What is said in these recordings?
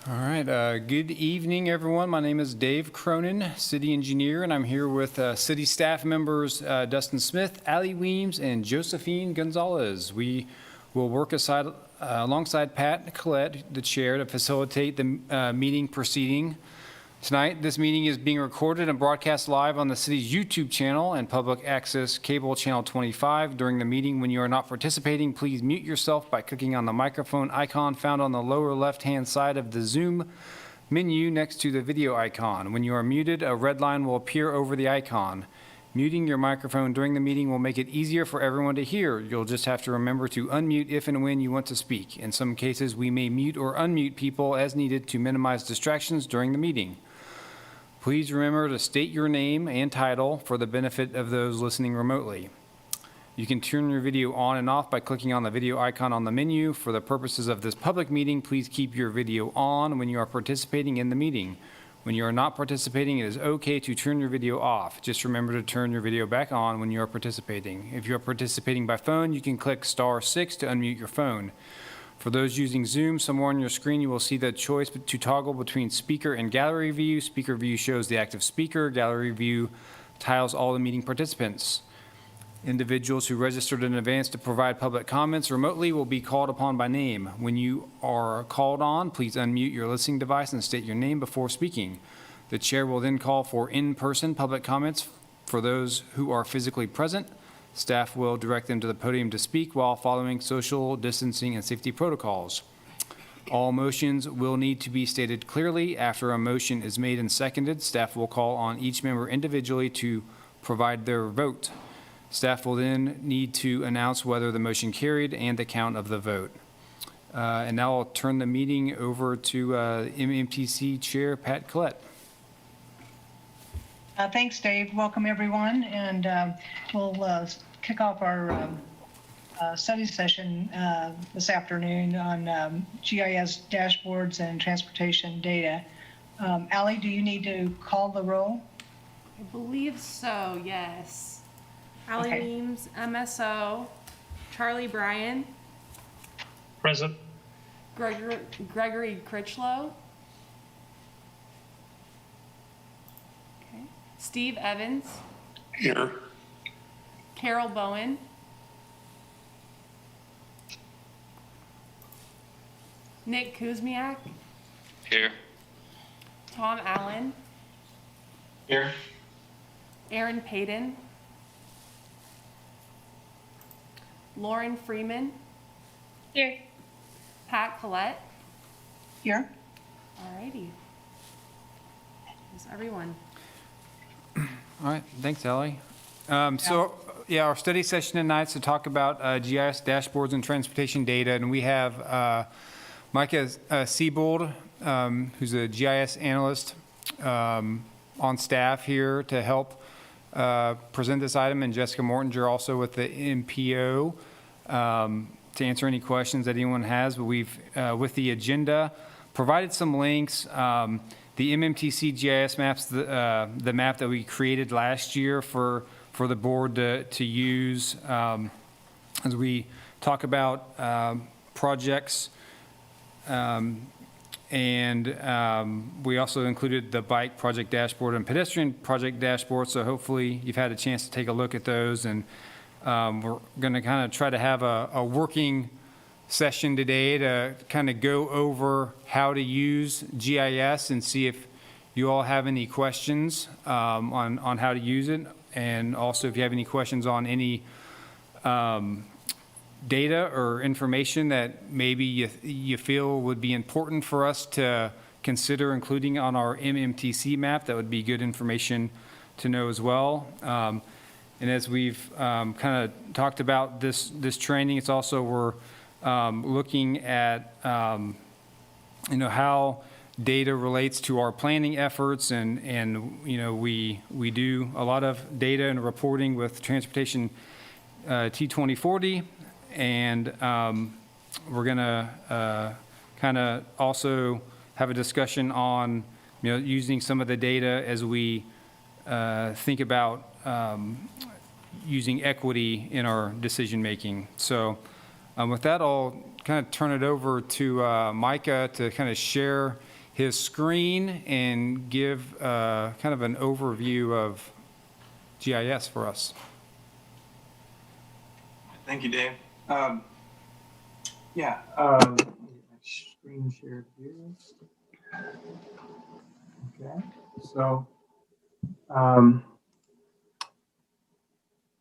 All right, good evening, everyone. My name is Dave Cronin, city engineer, and I'm here with city staff members Dustin Smith, Ali Weems, and Josephine Gonzalez. We will work alongside Pat Collette, the chair, to facilitate the meeting proceeding. Tonight, this meeting is being recorded and broadcast live on the city's YouTube channel and public access cable channel 25. During the meeting, when you are not participating, please mute yourself by clicking on the microphone icon found on the lower left-hand side of the Zoom menu next to the video icon. When you are muted, a red line will appear over the icon. Muting your microphone during the meeting will make it easier for everyone to hear. You'll just have to remember to unmute if and when you want to speak. In some cases, we may mute or unmute people as needed to minimize distractions during the meeting. Please remember to state your name and title for the benefit of those listening remotely. You can turn your video on and off by clicking on the video icon on the menu. For the purposes of this public meeting, please keep your video on when you are participating in the meeting. When you are not participating, it is okay to turn your video off. Just remember to turn your video back on when you are participating. If you are participating by phone, you can click *6 to unmute your phone. For those using Zoom, somewhere on your screen you will see the choice to toggle between speaker and gallery view. Speaker view shows the active speaker. Gallery view tiles all the meeting participants. Individuals who registered in advance to provide public comments remotely will be called upon by name. When you are called on, please unmute your listening device and state your name before speaking. The chair will then call for in-person public comments for those who are physically present. Staff will direct them to the podium to speak while following social distancing and safety protocols. All motions will need to be stated clearly. After a motion is made and seconded, staff will call on each member individually to provide their vote. Staff will then need to announce whether the motion carried and the count of the vote. And now I'll turn the meeting over to MMTC Chair Pat Collette. Thanks, Dave. Welcome, everyone. And we'll kick off our study session this afternoon on GIS dashboards and transportation data. Ali, do you need to call the roll? I believe so, yes. Ali Weems, MSO. Charlie Bryan. Present. Gregory Critchlow. Steve Evans. Here. Carol Bowen. Nick Kuzmiak. Here. Tom Allen. Here. Aaron Payton. Lauren Freeman. Here. Pat Collette. Here. All righty. That's everyone. All right, thanks, Ellie. So, our study session tonight is to talk about GIS dashboards and transportation data, and we have Micah Siebold, who's a GIS analyst on staff here to help present this item, and Jessica Mortinger also with the MPO to answer any questions that anyone has. But we've, with the agenda, provided some links. The MMTC GIS maps, the map that we created last year for the board to use as we talk about projects. We also included the bike project dashboard and pedestrian project dashboard. So hopefully you've had a chance to take a look at those. And we're going to kind of try to have a working session today to kind of go over how to use GIS and see if you all have any questions on how to use it, and also if you have any questions on any data or information that maybe you feel would be important for us to consider including on our MMTC map. That would be good information to know as well. And as we've kind of talked about this training, it's also we're looking at how data relates to our planning efforts, and we do a lot of data and reporting with transportation T2040, and we're gonna kind of also have a discussion on using some of the data as we think about using equity in our decision making. So with that, I'll kind of turn it over to Micah to kind of share his screen and give kind of an overview of GIS for us. Thank you, Dave. Yeah, screen shared here. Okay, so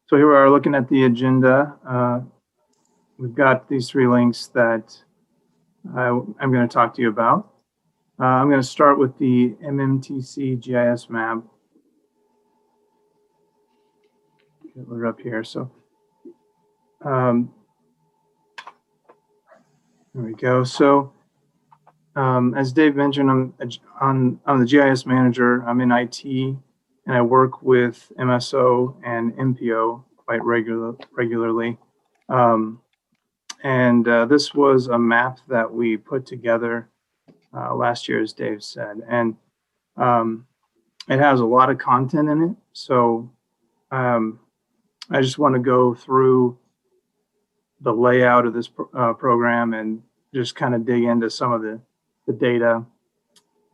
so here we are looking at the agenda. We've got these 3 links that I'm going to talk to you about. I'm going to start with the Mmtc Gis Map. Get it up here. So there we go. So as Dave mentioned, I'm the GIS manager. I'm in IT, and I work with MSO and MPO quite regularly. This was a map that we put together last year, as Dave said, and it has a lot of content in it. So I just want to go through the layout of this program and just kind of dig into some of the data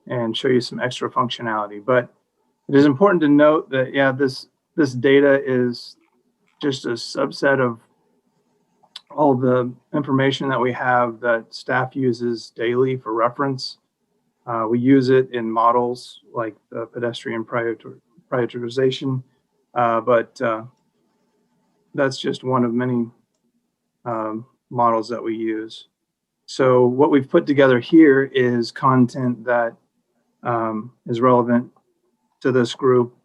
and show you some extra functionality. But it is important to note that, yeah, this data is just a subset of all the information that we have that staff uses daily for reference. We use it in models like the pedestrian prioritization, but that's just one of many models that we use. So what we've put together here is content that is relevant to this group,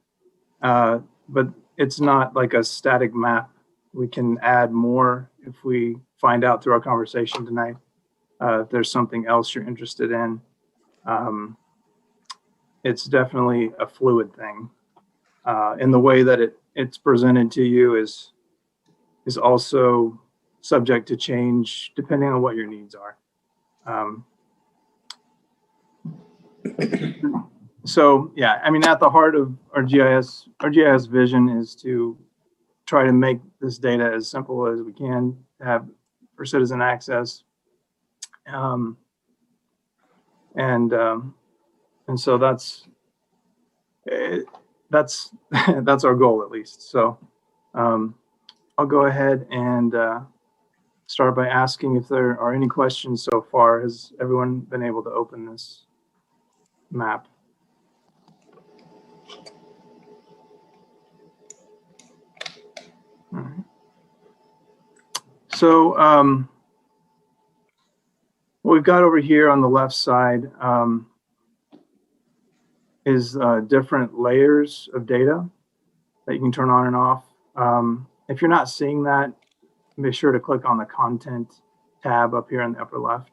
but it's not like a static map. We can add more if we find out through our conversation tonight if there's something else you're interested in. It's definitely a fluid thing. In the way that it's presented to you is also subject to change depending on what your needs are. So yeah, I mean, at the heart of our GIS vision is to try to make this data as simple as we can have for citizen access. And so that's our goal, at least. So I'll go ahead and start by asking if there are any questions so far. Has everyone been able to open this map? All right. So what we've got over here on the left side is different layers of data that you can turn on and off. If you're not seeing that, be sure to click on the content tab up here in the upper left.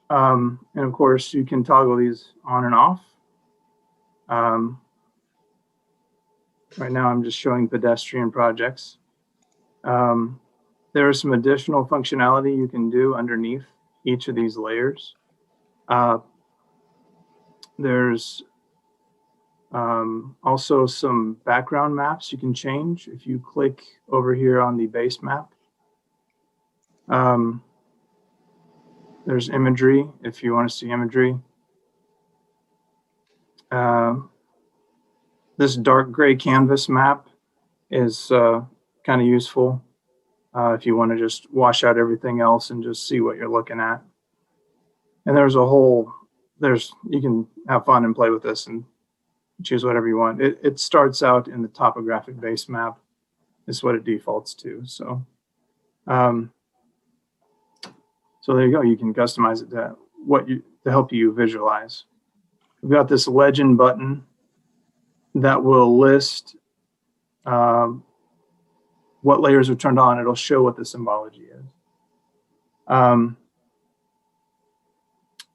And of course, you can toggle these on and off. Right now, I'm just showing pedestrian projects. There is some additional functionality you can do underneath each of these layers. There's also some background maps you can change if you click over here on the base map. There's imagery if you want to see imagery. This dark gray canvas map is kind of useful if you want to just wash out everything else and just see what you're looking at. And you can have fun and play with this and choose whatever you want. It starts out in the topographic base map. Is what it defaults to. So, so there you go. You can customize it to help you visualize. We've got this legend button that will list what layers are turned on. It'll show what the symbology is.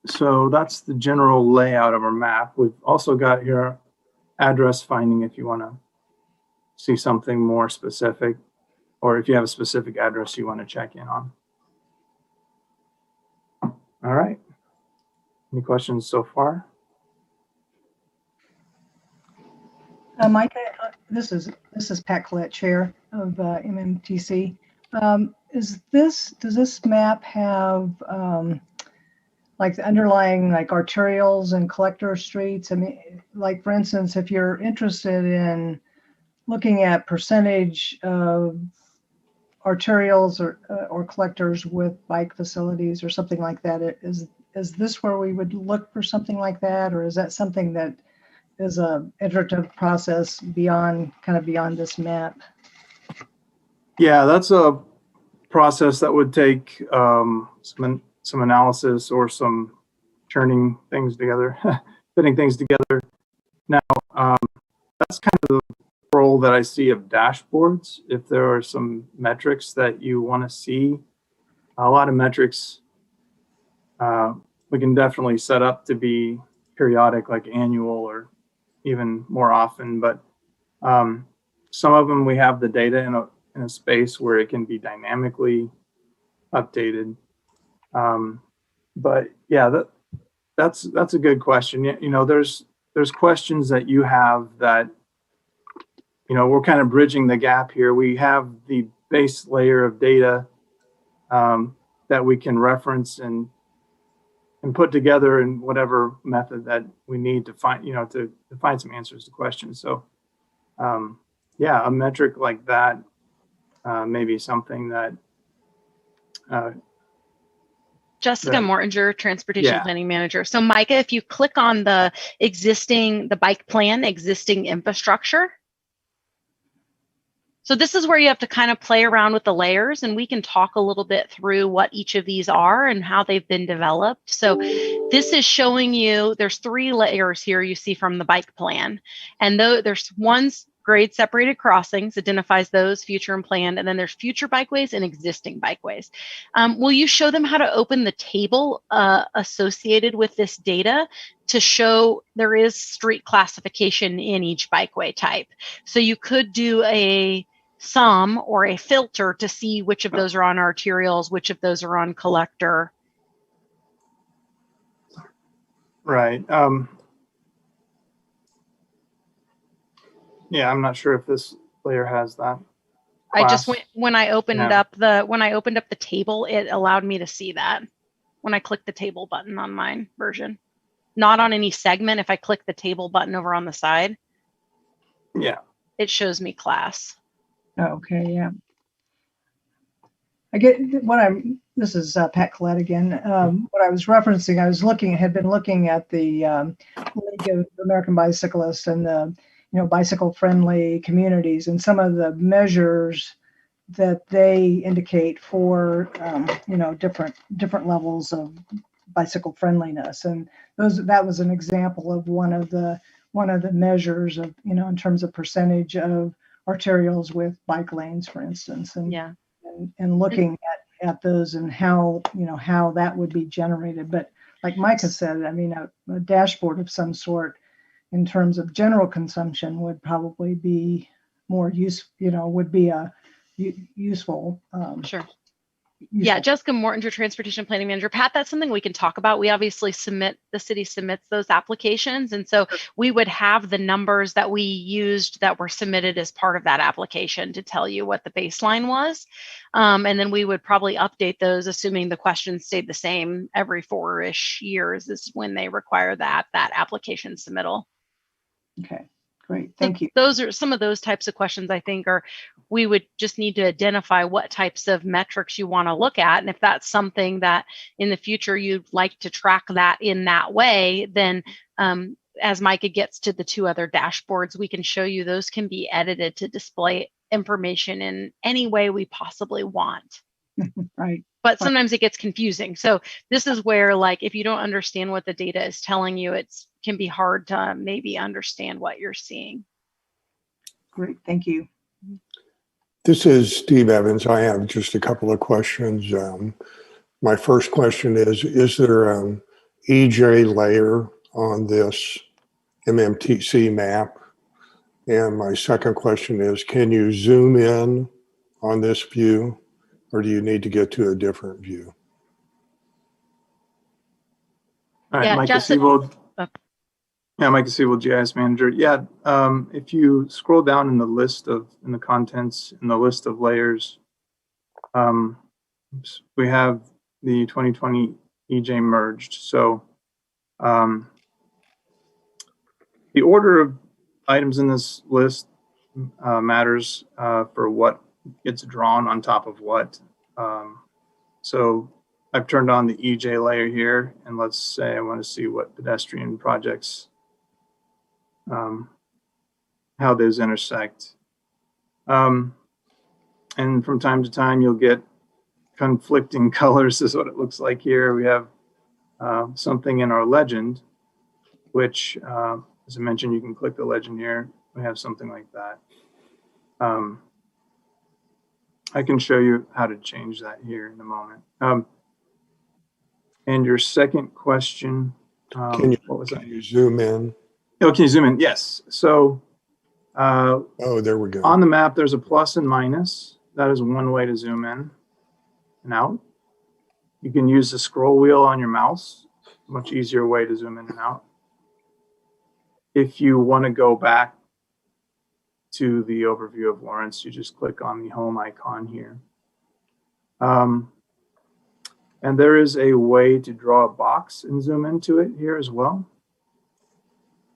So that's the general layout of our map. We've also got here address finding if you want to see something more specific, or if you have a specific address you want to check in on. All right. Any questions so far? Micah, this is Pat Collette, Chair of Mmtc. Does this map have like the underlying like arterials and collector streets. I mean, like for instance, if you're interested in looking at percentage of arterials or collectors with bike facilities or something like that, is this where we would look for something like that, or is that something that is a iterative process beyond this map? Yeah, that's a process that would take some analysis or some turning things together, putting things together. Now, that's kind of the role that I see of dashboards. If there are some metrics that you want to see, a lot of metrics we can definitely set up to be periodic, like annual or even more often. But some of them we have the data in a space where it can be dynamically updated. But yeah, that's a good question. You know, there's questions that you have that, you know, we're kind of bridging the gap here. We have the base layer of data that we can reference and put together in whatever method that we need to find, you know, to find some answers to questions. So yeah, a metric like that may be something that Jessica Right. Mortinger, Transportation Yeah. Planning Manager. So Micah, if you click on the bike plan, existing infrastructure. So this is where you have to kind of play around with the layers, and we can talk a little bit through what each of these are and how they've been developed. So this is showing you, there's 3 layers here you see from the bike plan. And there's one's grade separated crossings, identifies those, future and planned, and then there's future bikeways and existing bikeways. Will you show them how to open the table associated with this data to show there is street classification in each bikeway type? So you could do a sum or a filter to see which of those are on arterials, which of those are on collector. Right. Yeah, I'm not sure if this layer has that. I just class. went when I opened Yeah. up the table, it allowed me to see that when I clicked the table button on mine version. Not on any segment. If I click the table button over on the side, Yeah. it shows me class. Okay, yeah. I get this is Pat Collette again. What I was referencing, had been looking at the League of American Bicyclists and the, you know, bicycle friendly communities and some of the measures that they indicate for, you know, different levels of bicycle friendliness. And that was an example of one of the measures of, you know, in terms of percentage of arterials with bike lanes, for instance. And Yeah. and looking at those and how, you know, how that would be generated. But like Micah said, I mean, a dashboard of some sort in terms of general consumption would probably be more would be a useful. Sure. Yeah, Jessica Mortinger, Transportation Planning Manager. Pat, that's something we can talk about. We obviously the city submits those applications. And so we would have the numbers that we used that were submitted as part of that application to tell you what the baseline was. And then we would probably update those, assuming the questions stayed the same every 4-ish years is when they require that application submittal. Okay, great. Thank you. Those are some of those types of questions I think we would just need to identify what types of metrics you want to look at. And if that's something that in the future you'd like to track that in that way, then as Micah gets to the 2 other dashboards, we can show you those can be edited to display information in any way we possibly want. Right. But sometimes it gets confusing. So this is where, like, if you don't understand what the data is telling you, it can be hard to maybe understand what you're seeing. Great, thank you. This is Steve Evans. I have just a couple of questions. My first question is there an EJ layer on this MMTC map? And my second question is, can you zoom in on this view, or do you need to get to a different view? All right, Yeah, Micah Jessica- Siebold. Oh. Yeah, Micah Siebold, GIS Manager. Yeah, if you scroll down in the contents, in the list of layers, we have the 2020 EJ merged. So the order of items in this list matters for what gets drawn on top of what. So I've turned on the EJ layer here, and let's say I want to see what pedestrian projects, how those intersect. And from time to time, you'll get conflicting colors is what it looks like here. We have something in our legend, which, as I mentioned, you can click the legend here. We have something like that. I can show you how to change that here in a moment. And your second question, what was that? Can you zoom in? Oh, can you zoom in? Yes. So Oh, there we go. on the map, there's a plus and minus. That is one way to zoom in and out. You can use the scroll wheel on your mouse, much easier way to zoom in and out. If you want to go back to the overview of Lawrence, you just click on the home icon here. And there is a way to draw a box and zoom into it here as well.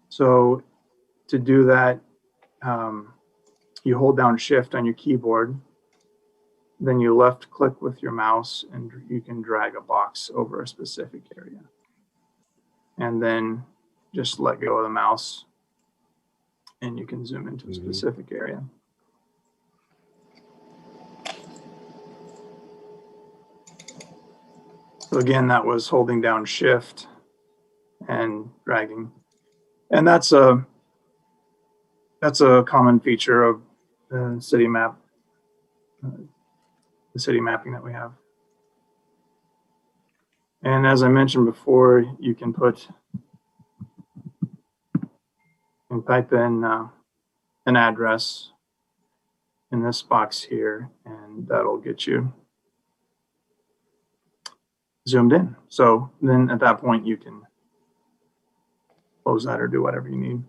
So to do that, you hold down Shift on your keyboard, then you left click with your mouse and you can drag a box over a specific area. And then just let go of the mouse and you can zoom into a specific area. So again, that was holding down Shift and dragging. And that's a common feature of the city map, the city mapping that we have. And as I mentioned before, you can type in an address in this box here, and that'll get you zoomed in. So then at that point, you can close that or do whatever you need.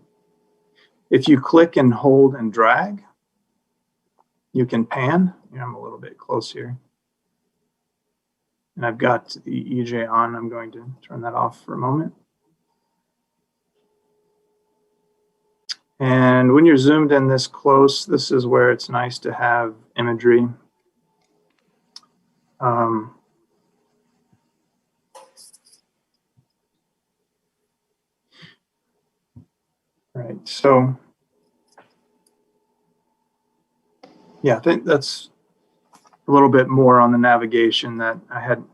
If you click and hold and drag, you can pan. I'm a little bit close here. And I've got the EJ on. I'm going to turn that off for a moment. And when you're zoomed in this close, this is where it's nice to have imagery. Right, so yeah, I think that's a little bit more on the navigation that I had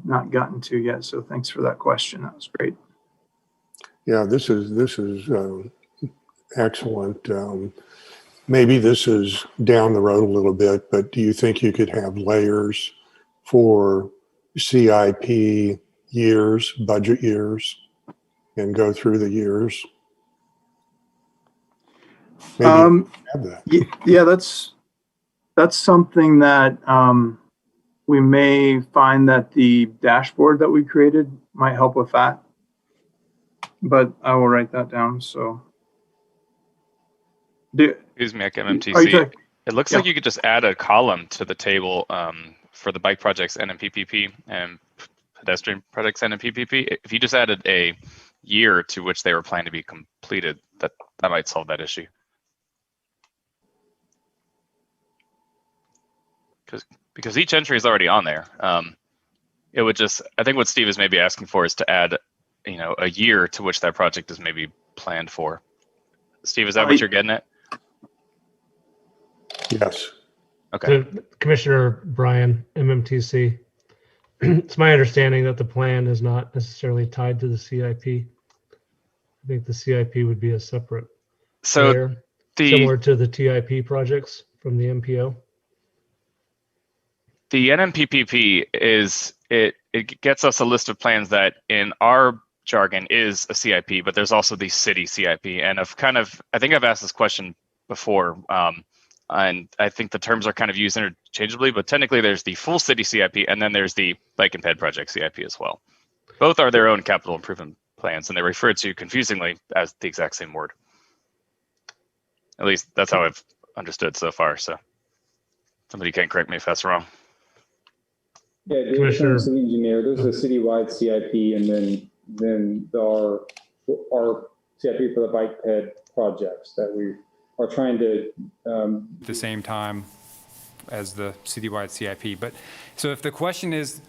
not gotten to yet. So thanks for that question. That was great. Yeah, this is excellent. Maybe this is down the road a little bit, but do you think you could have layers for CIP years, budget years, and go through the years? Maybe have that. Yeah, that's something that we may find that the dashboard that we created might help with that. But I will write that down. So, Excuse me, MMTC. It looks Yeah. like you could just add a column to the table for the bike projects NMPPP and pedestrian projects NMPPP. If you just added a year to which they were planned to be completed, that might solve that issue. Because each entry is already on there. It would just, I think what Steve is maybe asking for is to add, a year to which that project is maybe planned for. Steve, is that what you're getting at? Yes. Okay. Commissioner Brian, MMTC. It's my understanding that the plan is not necessarily tied to the CIP. I think the CIP would be a separate layer, similar to the TIP projects from the MPO. The NMPPP it gets us a list of plans that in our jargon is a CIP, but there's also the city CIP. And I think I've asked this question before, and I think the terms are kind of used interchangeably, but technically there's the full city CIP and then there's the bike and ped project CIP as well. Both are their own capital improvement plans, and they're referred to confusingly as the exact same word. At least that's how I've understood so far. So somebody can correct me if that's wrong. Yeah, Dave Commissioner- Cronin, city engineer. There's a citywide CIP, and then our CIP for the bike ped projects that we are trying to. At the same time as the citywide CIP. But so if the question is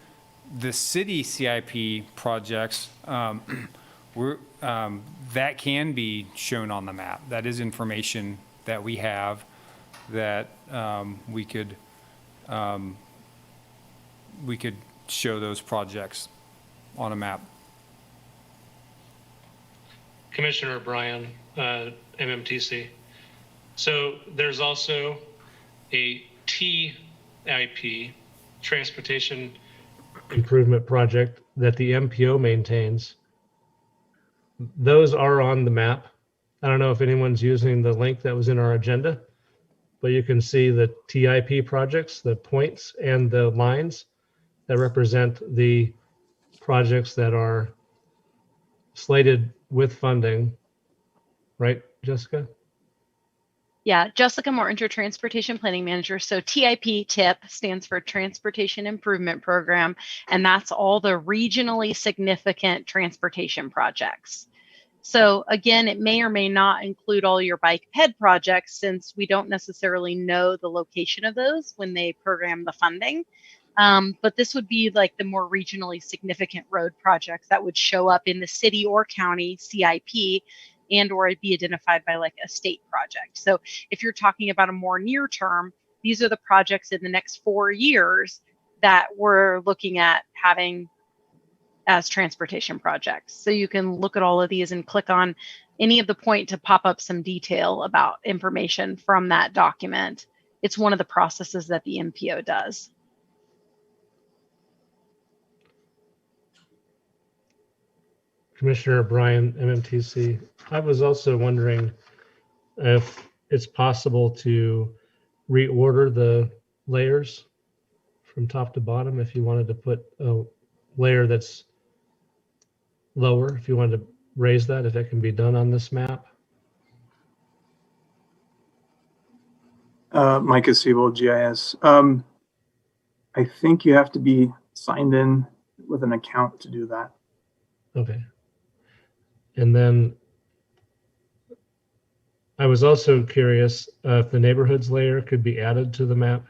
the city CIP projects, that can be shown on the map. That is information that we have that we could show those projects on a map. Commissioner O'Brien, MMTC. So there's also a TIP, Transportation Improvement Project, that the MPO maintains. Those are on the map. I don't know if anyone's using the link that was in our agenda, but you can see the TIP projects, the points and the lines that represent the projects that are slated with funding. Right, Jessica? Yeah, Jessica Morton, Transportation Planning Manager. So TIP stands for Transportation Improvement Program, and that's all the regionally significant transportation projects. So again, it may or may not include all your bike ped projects, since we don't necessarily know the location of those when they program the funding. But this would be like the more regionally significant road projects that would show up in the city or county CIP, and or be identified by like a state project. So if you're talking about a more near term, these are the projects in the next 4 years that we're looking at having as transportation projects. So you can look at all of these and click on any of the point to pop up some detail about information from that document. It's one of the processes that the MPO does. Commissioner O'Brien, MMTC. I was also wondering if it's possible to reorder the layers from top to bottom. If you wanted to put a layer that's lower, if you wanted to raise that, if it can be done on this map. Micah Siebel, GIS. I think you have to be signed in with an account to do that. Okay. And then I was also curious if the neighborhoods layer could be added to the map.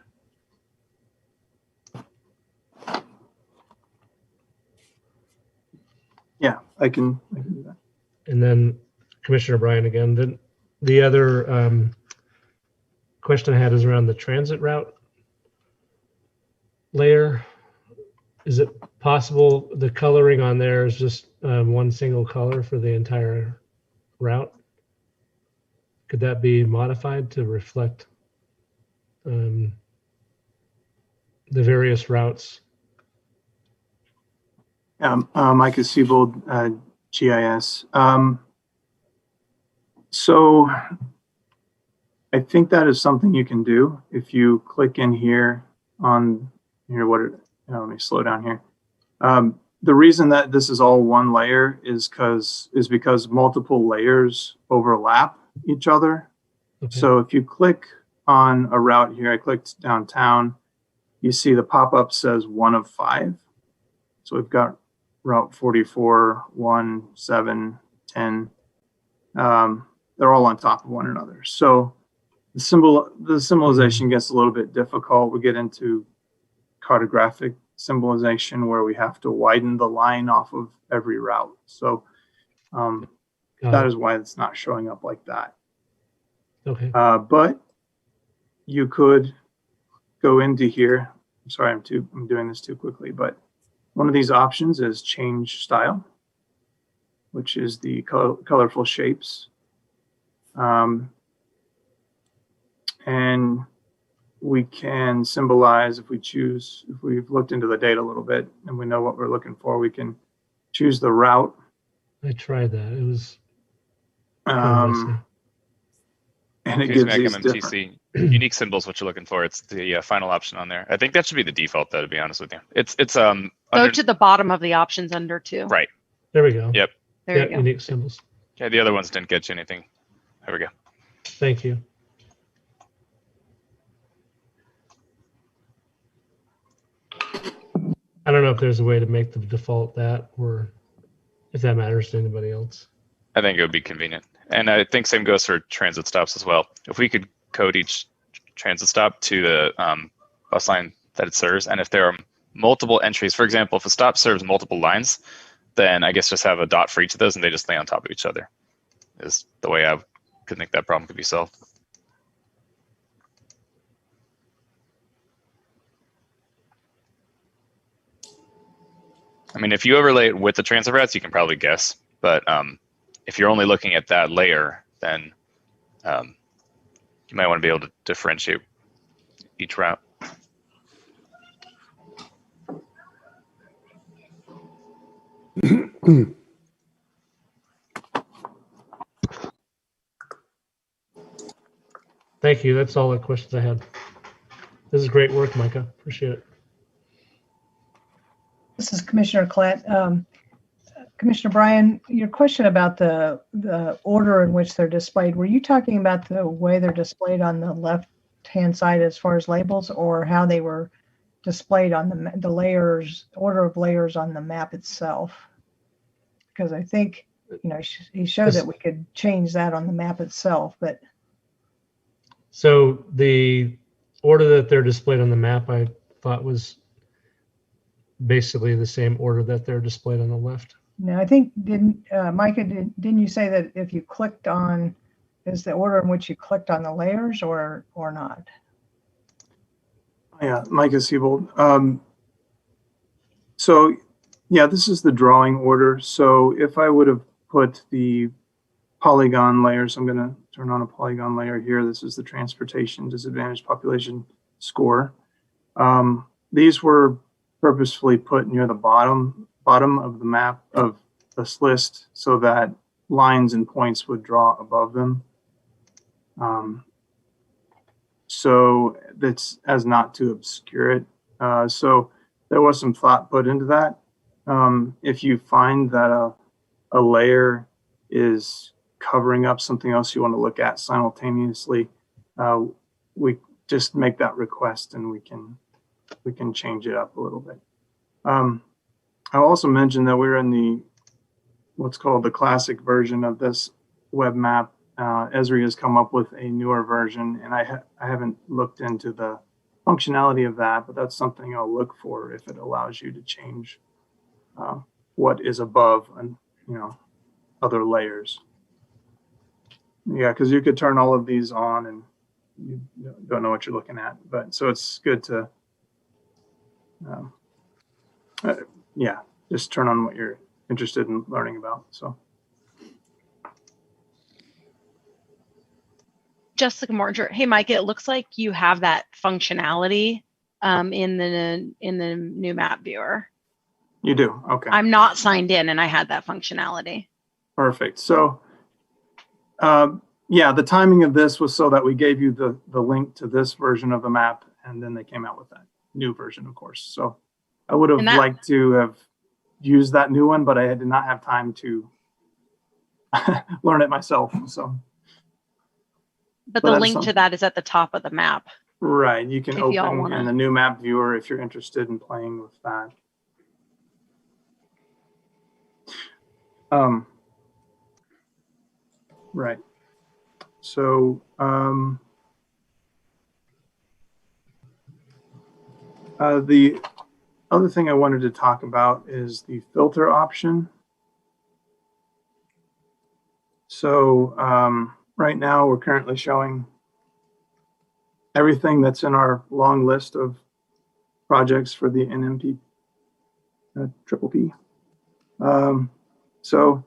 Yeah, I can do that. And then Commissioner O'Brien again, then the other question I had is around the transit route layer. Is it possible the coloring on there is just one single color for the entire route? Could that be modified to reflect the various routes? Micah Siebel, GIS. So I think that is something you can do if you click in here on here. Let me slow down here. The reason that this is all one layer is because multiple layers overlap each other. Okay. So if you click on a route here, I clicked downtown, you see the pop-up says 1 of 5. So we've got Route 44, 1, 7, 10. They're all on top of one another. So the symbolization gets a little bit difficult. We get into cartographic symbolization where we have to widen the line off of every route. So that is why it's not showing up like that. Okay. But you could go into here. I'm sorry, I'm doing this too quickly, but one of these options is change style, which is the colorful shapes. And we can symbolize if we've looked into the data a little bit and we know what we're looking for, we can choose the route. I tried that. It was. And it Excuse gives me, these MMTC. Unique symbols, what you're looking for. It's the final option on there. I think that should be the default, though, to be honest with you. It's Go to the bottom of the options under 2. right. There we go. Yep. There Yeah, you go. unique symbols. Yeah, the other ones didn't get you anything. There we go. Thank you. I don't know if there's a way to make the default that, or if that matters to anybody else. I think it would be convenient. And I think same goes for transit stops as well. If we could code each transit stop to the bus line that it serves, and if there are multiple entries, for example, if a stop serves multiple lines, then I guess just have a dot for each of those and they just lay on top of each other, is the way I could think that problem could be solved. I mean, if you overlay it with the transit routes, you can probably guess, but if you're only looking at that layer, then you might want to be able to differentiate each route. Thank you. That's all the questions I had. This is great work, Micah. Appreciate it. This is Commissioner Klett. Commissioner Bryan, your question about the order in which they're displayed, were you talking about the way they're displayed on the left-hand side as far as labels, or how they were displayed on the layers, order of layers on the map itself? Because I think, you know, he showed that we could change that on the map itself, but. So the order that they're displayed on the map, I thought was basically the same order that they're displayed on the left. No, I think, Micah, didn't you say that if you clicked on, is the order in which you clicked on the layers or not? Yeah, Micah Siebold. So yeah, this is the drawing order. So if I would have put the polygon layers, I'm going to turn on a polygon layer here. This is the transportation disadvantaged population score. These were purposefully put near the bottom of the map of this list so that lines and points would draw above them. So that's as not to obscure it. So there was some thought put into that. If you find that a layer is covering up something else you want to look at simultaneously, we just make that request and we can change it up a little bit. I'll also mention that we're in what's called the classic version of this web map. Esri has come up with a newer version, and I haven't looked into the functionality of that, but that's something I'll look for if it allows you to change what is above and other layers. Yeah, because you could turn all of these on and you don't know what you're looking at, but so it's good to yeah, just turn on what you're interested in learning about. So Jessica Morger, hey Mike, it looks like you have that functionality in the new map viewer. you do? Okay. I'm not signed in and I had that functionality. Perfect. So yeah, the timing of this was so that we gave you the link to this version of the map, and then they came out with that new version, of course. So I would have liked to have used that new one, but I did not have time to learn it myself. So, but the link to that is at the top of the map. Right. You can open in the new map viewer if you're interested in playing with that. Right. So, the other thing I wanted to talk about is the filter option. So right now we're currently showing everything that's in our long list of projects for the NMP triple P. So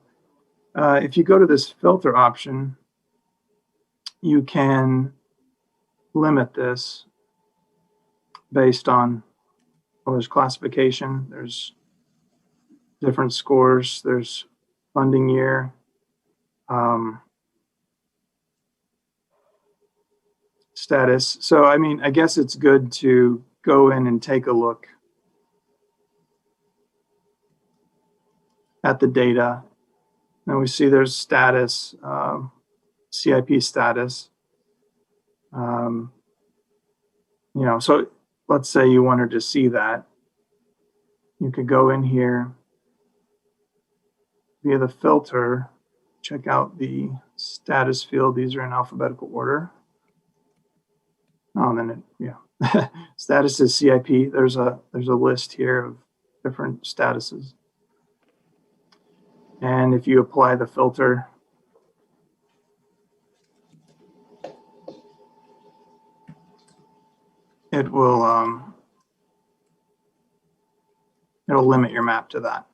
if you go to this filter option, you can limit this based on, well, there's classification, there's different scores, there's funding year, status. So, I mean, I guess it's good to go in and take a look at the data. Now we see there's status, CIP status. So let's say you wanted to see that. you could go in here via the filter, check out the status field. These are in alphabetical order. Oh, and then it, yeah, status is CIP. There's a list here of different statuses. And if you apply the filter, it will it'll limit your map to that.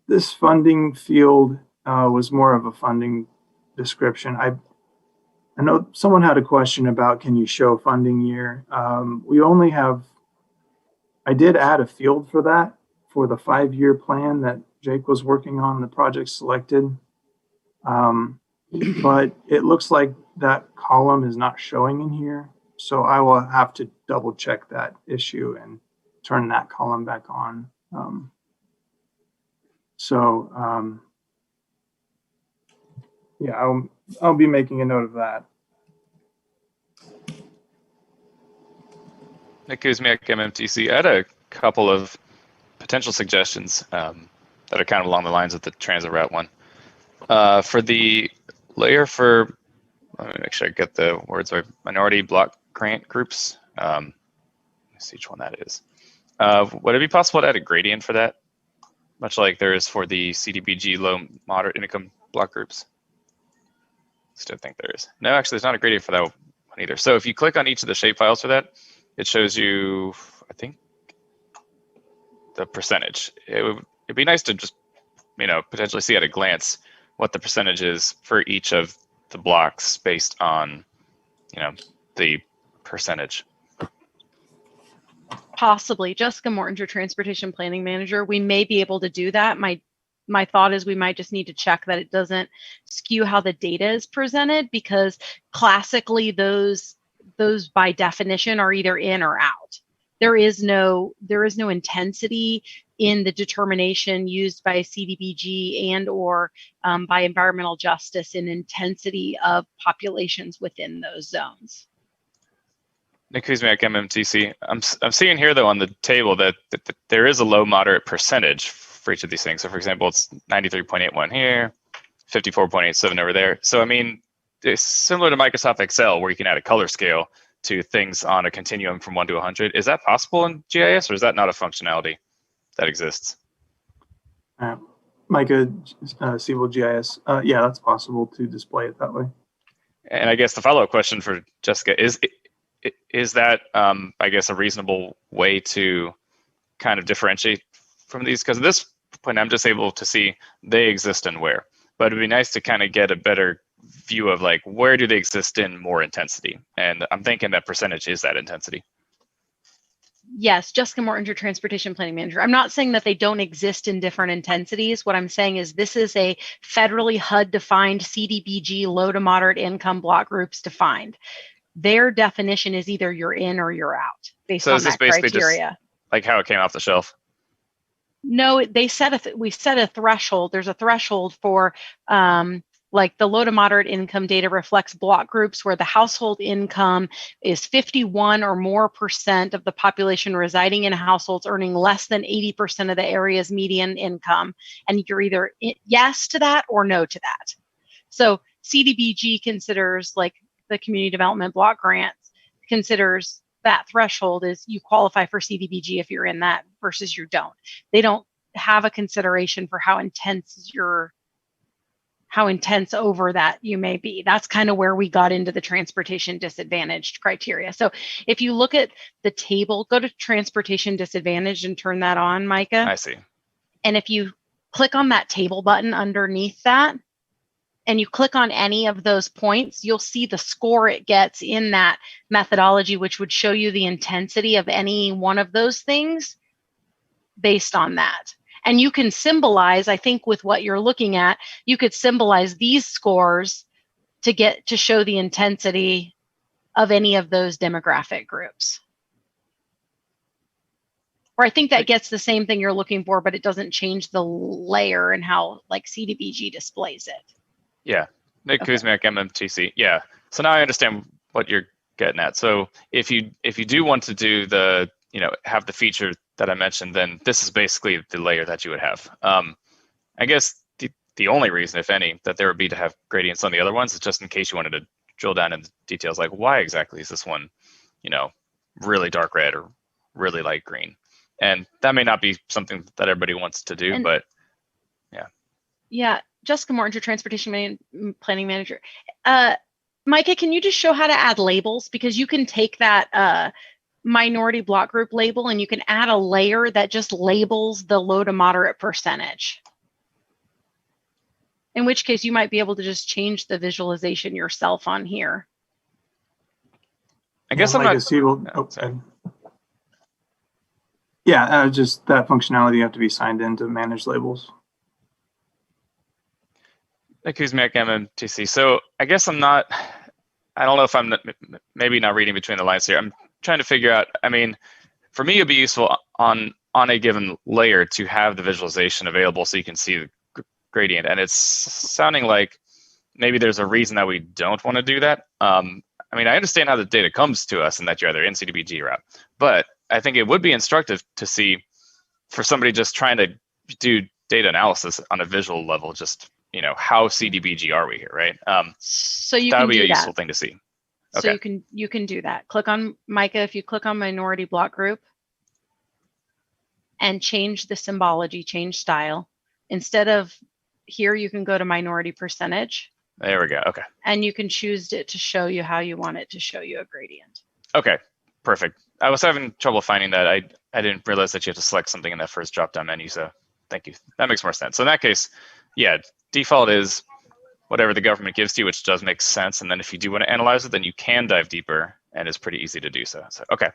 This funding field was more of a funding description. I know someone had a question about, can you show funding year? We only have, I did add a field for that for the 5-year plan that Jake was working on, the project selected. But it looks like that column is not showing in here. So I will have to double check that issue and turn that column back on. Yeah, I'll be making a note of that. Nick Kuzmiak, MMTC. I had a couple of potential suggestions that are kind of along the lines of the transit route one. For the layer for, let me make sure I get the words right, minority block grant groups. Let me see which one that is. Would it be possible to add a gradient for that? Much like there is for the CDBG low moderate income block groups. Still think there is. No, actually there's not a gradient for that one either. So if you click on each of the shapefiles for that, it shows you, I think, the percentage. It'd be nice to just, potentially see at a glance what the percentage is for each of the blocks based on, the percentage. Possibly. Jessica Morton, your transportation planning manager, we may be able to do that. My thought is we might just need to check that it doesn't skew how the data is presented, because classically those by definition are either in or out. There is no intensity in the determination used by CDBG and or by environmental justice in intensity of populations within those zones. Nick Kuzmiak, MMTC. I'm seeing here though on the table that there is a low moderate percentage for each of these things. So for example, it's 93.81 here, 54.87 over there. So I mean, it's similar to Microsoft Excel where you can add a color scale to things on a continuum from 1 to 100. Is that possible in GIS, or is that not a functionality that exists? Micah, Siebel GIS. Yeah, that's possible to display it that way. And I guess the follow-up question for Jessica is that, I guess, a reasonable way to kind of differentiate from these? Because at this point, I'm just able to see they exist and where. But it'd be nice to kind of get a better view of like, where do they exist in more intensity? And I'm thinking that percentage is that intensity. Yes, Jessica Morton, your transportation planning manager. I'm not saying that they don't exist in different intensities. What I'm saying is this is a federally HUD-defined CDBG low to moderate income block groups defined. Their definition is either you're in or you're out based on that criteria. Just like how it came off the shelf? No, they we set a threshold. There's a threshold for like the low to moderate income data reflects block groups where the household income is 51 or more % of the population residing in households earning less than 80% of the area's median income. And you're either yes to that or no to that. So CDBG considers, like the community development block grants, considers that threshold is you qualify for CDBG if you're in that versus you don't. They don't have a consideration for how intense over that you may be. That's kind of where we got into the transportation disadvantaged criteria. So if you look at the table, go to transportation disadvantaged and turn that on, Micah. I see. And if you click on that table button underneath that, and you click on any of those points, you'll see the score it gets in that methodology, which would show you the intensity of any one of those things based on that. And you can symbolize, I think with what you're looking at, you could symbolize these scores to show the intensity of any of those demographic groups. Or I think that gets the same thing you're looking for, but it doesn't change the layer and how like CDBG displays it. Yeah, Nick Kuzmiak, MMTC. Yeah, so now I understand what you're getting at. So if you do want to do the, have the feature that I mentioned, then this is basically the layer that you would have. I guess the only reason, if any, that there would be to have gradients on the other ones is just in case you wanted to drill down into details, like why exactly is this one, really dark red or really light green? And that may not be something that everybody wants to do, but yeah. Yeah, Jessica Morton, your transportation planning manager. Micah, can you just show how to add labels? Because you can take that minority block group label and you can add a layer that just labels the low to moderate percentage. In which case you might be able to just change the visualization yourself on here. I guess I'm like not. a Siebel, yeah, just that functionality, you have to be signed in to manage labels. Kis Map Mmtc. So I guess I don't know if I'm maybe not reading between the lines here. I'm trying to figure out, for me, it'd be useful on a given layer to have the visualization available so you can see the gradient. And it's sounding like maybe there's a reason that we don't want to do that. I understand how the data comes to us and that you're either in CDBG route, but I think it would be instructive to see for somebody just trying to do data analysis on a visual level, just, how CDBG are we here, right? So you that can would be do a that. useful thing to see. So Okay. you can do that. Click on Micah. If you click on minority block group and change the symbology, change style. Instead of here, you can go to minority percentage. There we go. Okay. And you can choose it to show you how you want it to show you a gradient. Okay. Perfect. I was having trouble finding that. I didn't realize that you have to select something in that first drop-down menu. So thank you. That makes more sense. So in that case, yeah, default is whatever the government gives to you, which does make sense. And then if you do want to analyze it, then you can dive deeper, and it's pretty easy to do so. So okay,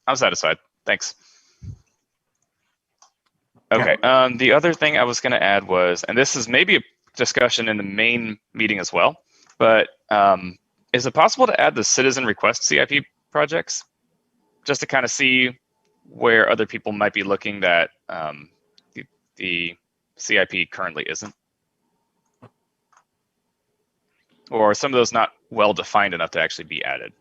I'm satisfied. Thanks. Okay. The other thing I was going to add was, and this is maybe a discussion in the main meeting as well, but is it possible to add the citizen request CIP projects just to kind of see where other people might be looking that the CIP currently isn't? Or some of those not well defined enough to actually be added?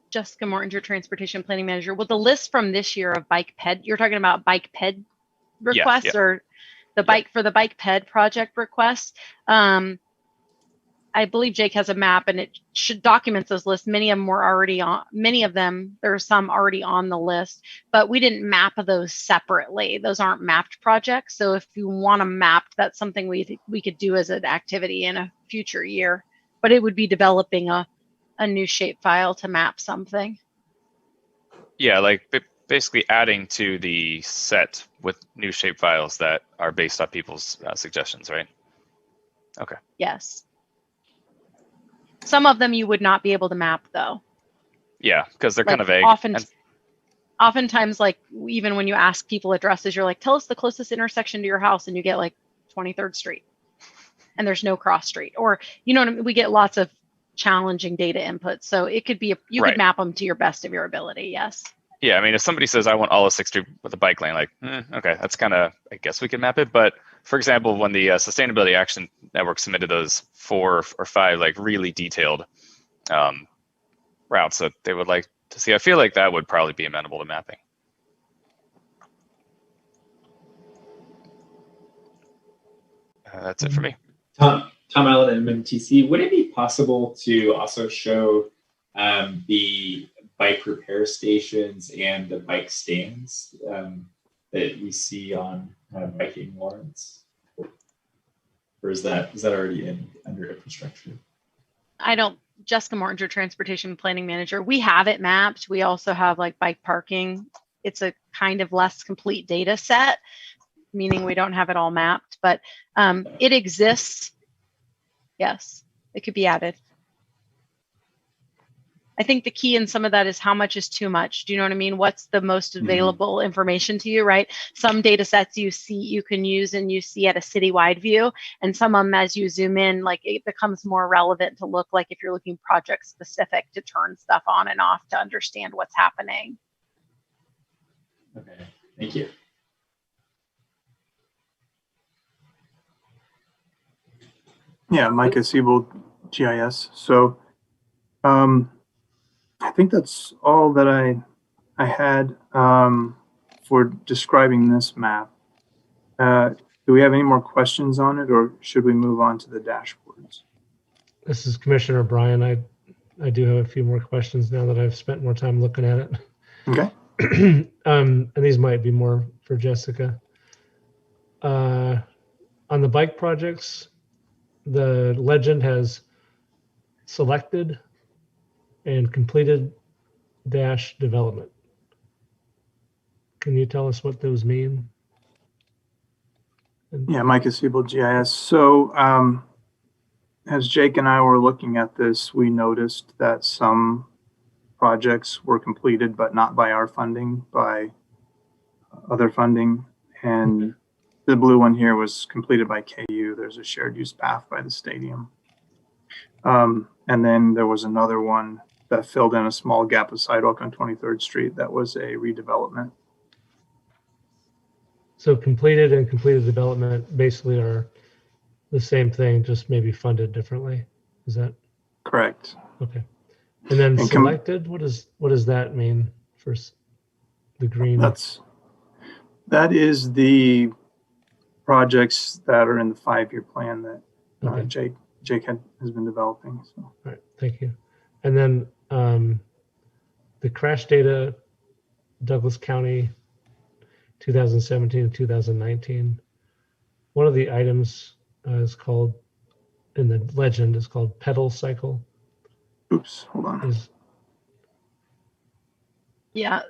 Jessica Morton, your transportation planning manager. Well, the list from this year of bike ped, you're talking about bike ped requests or the bike for the bike ped project requests. I believe Jake has a map and it should documents those lists. Many of them were already on, there are some already on the list, but we didn't map those separately. Those aren't mapped projects. So if you want to map, that's something we could do as an activity in a future year, but it would be developing a new shapefile to map something. Yeah, like basically adding to the set with new shapefiles that are based on people's suggestions, right? Okay. Yes. Some of them you would not be able to map though. Yeah, because they're kind of vague. Oftentimes, like even when you ask people addresses, you're like, tell us the closest intersection to your house, and you get like 23rd Street, and there's no cross street. Or you know what I mean? We get lots of challenging data inputs, so it could be you could map them to your best of your ability. Yes. Yeah, I mean, if somebody says I want all of 6th Street with a bike lane, like, okay, that's kind of, I guess we can map it. But for example, when the Sustainability Action Network submitted those 4 or 5 like really detailed routes that they would like to see, I feel like that would probably be amenable to mapping. That's it for me. Tom Allen at Mmtc. Would it be possible to also show the bike repair stations and the bike stands that we see on biking warrants? Or is that already under infrastructure? Jessica Morton, your transportation planning manager. We have it mapped. We also have like bike parking. It's a kind of less complete data set, meaning we don't have it all mapped, but it exists. Yes, it could be added. I think the key in some of that is how much is too much. Do you know what I mean? What's the most available information to you, right? Some data sets you can use and you see at a citywide view, and some of them as you zoom in, like it becomes more relevant to look like if you're looking project specific to turn stuff on and off to understand what's happening. Okay, thank you. Yeah, Micah Siebel, GIS. So I think that's all that I had for describing this map. Do we have any more questions on it, or should we move on to the dashboards? This is Commissioner Bryan. I do have a few more questions now that I've spent more time looking at it. Okay. And these might be more for Jessica. On the bike projects, the legend has selected and completed dash development. Can you tell us what those mean? Yeah, Micah Siebel, GIS. So as Jake and I were looking at this, we noticed that some projects were completed, but not by our funding, by other funding. And the blue one here was completed by KU. There's a shared use path by the stadium. And then there was another one that filled in a small gap of sidewalk on 23rd Street that was a redevelopment. So completed and completed development basically are the same thing, just maybe funded differently. Is that Correct. okay? And then And selected, what does that mean for the green? That is the projects that are in the 5-year plan that Okay. Jake has been developing. So. All right, thank you. And then the crash data, Douglas County, 2017 and 2019. One of the items is called, in the legend, is called pedal cycle. Oops, hold on. Yeah,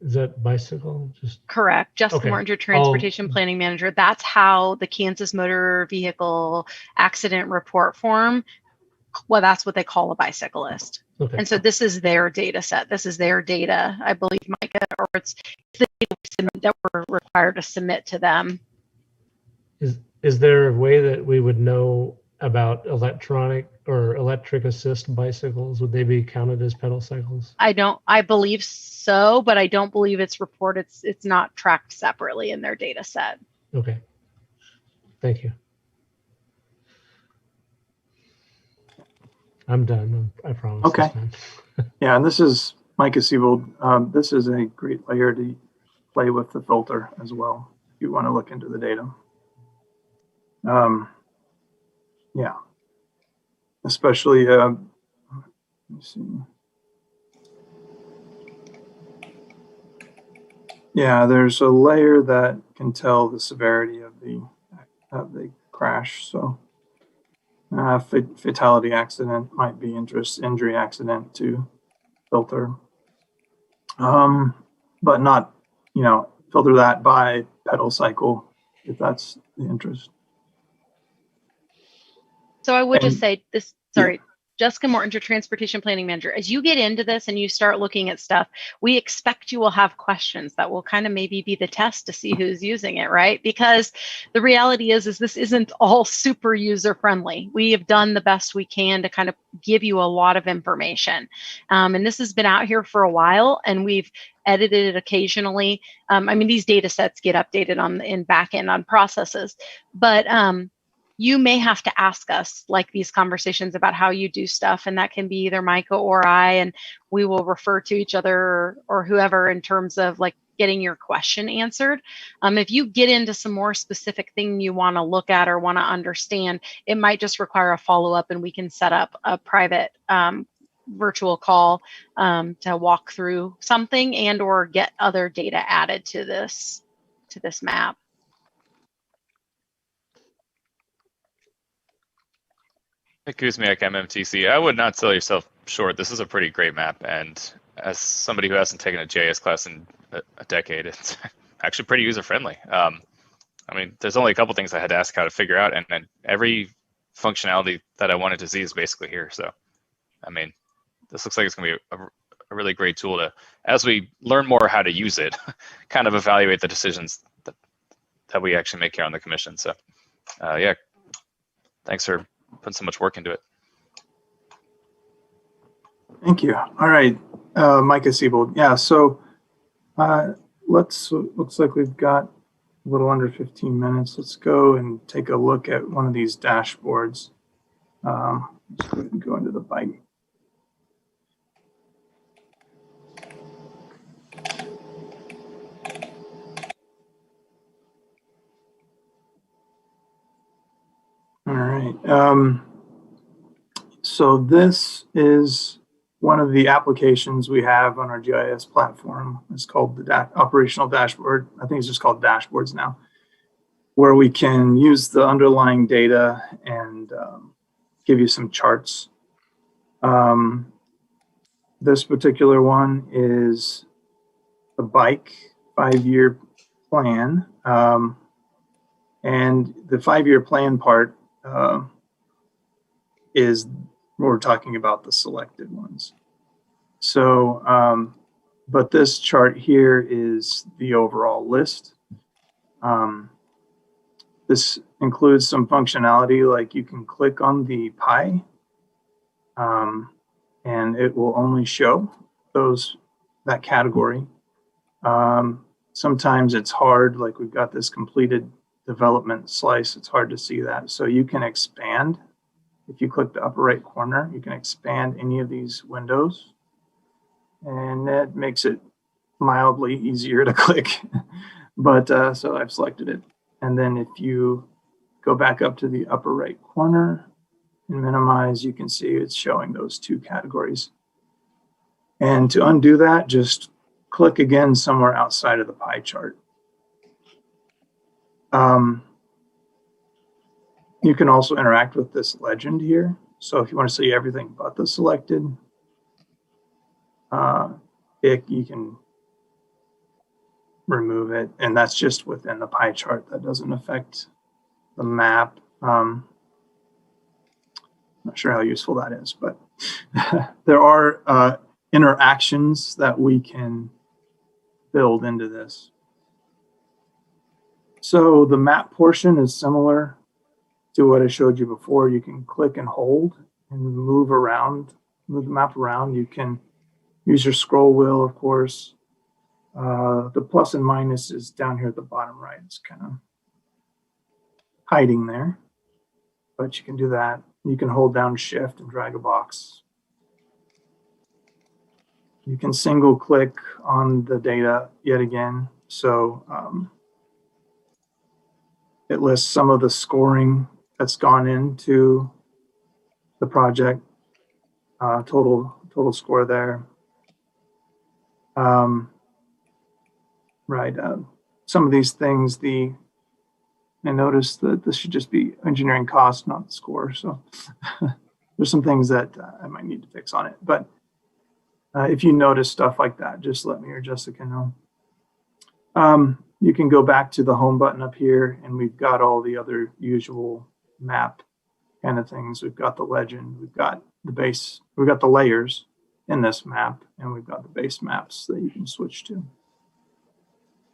Is that bicycle? Just correct. Jessica Okay. Morton, your transportation planning manager. That's how the Kansas Motor Vehicle Accident Report form, well, that's what they call a bicyclist. okay. And so this is their data set. This is their data, I believe, Micah, or it's the data that we're required to submit to them. Is there a way that we would know about electronic or electric assist bicycles? Would they be counted as pedal cycles? I believe so, but I don't believe it's reported. It's not tracked separately in their data set. Okay. Thank you. I'm done. I promise. Okay. This time. Yeah, and this is Micah Siebold. This is a great layer to play with the filter as well, if you want to look into the data. Yeah, especially, let me see. Yeah, there's a layer that can tell the severity of the crash. So fatality accident might be injury accident to filter, but not, filter that by pedal cycle if that's the interest. So I would just say this, sorry, Jessica Morton, your transportation planning manager, as you get into this and you start looking at stuff, we expect you will have questions that will kind of maybe be the test to see who's using it, right? Because the reality is this isn't all super user friendly. We have done the best we can to kind of give you a lot of information. And this has been out here for a while, and we've edited it occasionally. These data sets get updated in back end on processes, but you may have to ask us like these conversations about how you do stuff, and that can be either Micah or I, and we will refer to each other or whoever in terms of like getting your question answered. If you get into some more specific thing you want to look at or want to understand, it might just require a follow-up, and we can set up a private virtual call to walk through something and or get other data added to this map. Kuzmiak, MMTC. I would not sell yourself short. This is a pretty great map, and as somebody who hasn't taken a JS class in a decade, it's actually pretty user-friendly. There's only a couple things I had to ask how to figure out, and every functionality that I wanted to see is basically here. So, this looks like it's going to be a really great tool to, as we learn more how to use it, kind of evaluate the decisions that we actually make here on the commission. So, yeah, thanks for putting so much work into it. Thank you. All right, Micah Siebold. Yeah, so looks like we've got a little under 15 minutes. Let's go and take a look at one of these dashboards. Let's go ahead and go into the bike So this is one of the applications we have on our GIS platform. It's called the operational dashboard. I think it's just called dashboards now, where we can use the underlying data and give you some charts. This particular one is the bike 5-year plan. And the 5-year plan part is we're talking about the selected ones. So, but this chart here is the overall list. This includes some functionality, like you can click on the pie and it will only show that category. Sometimes it's hard, like we've got this completed development slice, it's hard to see that. So you can expand. If you click the upper right corner, you can expand any of these windows, and that makes it mildly easier to click. But so I've selected it. And then if you go back up to the upper right corner and minimize, you can see it's showing those 2 categories. And to undo that, just click again somewhere outside of the pie chart. You can also interact with this legend here. So if you want to see everything but the selected, you can remove it. And that's just within the pie chart. That doesn't affect the map. Not sure how useful that is, but there are interactions that we can build into this. So the map portion is similar to what I showed you before. You can click and hold and move the map around. You can use your scroll wheel, of course. The plus and minus is down here at the bottom right. It's kind of hiding there, but you can do that. You can hold down Shift and drag a box. You can single click on the data yet again. So it lists some of the scoring that's gone into the project, total score there. Some of these things, I noticed that this should just be engineering cost, not the score. So there's some things that I might need to fix on it. But if you notice stuff like that, just let me or Jessica know. You can go back to the home button up here, and we've got all the other usual map kind of things. We've got the legend, we've got the base, we've got the layers in this map, and we've got the base maps that you can switch to.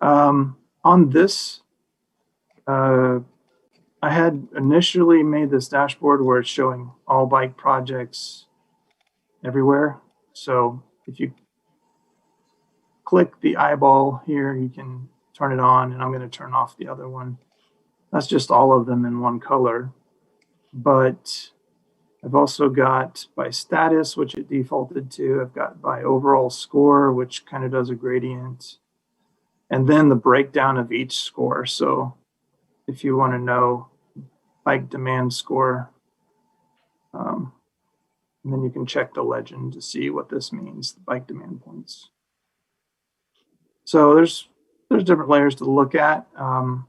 On this, I had initially made this dashboard where it's showing all bike projects everywhere. So if you click the eyeball here, you can turn it on, and I'm going to turn off the other one. That's just all of them in one color. But I've also got by status, which it defaulted to. I've got by overall score, which kind of does a gradient. And then the breakdown of each score. So if you want to know bike demand score, and then you can check the legend to see what this means, the bike demand points. So there's different layers to look at.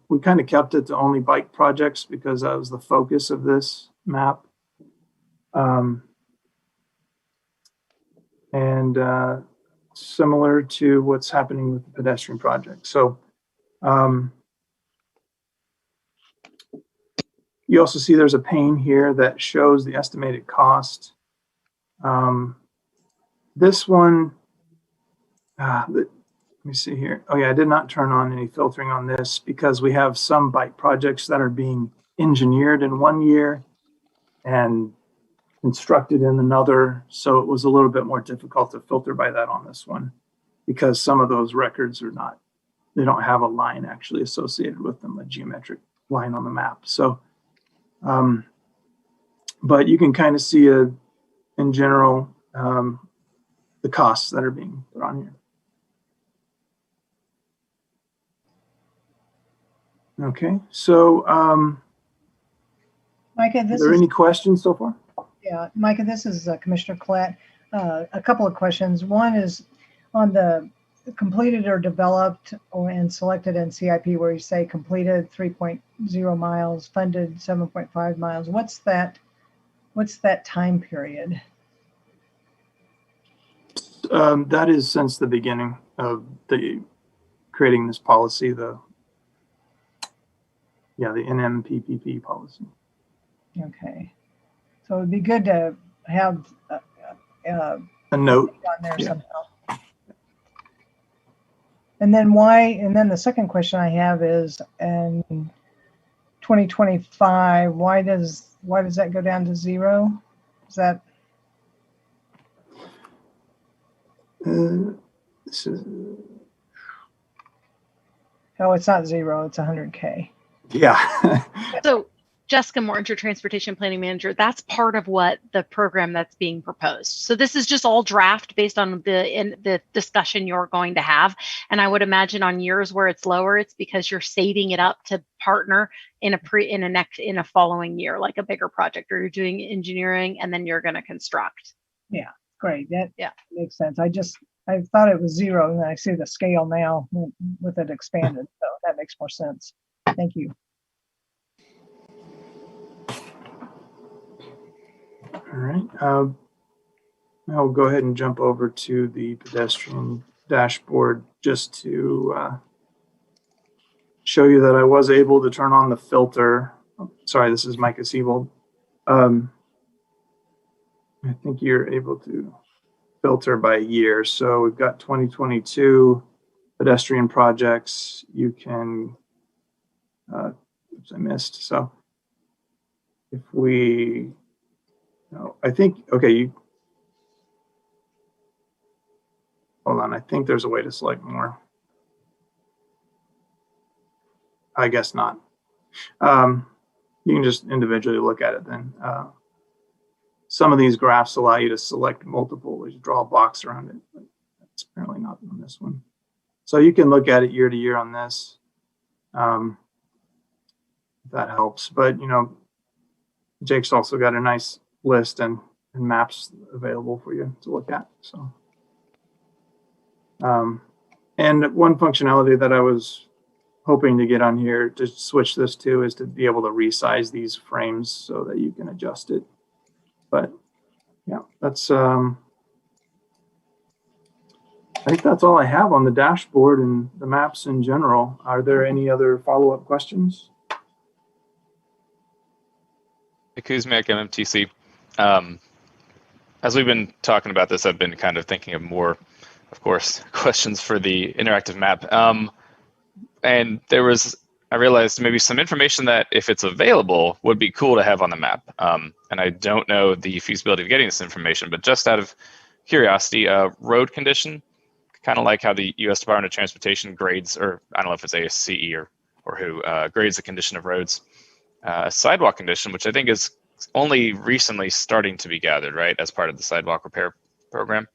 We kind of kept it to only bike projects because that was the focus of this map. Similar to what's happening with the pedestrian project. So you also see there's a pane here that shows the estimated cost. This one, let me see here. Oh yeah, I did not turn on any filtering on this because we have some bike projects that are being engineered in one year and constructed in another. So it was a little bit more difficult to filter by that on this one because some of those records are not, they don't have a line actually associated with them, a geometric line on the map. So, but you can kind of see in general, the costs that are being put on here. Okay, so My Micah, Are this there is, any questions so far? yeah, Micah, this is Commissioner Collette. A couple of questions. One is on the completed or developed and selected in CIP where you say completed 3.0 miles, funded 7.5 miles. What's that time period? That is since the beginning of the creating this policy, the NMPPP policy. Okay. So it'd be good to have A note. on there Yeah. somehow. And then the second question I have is in 2025, why does that go down to 0? Is that, This is, oh, it's not 0, it's 100K. yeah. So Jessica Morton, your transportation planning manager, that's part of what the program that's being proposed. So this is just all draft based on the discussion you're going to have. And I would imagine on years where it's lower, it's because you're saving it up to partner in a following year, like a bigger project, or you're doing engineering and then you're going to construct. Yeah, great. That Yeah. makes sense. I thought it was 0 and I see the scale now with it expanded. So that makes more sense. Thank you. All right. I'll go ahead and jump over to the pedestrian dashboard just to show you that I was able to turn on the filter. Oh, sorry, this is Micah Siebold. I think you're able to filter by year. So we've got 2022 pedestrian projects. You can, oops, I missed. So if we, no, I think, okay, hold on. I think there's a way to select more. I guess not. You can just individually look at it then. Some of these graphs allow you to select multiple, you draw a box around it, but that's apparently not on this one. So you can look at it year to year on this. If that helps, but Jake's also got a nice list and maps available for you to look at. So, and one functionality that I was hoping to get on here to switch this to is to be able to resize these frames so that you can adjust it. But yeah, that's I think that's all I have on the dashboard and the maps in general. Are there any other follow-up questions? Kuzmiak, MMTC. As we've been talking about this, I've been kind of thinking of more, of course, questions for the interactive map. And I realized maybe some information that, if it's available, would be cool to have on the map. And I don't know the feasibility of getting this information, but just out of curiosity, road condition, kind of like how the U.S. Department of Transportation grades, or I don't know if it's ASCE or who grades the condition of roads. Sidewalk condition, which I think is only recently starting to be gathered, right, as part of the sidewalk repair program.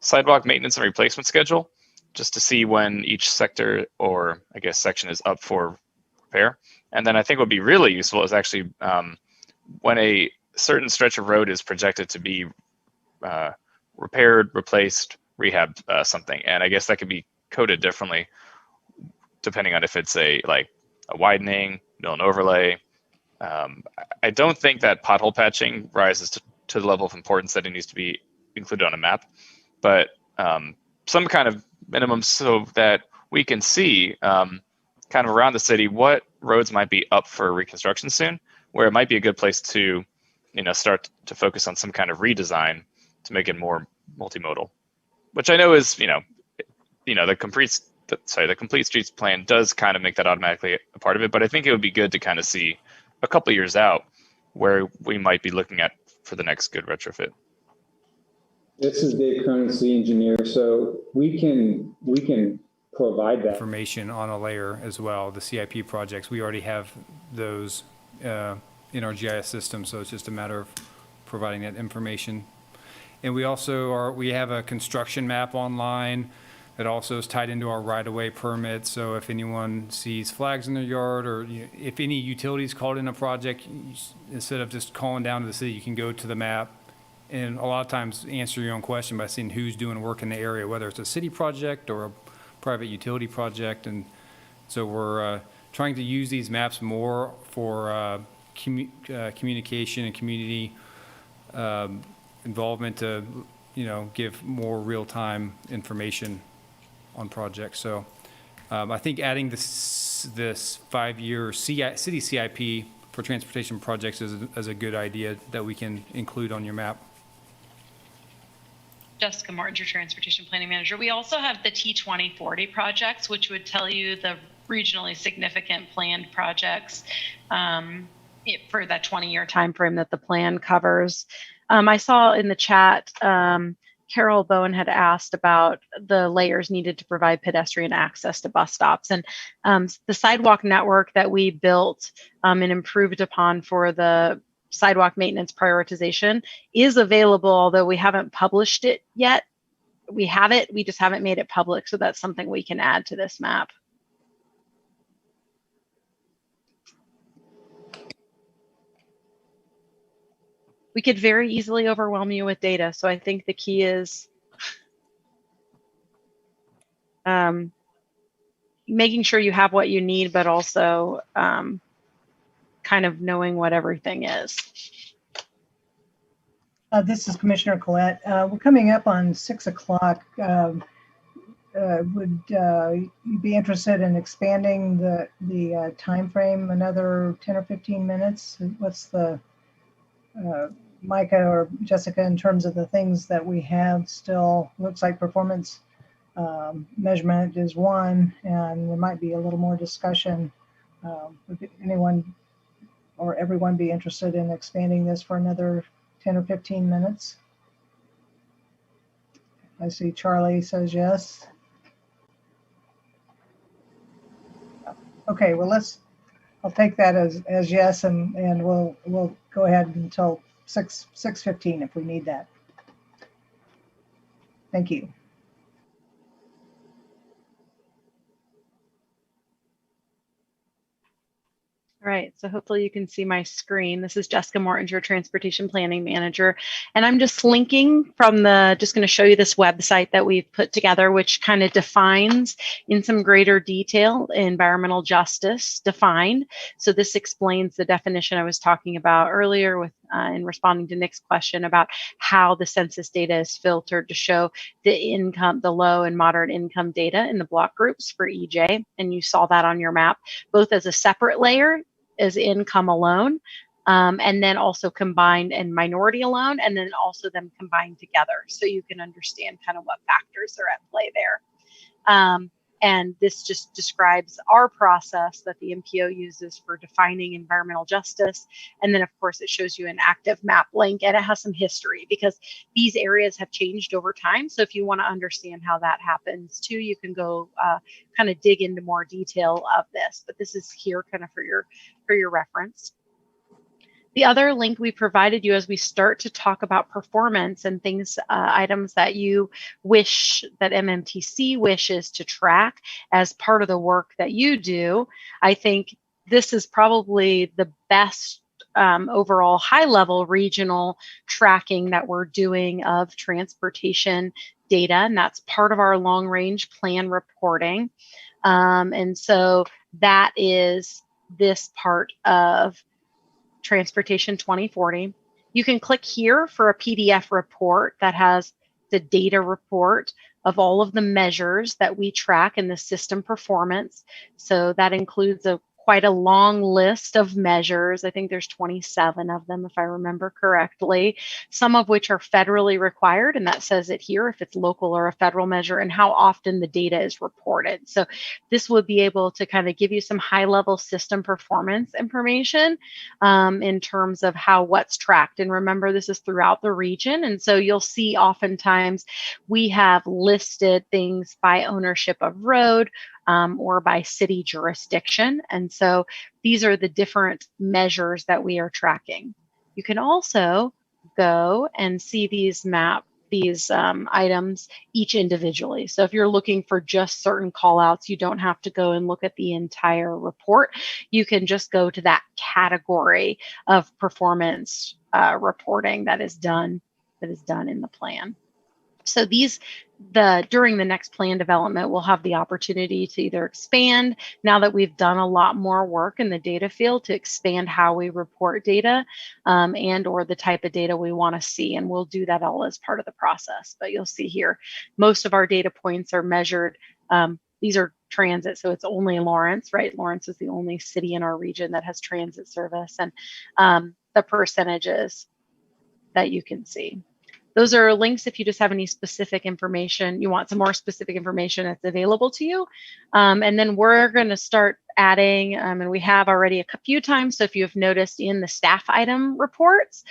Sidewalk maintenance and replacement schedule, just to see when each sector, or I guess section, is up for repair. And then I think what would be really useful is actually when a certain stretch of road is projected to be repaired, replaced, rehabbed, something. And I guess that could be coded differently depending on if it's a widening, mill and overlay. I don't think that pothole patching rises to the level of importance that it needs to be included on a map, but some kind of minimum so that we can see kind of around the city what roads might be up for reconstruction soon, where it might be a good place to start to focus on some kind of redesign to make it more multimodal, which I know is the complete streets plan does kind of make that automatically a part of it, but I think it would be good to kind of see a couple of years out where we might be looking at for the next good retrofit. This is Dave Cronin, city engineer. So we can provide that Information on a layer as well. The CIP projects, we already have those in our GIS system, so it's just a matter of providing that information. And we also we have a construction map online It also is tied into our right-of-way permit, so if anyone sees flags in their yard, or if any utilities called in a project, instead of just calling down to the city, you can go to the map and a lot of times answer your own question by seeing who's doing work in the area, whether it's a city project or a private utility project. And so we're trying to use these maps more for communication and community involvement to, give more real-time information on projects. So I think adding this 5-year city CIP for transportation projects is a good idea that we can include on your map. Jessica Martin, your transportation planning manager. We also have the T2040 projects, which would tell you the regionally significant planned projects for that 20-year time frame that the plan covers. I saw in the chat, Carol Bowen had asked about the layers needed to provide pedestrian access to bus stops. And the sidewalk network that we built and improved upon for the sidewalk maintenance prioritization is available, although we haven't published it yet. We have it, we just haven't made it public. So that's something we can add to this map. We could very easily overwhelm you with data. So I think the key is making sure you have what you need, but also kind of knowing what everything is. This is Commissioner Collette. We're coming up on 6 o'clock. Would you be interested in expanding the time frame another 10 or 15 minutes? What's the Micah or Jessica, in terms of the things that we have still? Looks like performance measurement is one, and there might be a little more discussion. Would anyone or everyone be interested in expanding this for another 10 or 15 minutes? I see Charlie says yes. Okay, well, I'll take that as yes, and we'll go ahead until 6:15 if we need that. Thank you. All right, so hopefully you can see my screen. This is Jessica Martin, your transportation planning manager. And I'm just linking from just going to show you this website that we've put together, which kind of defines in some greater detail environmental justice defined. So this explains the definition I was talking about earlier with in responding to Nick's question about how the census data is filtered to show the low and moderate income data in the block groups for EJ. And you saw that on your map, both as a separate layer as income alone, and then also combined and minority alone, and then also them combined together. So you can understand kind of what factors are at play there. And this just describes our process that the MPO uses for defining environmental justice. And then, of course, it shows you an active map link, and it has some history because these areas have changed over time. So if you want to understand how that happens too, you can go kind of dig into more detail of this. But this is here kind of for your reference. The other link we provided you as we start to talk about performance and things, items that you wish that MMTC wishes to track as part of the work that you do. I think this is probably the best overall high-level regional tracking that we're doing of transportation data, and that's part of our long-range plan reporting. And so that is this part of Transportation 2040. You can click here for a PDF report that has the data report of all of the measures that we track in the system performance. So that includes quite a long list of measures. I think there's 27 of them, if I remember correctly, some of which are federally required, and that says it here if it's local or a federal measure, and how often the data is reported. So this would be able to kind of give you some high-level system performance information in terms of what's tracked. And remember, this is throughout the region, and so you'll see oftentimes we have listed things by ownership of road, or by city jurisdiction. And so these are the different measures that we are tracking. You can also go and see these items each individually. So if you're looking for just certain call outs, you don't have to go and look at the entire report. You can just go to that category of performance reporting that is done in the plan. So during the next plan development, we'll have the opportunity to either expand, now that we've done a lot more work in the data field, to expand how we report data and or the type of data we want to see. And we'll do that all as part of the process. But you'll see here, most of our data points are measured. These are transit, so it's only Lawrence, right? Lawrence is the only city in our region that has transit service, and the percentages that you can see. Those are links if you just have any specific information, you want some more specific information that's available to you. And then we're going to start adding, and we have already a few times, so if you've noticed in the staff item reports,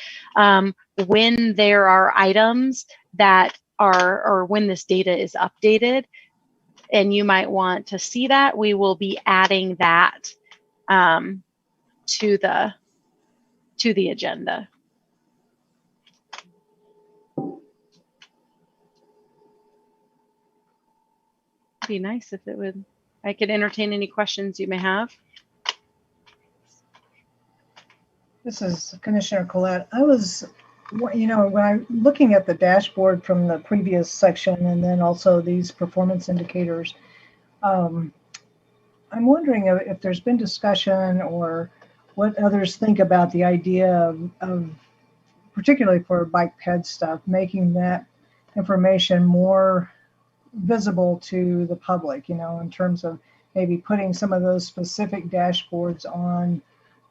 when there are items that are, or when this data is updated, and you might want to see that, we will be adding that to the agenda. Be nice if I could entertain any questions you may have. This is Commissioner Collette. I was, when I'm looking at the dashboard from the previous section and then also these performance indicators, I'm wondering if there's been discussion or what others think about the idea of particularly for bike ped stuff, making that information more visible to the public, in terms of maybe putting some of those specific dashboards on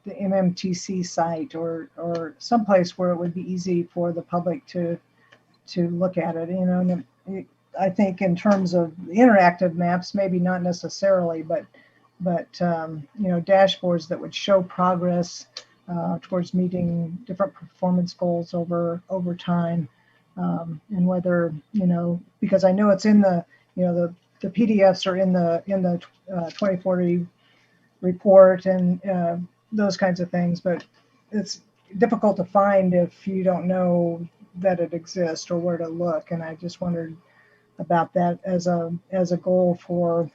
the MMTC site or someplace where it would be easy for the public to look at it. And I think in terms of the interactive maps, maybe not necessarily, but dashboards that would show progress towards meeting different performance goals over time. And whether, because I know it's in the PDFs are in the 2040 report and those kinds of things, but it's difficult to find if you don't know that it exists or where to look. And I just wondered about that as a goal for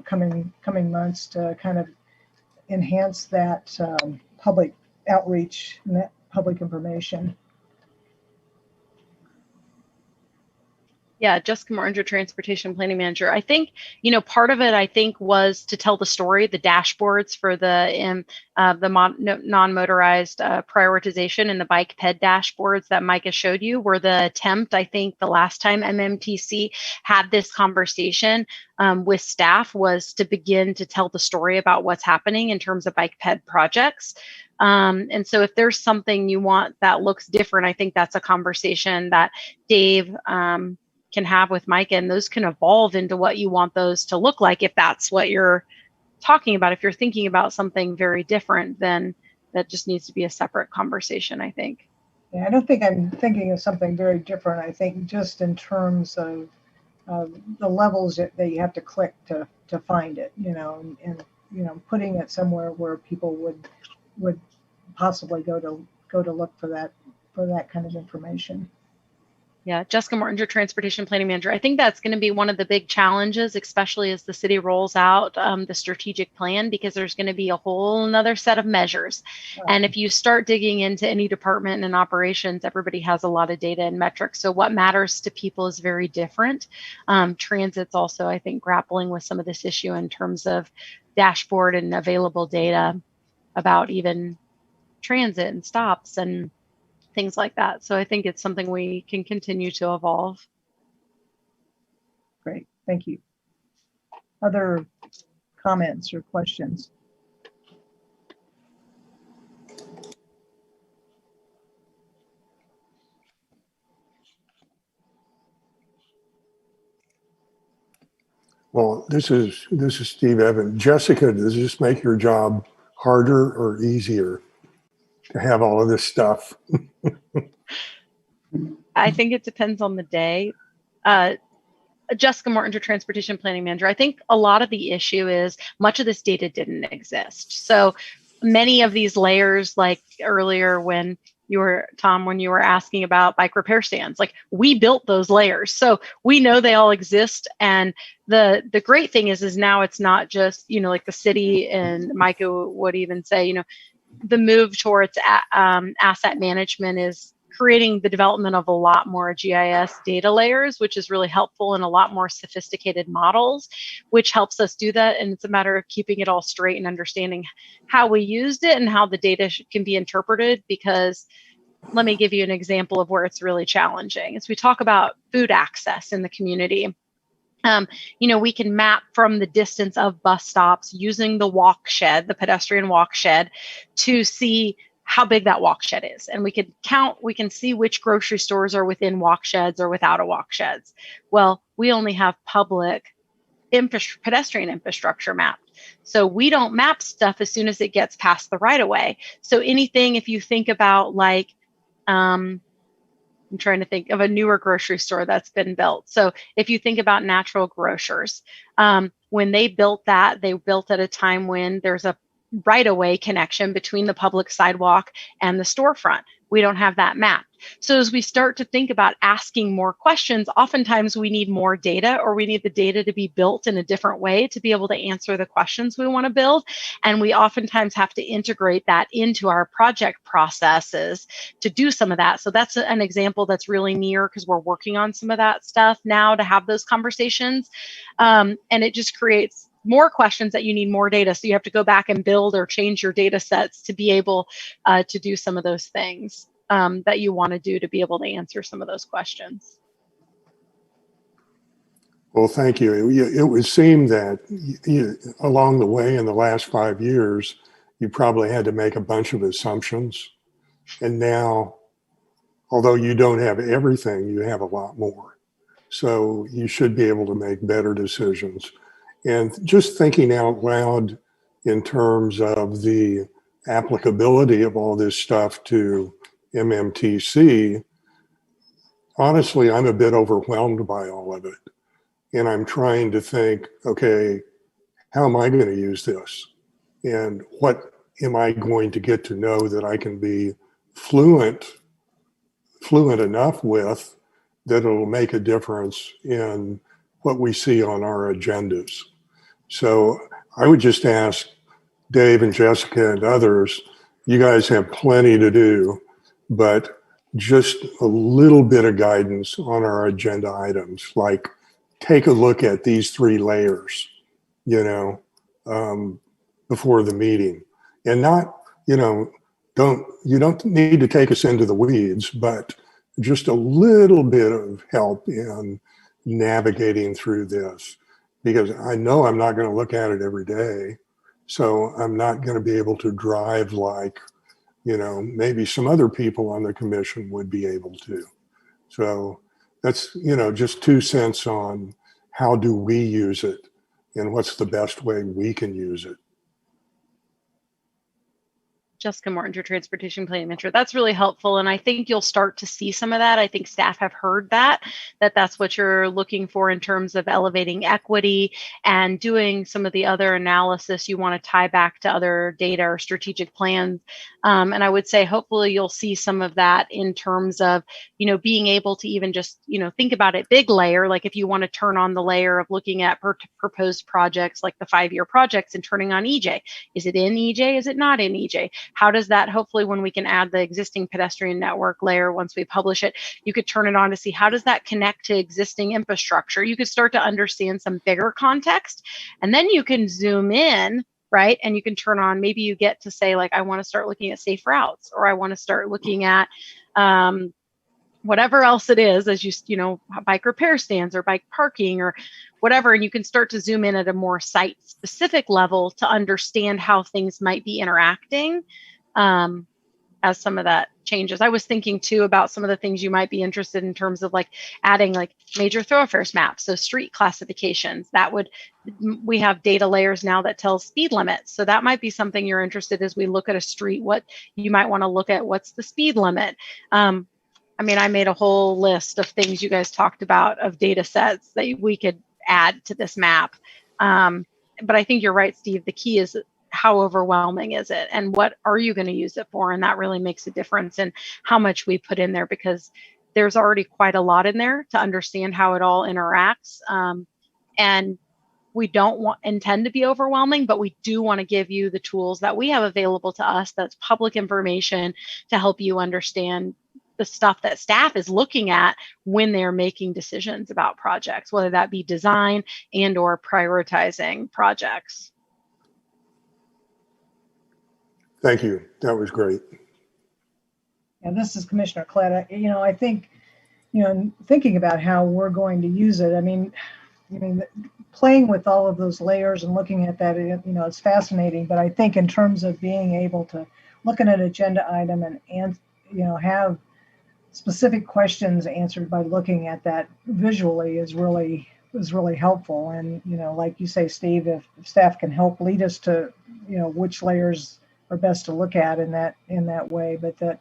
coming months to kind of enhance that public outreach and that public information. Yeah, Jessica Morringer, Transportation Planning Manager. I think, part of it, was to tell the story. The dashboards for the non-motorized prioritization and the bike ped dashboards that Micah showed you were the attempt, I think, the last time MMTC had this conversation with staff, was to begin to tell the story about what's happening in terms of bike ped projects. And so if there's something you want that looks different, I think that's a conversation that Dave can have with Micah, and those can evolve into what you want those to look like. If that's what you're talking about, if you're thinking about something very different, then that just needs to be a separate conversation, I think. Yeah, I don't think I'm thinking of something very different. I think just in terms of the levels that you have to click to find it, and putting it somewhere where people would possibly go to look for that kind of information. Yeah, Jessica Mortinger, Transportation Planning Manager. I think that's going to be one of the big challenges, especially as the city rolls out the strategic plan, because there's going to be a whole another set of measures. And if you start digging into any department and operations, everybody has a lot of data and metrics. So what matters to people is very different. Transit's also, I think, grappling with some of this issue in terms of dashboard and available data about even transit and stops and things like that. So I think it's something we can continue to evolve. Great, thank you. Other comments or questions? Well, this is Steve Evans. Jessica, does this make your job harder or easier to have all of this stuff? I think it depends on the day. Jessica Mortinger, Transportation Planning Manager. I think a lot of the issue is much of this data didn't exist. So many of these layers, like earlier when Tom, when you were asking about bike repair stands, like we built those layers. So we know they all exist. And the great thing is now it's not just, like the city, and Micah would even say, the move towards asset management is creating the development of a lot more GIS data layers, which is really helpful, and a lot more sophisticated models, which helps us do that. And it's a matter of keeping it all straight and understanding how we used it and how the data can be interpreted. Because let me give you an example of where it's really challenging. As we talk about food access in the community, we can map from the distance of bus stops using the walk shed, the pedestrian walk shed, to see how big that walk shed is. And we can see which grocery stores are within walk sheds or without a walk sheds. Well, we only have public pedestrian infrastructure mapped. So we don't map stuff as soon as it gets past the right of way. So anything, if you think about like, I'm trying to think of a newer grocery store that's been built. So if you think about Natural Grocers, when they built that, they built at a time when there's a right-of-way connection between the public sidewalk and the storefront. We don't have that mapped. So as we start to think about asking more questions, oftentimes we need more data, or we need the data to be built in a different way to be able to answer the questions we want to build. And we oftentimes have to integrate that into our project processes to do some of that. So that's an example that's really near, because we're working on some of that stuff now to have those conversations. And it just creates more questions that you need more data. So you have to go back and build or change your data sets to be able to do some of those things that you want to do to be able to answer some of those questions. Well, thank you. It would seem that along the way in the last 5 years, you probably had to make a bunch of assumptions. And now, although you don't have everything, you have a lot more. So you should be able to make better decisions. And just thinking out loud in terms of the applicability of all this stuff to MMTC, honestly, I'm a bit overwhelmed by all of it. And I'm trying to think, okay, how am I going to use this? And what am I going to get to know that I can be fluent enough with that it'll make a difference in what we see on our agendas? So I would just ask Dave and Jessica and others, you guys have plenty to do, but just a little bit of guidance on our agenda items, like take a look at these 3 layers, before the meeting. And not, you don't need to take us into the weeds, but just a little bit of help in navigating through this. Because I know I'm not going to look at it every day. So I'm not going to be able to drive like, maybe some other people on the commission would be able to. So that's, just 2 cents on how do we use it and what's the best way we can use it. Jessica Morton, your transportation planning mentor. That's really helpful. And I think you'll start to see some of that. I think staff have heard that's what you're looking for in terms of elevating equity and doing some of the other analysis you want to tie back to other data or strategic plans. And I would say, hopefully you'll see some of that in terms of, being able to even just, think about it big layer. Like if you want to turn on the layer of looking at proposed projects, like the 5-year projects, and turning on EJ. Is it in EJ? Is it not in EJ? How does that, hopefully when we can add the existing pedestrian network layer, once we publish it, you could turn it on to see how does that connect to existing infrastructure. You could start to understand some bigger context, and then you can zoom in, right? And you can turn on, maybe you get to say like, I want to start looking at safe routes, or I want to start looking at whatever else it is, as bike repair stands or bike parking or whatever. And you can start to zoom in at a more site specific level to understand how things might be interacting as some of that changes. I was thinking too about some of the things you might be interested in terms of like adding like major thoroughfares maps, so street classifications. We have data layers now that tell speed limits. So that might be something you're interested in as we look at a street, what you might want to look at, what's the speed limit. I made a whole list of things you guys talked about of data sets that we could add to this map. But I think you're right, Steve. The key is how overwhelming is it, and what are you going to use it for? And that really makes a difference in how much we put in there, because there's already quite a lot in there to understand how it all interacts. And we don't intend to be overwhelming, but we do want to give you the tools that we have available to us, that's public information, to help you understand the stuff that staff is looking at when they're making decisions about projects, whether that be design and or prioritizing projects. Thank you. That was great. And this is Commissioner Klett. I think, thinking about how we're going to use it, I mean, playing with all of those layers and looking at that, it's fascinating. But I think in terms of being able to look at an agenda item and have specific questions answered by looking at that visually is really helpful. And like you say, Steve, if staff can help lead us to which layers are best to look at in that way, but that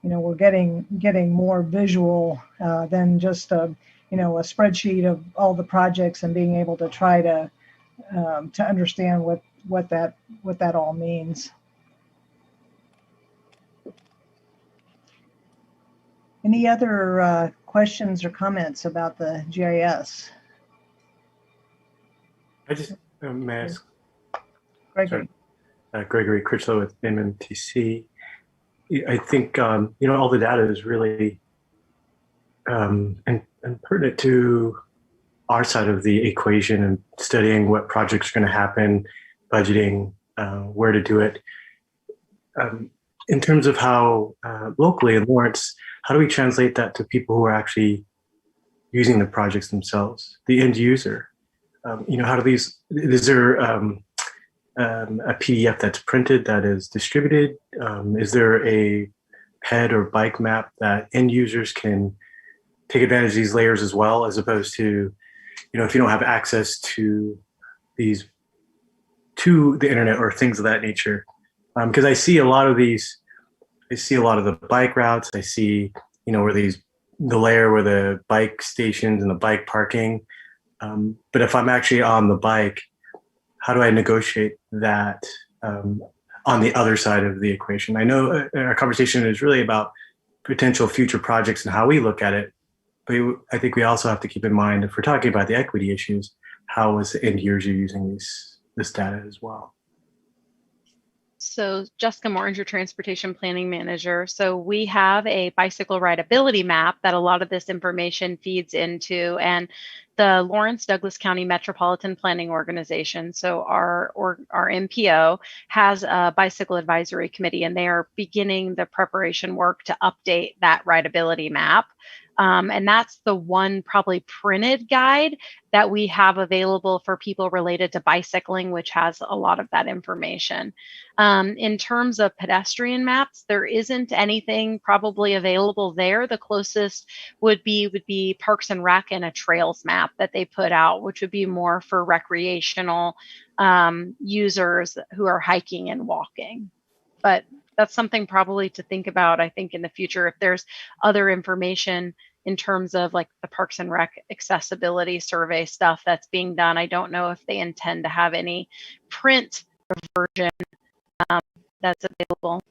we're getting more visual than just a spreadsheet of all the projects, and being able to try to understand what that all means. Any other questions or comments about the GIS? I just may I ask, Gregory. Gregory Critchlow with MMTC. I think all the data is really and pertinent to our side of the equation, and studying what projects are going to happen, budgeting, where to do it. In terms of how locally in Lawrence, how do we translate that to people who are actually using the projects themselves, the end user? How do these? Is there a PDF that's printed that is distributed? Is there a ped or bike map that end users can take advantage of these layers as well, as opposed to, if you don't have access to the internet or things of that nature? Because I see a lot of these, I see a lot of the bike routes. I see, where the layer where the bike stations and the bike parking. But if I'm actually on the bike, how do I negotiate that on the other side of the equation? I know our conversation is really about potential future projects and how we look at it, but I think we also have to keep in mind, if we're talking about the equity issues, how is the end user using this data as well? So Jessica Morange, your transportation planning manager. So we have a bicycle rideability map that a lot of this information feeds into, and the Lawrence Douglas County Metropolitan Planning Organization, so our MPO, has a bicycle advisory committee, and they are beginning the preparation work to update that rideability map. And that's the one probably printed guide that we have available for people related to bicycling, which has a lot of that information. In terms of pedestrian maps, there isn't anything probably available there. The closest would be Parks and Rec and a trails map that they put out, which would be more for recreational users who are hiking and walking. But that's something probably to think about, I think, in the future, if there's other information in terms of like the Parks and Rec accessibility survey stuff that's being done. I don't know if they intend to have any print version that's available.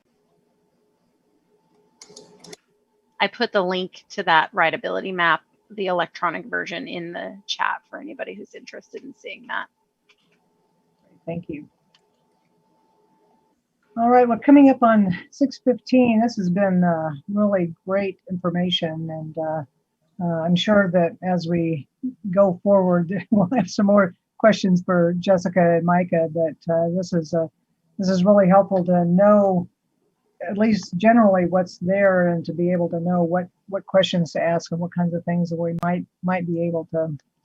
I put the link to that rideability map, the electronic version, in the chat for anybody who's interested in seeing that. Thank you. All right, well, coming up on 6:15, this has been really great information, and I'm sure that as we go forward, we'll have some more questions for Jessica and Micah, but this is really helpful to know at least generally what's there, and to be able to know what questions to ask and what kinds of things that we might be able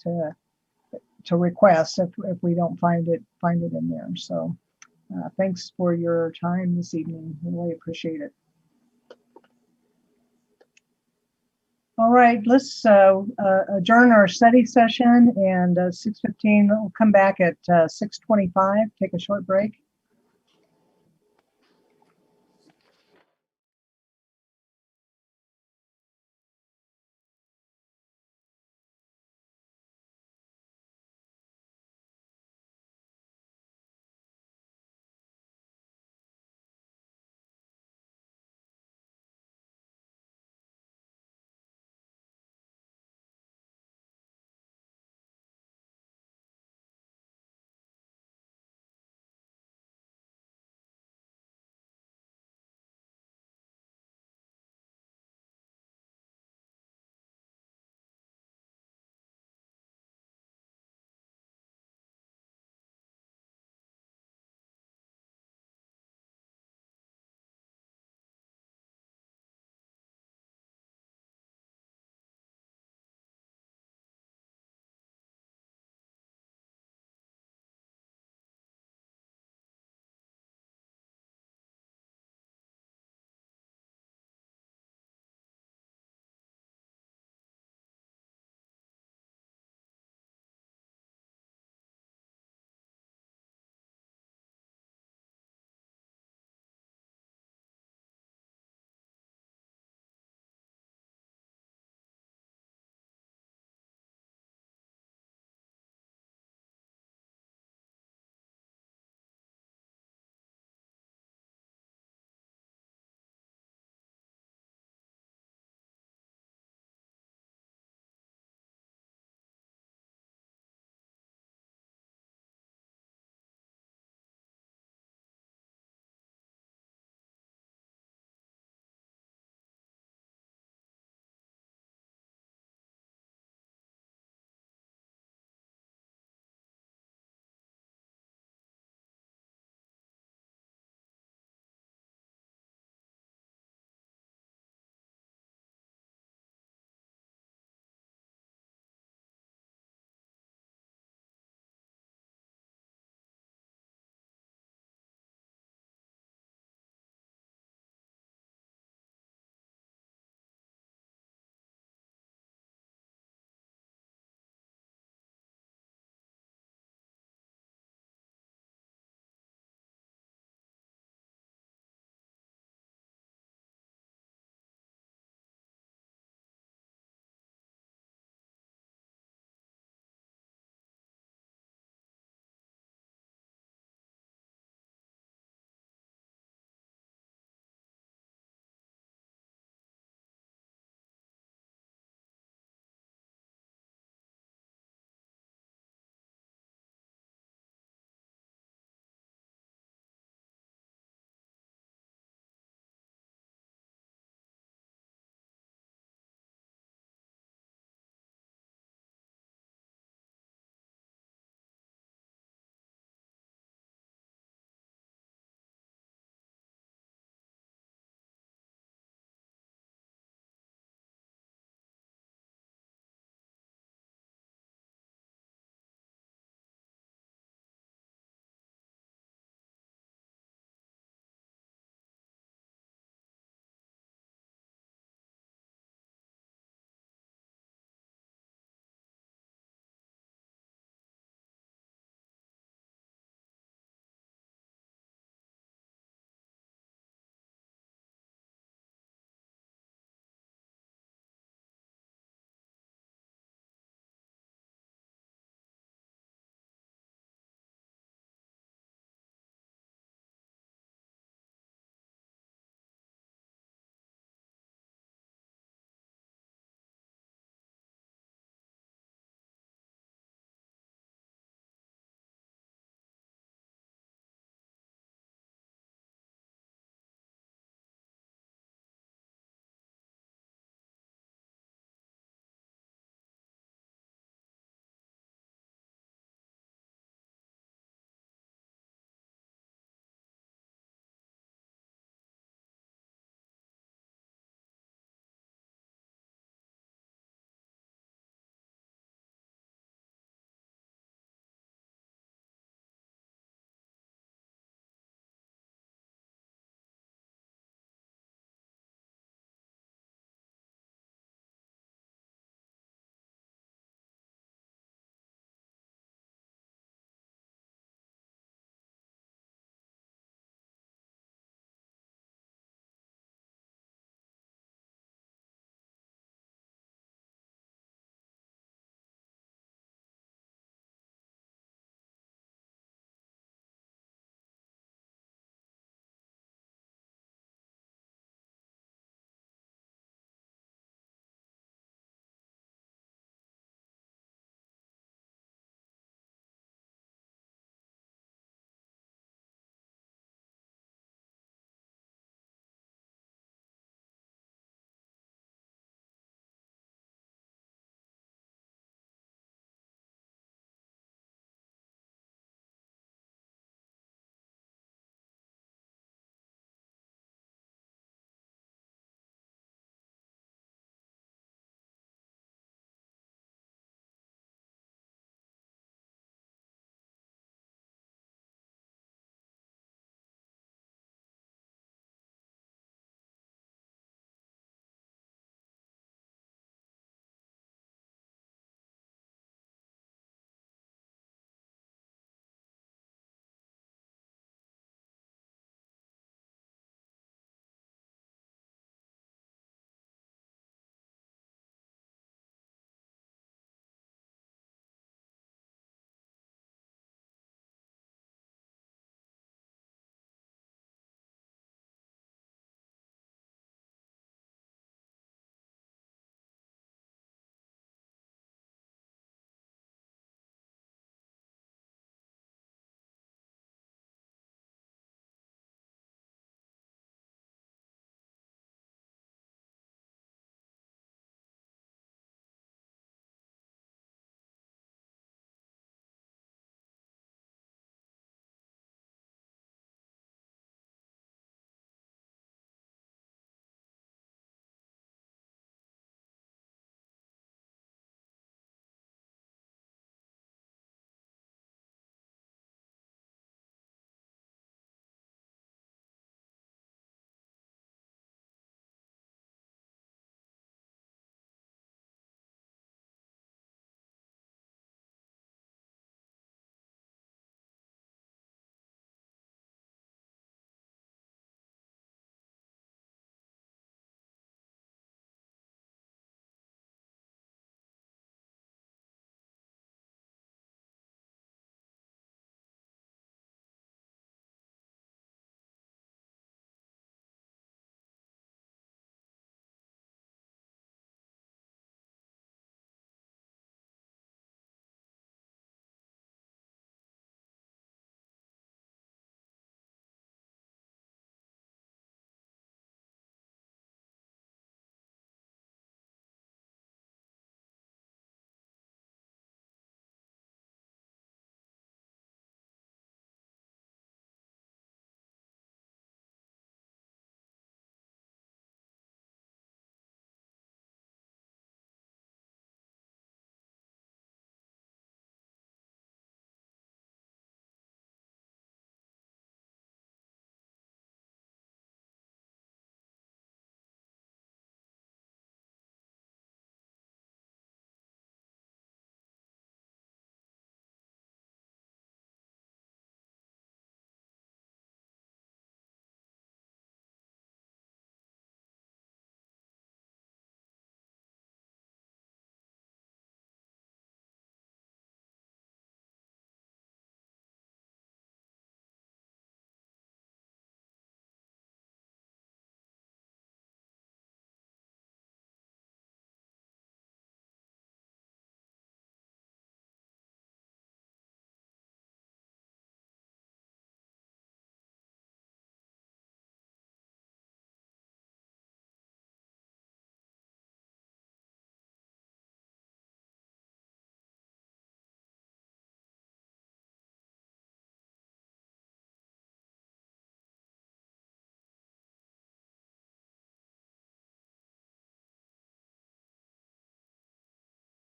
to request if we don't find it in there. So thanks for your time this evening. We really appreciate it. All right, let's adjourn our study session, and 6:15, we'll come back at 6:25, take a short break.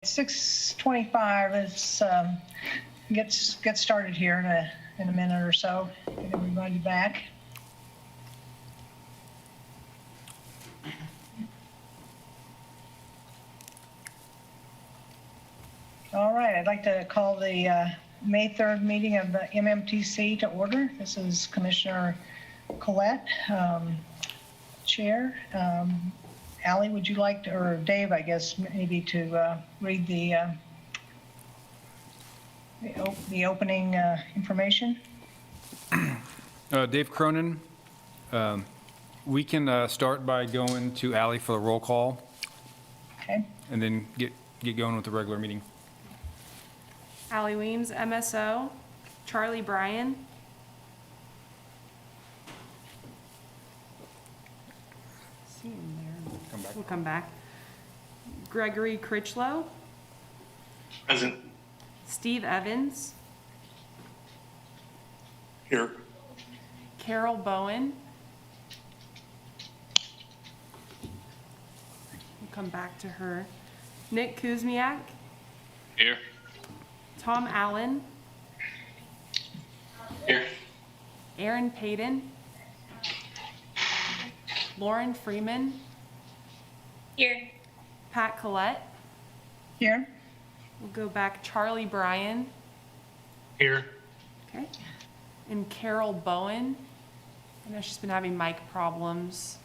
6:25. Let's get started here in a minute or so. Get everybody back. All right, I'd like to call the May 3rd meeting of the MMTC to order. This is Commissioner Collette, Chair. Allie, would you like to, or Dave, I guess, maybe to read the opening information? Dave Cronin, we can start by going to Allie for the roll call Okay. and then get going with the regular meeting. Allie Weems, MSO. Charlie Bryan. See him there. Come back. We'll come back. Gregory Critchlow. Present. Steve Evans. Here. Carol Bowen. We'll come back to her. Nick Kuzmiak. Here. Tom Allen. Here. Aaron Payton. Lauren Freeman. Here. Pat Collette. Here. We'll go back. Charlie Bryan. Here. Okay. And Carol Bowen. I know she's been having mic problems.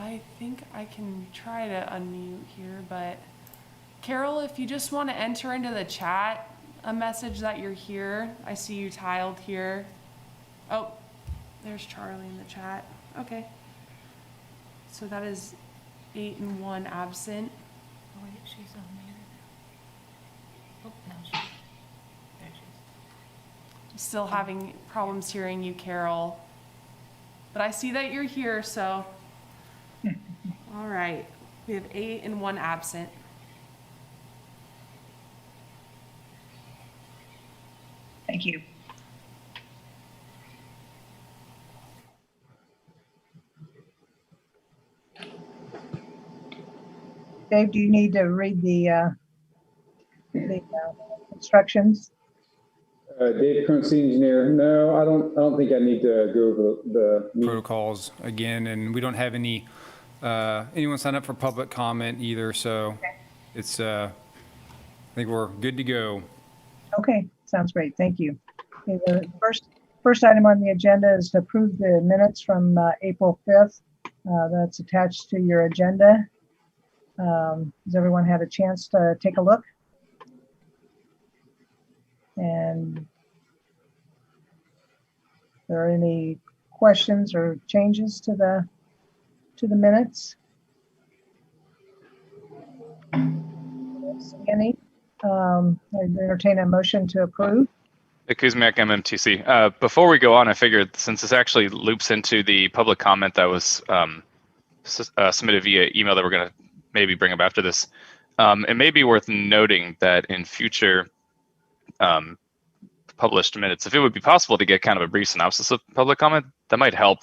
I think I can try to unmute here, but Carol, if you just want to enter into the chat a message that you're here. I see you tiled here. Oh, there's Charlie in the chat. Okay. So that is 8 and 1 absent. Oh, wait, she's on there. Oh, no, there she is. Still having problems hearing you, Carol. But I see that you're here, so. All right. We have 8 and 1 absent. Thank you. Dave, do you need to read the instructions? Dave Cronin, City Engineer. No, I don't think I need to go over the meeting. Protocols again, and we don't have any anyone sign up for public comment either, so it's I think we're good to go. Okay, sounds great. Thank you. Okay, the first item on the agenda is to approve the minutes from April 5th. That's attached to your agenda. Has everyone had a chance to take a look? And are there any questions or changes to the minutes? Any? I entertain a motion to approve. Nick Kuzmiak, MMTC. Before we go on, I figured since this actually loops into the public comment that was submitted via email that we're going to maybe bring up after this, it may be worth noting that in future published minutes, if it would be possible to get kind of a brief synopsis of public comment, that might help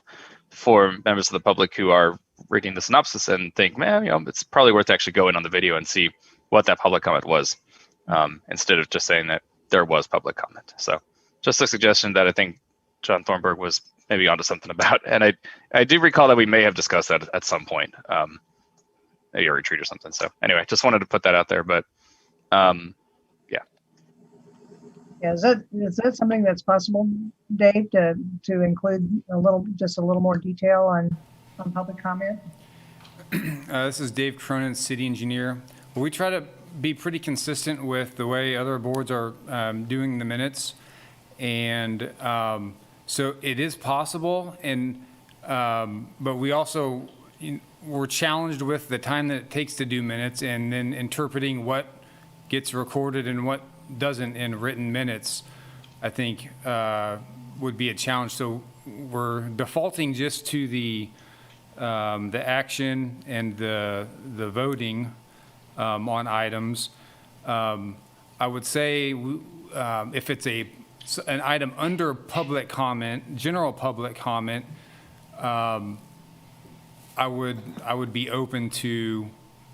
for members of the public who are reading the synopsis and think, man, it's probably worth actually going on the video and see what that public comment was, instead of just saying that there was public comment. So just a suggestion that I think John Thornburg was maybe onto something about. And I do recall that we may have discussed that at some point, maybe a retreat or something. So anyway, just wanted to put that out there, but Yeah, is that something that's possible, Dave, to include just a little more detail on public comment? This is Dave Cronin, City Engineer. Well, we try to be pretty consistent with the way other boards are doing the minutes. And so it is possible, and but we also, we're challenged with the time that it takes to do minutes and then interpreting what gets recorded and what doesn't in written minutes, I think would be a challenge. So we're defaulting just to the action and the voting on items. I would say if it's an item under public comment, general public comment, I would be open to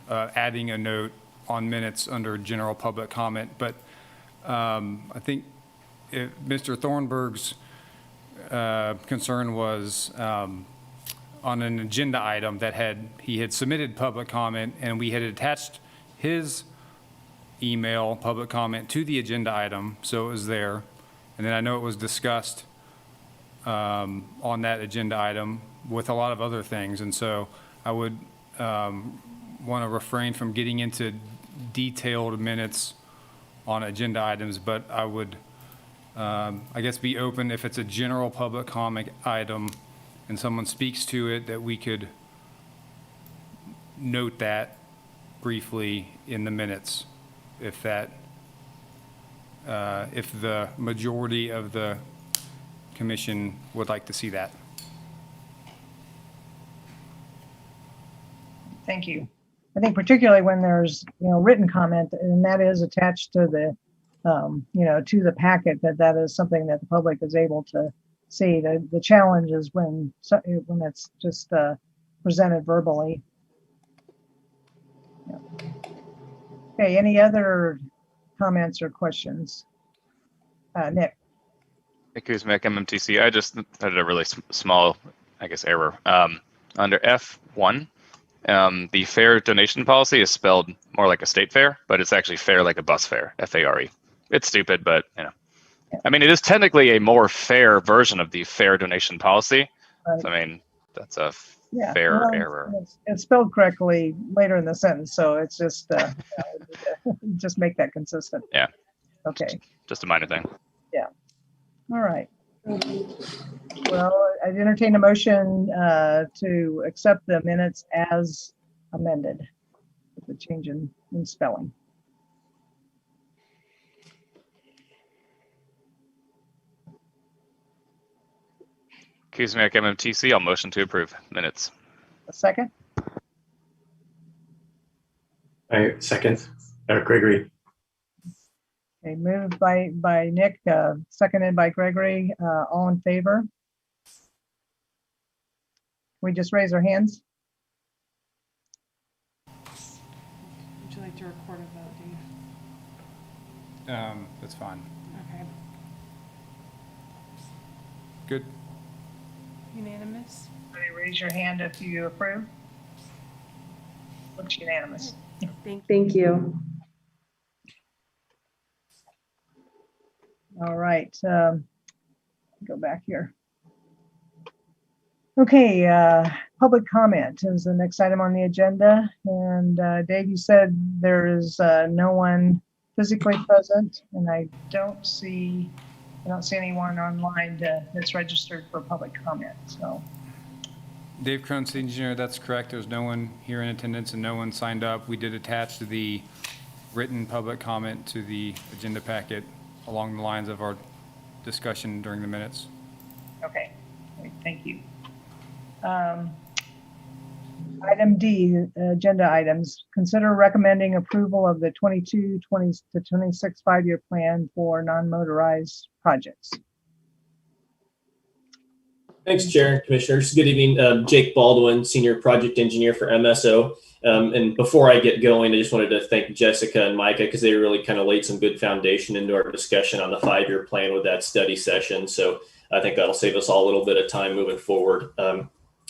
adding a note on minutes under general public comment, but I think Mr. Thornburg's concern was on an agenda item that he had submitted public comment, and we had attached his email public comment to the agenda item, so it was there. And then I know it was discussed on that agenda item with a lot of other things, and so I would want to refrain from getting into detailed minutes on agenda items, but I would, I guess, be open if it's a general public comment item and someone speaks to it, that we could note that briefly in the minutes, if that, if the majority of the commission would like to see that. Thank you. I think particularly when there's, written comment, and that is attached to the, to the packet, that is something that the public is able to see. The challenge is when it's just presented verbally. Yeah. Okay, any other comments or questions? Nick. Nick Gis Map, MMTC. I just had a really small, I guess, error. Under F1, the fare donation policy is spelled more like a state fare, but it's actually fare like a bus fare, F-A-R-E. It's stupid, but I mean, it is technically a more fair version of the fare donation policy. Right. So, I mean, that's a fair error. It's spelled correctly later in the sentence, so it's just just make that consistent. Yeah. Okay. Just a minor thing. Yeah. All right. Well, I'd entertain a motion to accept the minutes as amended with the change in spelling. Gis Map, MMTC. I'll motion to approve minutes. A second? I second. Gregory. Okay, moved by Nick, seconded by Gregory. All in favor? We just raise our hands? Would you like to record a vote, Dave? That's fine. Okay. Good. Unanimous? Raise your hand if you approve. Looks unanimous. Thank you. All right. Go back here. Okay, public comment is the next item on the agenda. And Dave, you said there is no one physically present, and I don't see anyone online that's registered for public comment. So, Dave Cronin, City Engineer, that's correct. There's no one here in attendance and no one signed up. We did attach the written public comment to the agenda packet along the lines of our discussion during the minutes. okay, great, thank you. Item D, agenda items. Consider recommending approval of the 22-20 to 26 5-year plan for non-motorized projects. Thanks, Chair and Commissioners. Good evening. Jake Baldwin, Senior Project Engineer for MSO. And before I get going, I just wanted to thank Jessica and Micah because they really kind of laid some good foundation into our discussion on the 5-year plan with that study session. So I think that'll save us all a little bit of time moving forward.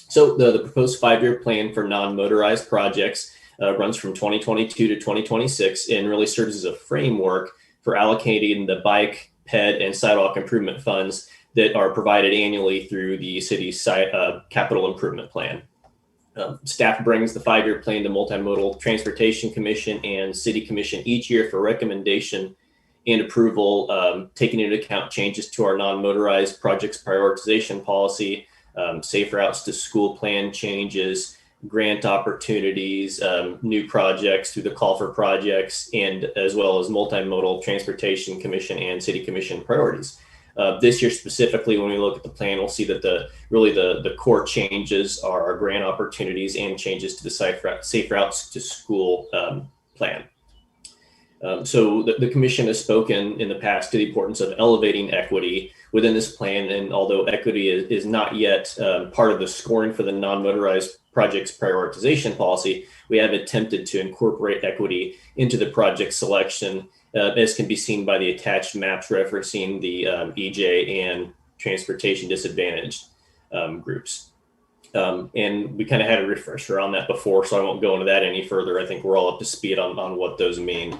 So the proposed 5-year plan for non-motorized projects runs from 2022 to 2026 and really serves as a framework for allocating the bike, ped, and sidewalk improvement funds that are provided annually through the city's capital improvement plan. Staff brings the 5-year plan to Multimodal Transportation Commission and City Commission each year for recommendation and approval, taking into account changes to our non-motorized projects prioritization policy, safe routes to school plan changes, grant opportunities, new projects through the call for projects, and as well as Multimodal Transportation Commission and City Commission priorities. This year specifically, when we look at the plan, we'll see that the core changes are our grant opportunities and changes to the safe routes to school plan. So the commission has spoken in the past to the importance of elevating equity within this plan. And although equity is not yet part of the scoring for the non-motorized projects prioritization policy, we have attempted to incorporate equity into the project selection, as can be seen by the attached maps referencing the EJ and transportation disadvantaged groups. And we kind of had a refresher on that before, so I won't go into that any further. I think we're all up to speed on what those mean.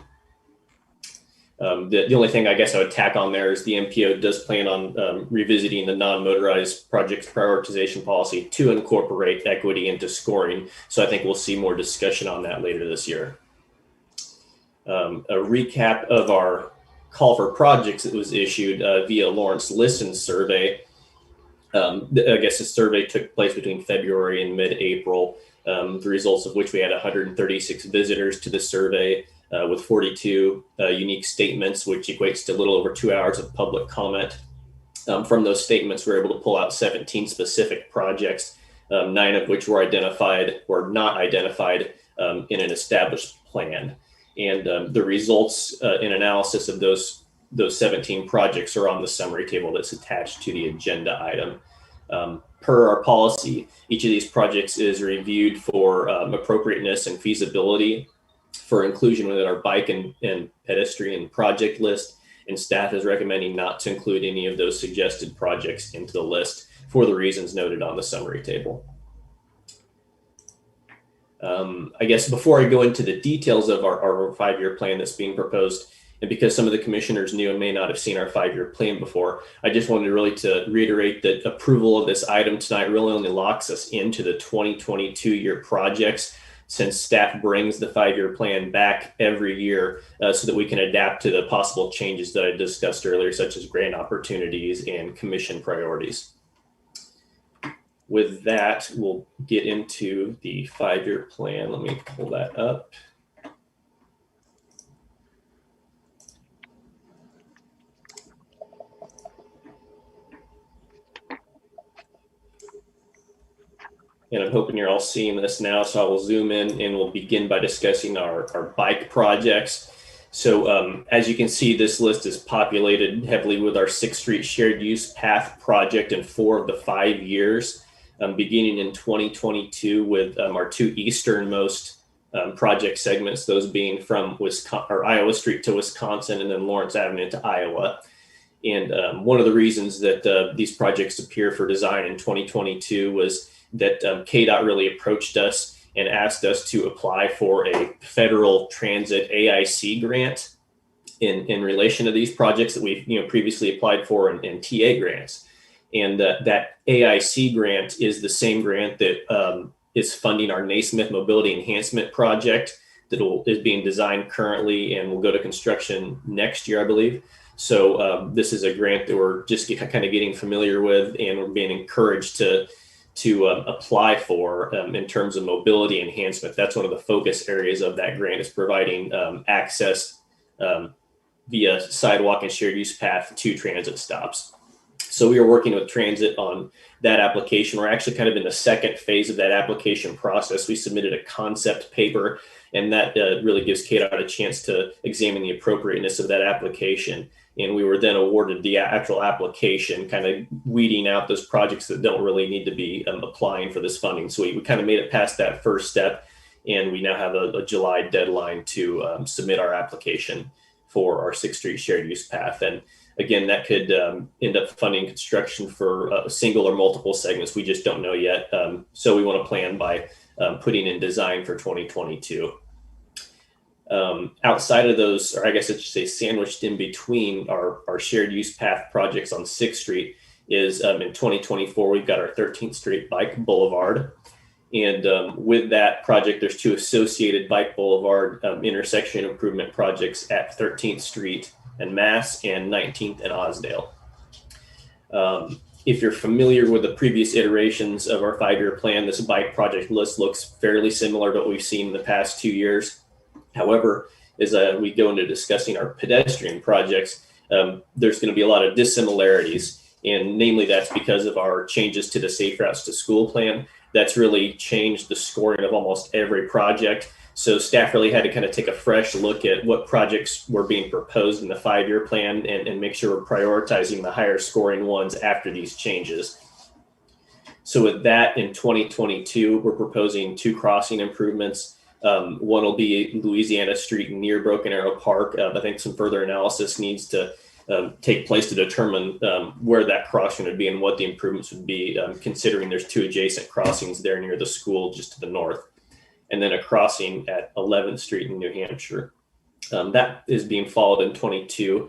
The only thing I guess I would tack on there is the MPO does plan on revisiting the non-motorized projects prioritization policy to incorporate equity into scoring. So I think we'll see more discussion on that later this year. A recap of our call for projects that was issued via Lawrence Listen survey. I guess the survey took place between February and mid-April, the results of which we had 136 visitors to the survey with 42 unique statements, which equates to a little over 2 hours of public comment. From those statements, we were able to pull out 17 specific projects, 9 of which were identified or not identified in an established plan. And the results and analysis of those 17 projects are on the summary table that's attached to the agenda item. Per our policy, each of these projects is reviewed for appropriateness and feasibility for inclusion within our bike and pedestrian project list, and staff is recommending not to include any of those suggested projects into the list for the reasons noted on the summary table. I guess before I go into the details of our 5-year plan that's being proposed, and because some of the commissioners new and may not have seen our 5-year plan before, I just wanted to reiterate that approval of this item tonight really only locks us into the 2022 year projects, since staff brings the 5-year plan back every year so that we can adapt to the possible changes that I discussed earlier, such as grant opportunities and commission priorities. With that, we'll get into the 5-year plan. Let me pull that up. And I'm hoping you're all seeing this now, so I will zoom in and we'll begin by discussing our bike projects. So as you can see, this list is populated heavily with our 6th Street Shared Use Path project in 4 of the 5 years, beginning in 2022 with our 2 easternmost project segments, those being from Iowa Street to Wisconsin and then Lawrence Avenue to Iowa. And one of the reasons that these projects appear for design in 2022 was that KDOT really approached us and asked us to apply for a federal transit AIC grant in relation to these projects that we've previously applied for in TA grants. And that AIC grant is the same grant that is funding our Naismith Mobility Enhancement Project that is being designed currently and will go to construction next year, I believe. So this is a grant that we're just kind of getting familiar with, and we're being encouraged to apply for in terms of mobility enhancement. That's one of the focus areas of that grant, is providing access via sidewalk and shared use path to transit stops. So we are working with transit on that application. We're actually kind of in the second phase of that application process. We submitted a concept paper, and that really gives KDOT a chance to examine the appropriateness of that application. And we were then awarded the actual application, kind of weeding out those projects that don't really need to be applying for this funding. So we kind of made it past that first step, and we now have a July deadline to submit our application for our 6th Street Shared Use Path. And again, that could end up funding construction for a single or multiple segments. We just don't know yet. So we want to plan by putting in design for 2022. Outside of those, or I guess I should say sandwiched in between our shared use path projects on 6th Street is in 2024, we've got our 13th Street Bike Boulevard. And with that project, there's 2 associated Bike Boulevard intersection improvement projects at 13th Street and Mass and 19th and Osdale. If you're familiar with the previous iterations of our 5-year plan, this bike project list looks fairly similar to what we've seen in the past 2 years. However, as we go into discussing our pedestrian projects, there's going to be a lot of dissimilarities, and namely that's because of our changes to the Safe Routes to School plan. That's really changed the scoring of almost every project. So staff really had to kind of take a fresh look at what projects were being proposed in the 5-year plan and make sure we're prioritizing the higher scoring ones after these changes. So with that, in 2022, we're proposing 2 crossing improvements. One will be Louisiana Street near Broken Arrow Park. I think some further analysis needs to take place to determine where that crossing would be and what the improvements would be, considering there's 2 adjacent crossings there near the school just to the north, and then a crossing at 11th Street in New Hampshire. That is being followed in 22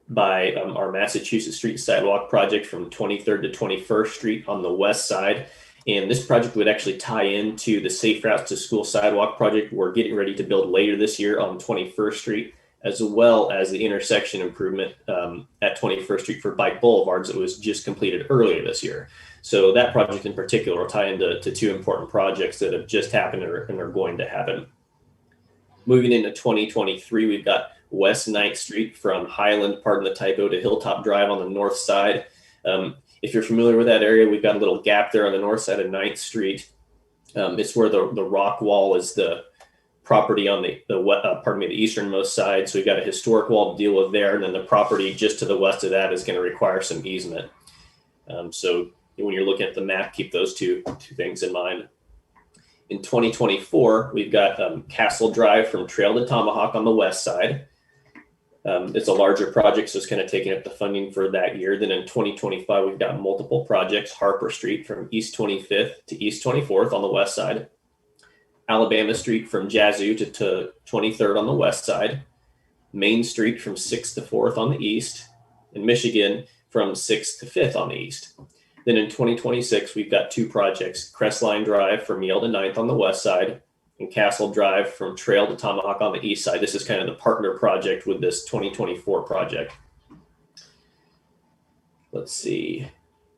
by our Massachusetts Street Sidewalk project from 23rd to 21st Street on the west side. And this project would actually tie into the Safe Routes to School Sidewalk project we're getting ready to build later this year on 21st Street, as well as the intersection improvement at 21st Street for bike boulevards that was just completed earlier this year. So that project in particular will tie into 2 important projects that have just happened and are going to happen. Moving into 2023, we've got West 9th Street from Highland, pardon the typo, to Hilltop Drive on the north side. If you're familiar with that area, we've got a little gap there on the north side of 9th Street. It's where the rock wall is the property on the easternmost side. So we've got a historic wall to deal with there. And then the property just to the west of that is going to require some easement. So when you're looking at the map, keep those two things in mind. In 2024, we've got Castle Drive from Trail to Tomahawk on the west side. It's a larger project, so it's kind of taking up the funding for that year. Then in 2025, we've got multiple projects. Harper Street from East 25th to East 24th on the west side. Alabama Street from Yazoo to 23rd on the west side. Main Street from 6th to 4th on the east. And Michigan from 6th to 5th on the east. Then in 2026, we've got 2 projects, Crestline Drive from Yale to 9th on the west side, and Castle Drive from Trail to Tomahawk on the east side. This is kind of the partner project with this 2024 project. Let's see.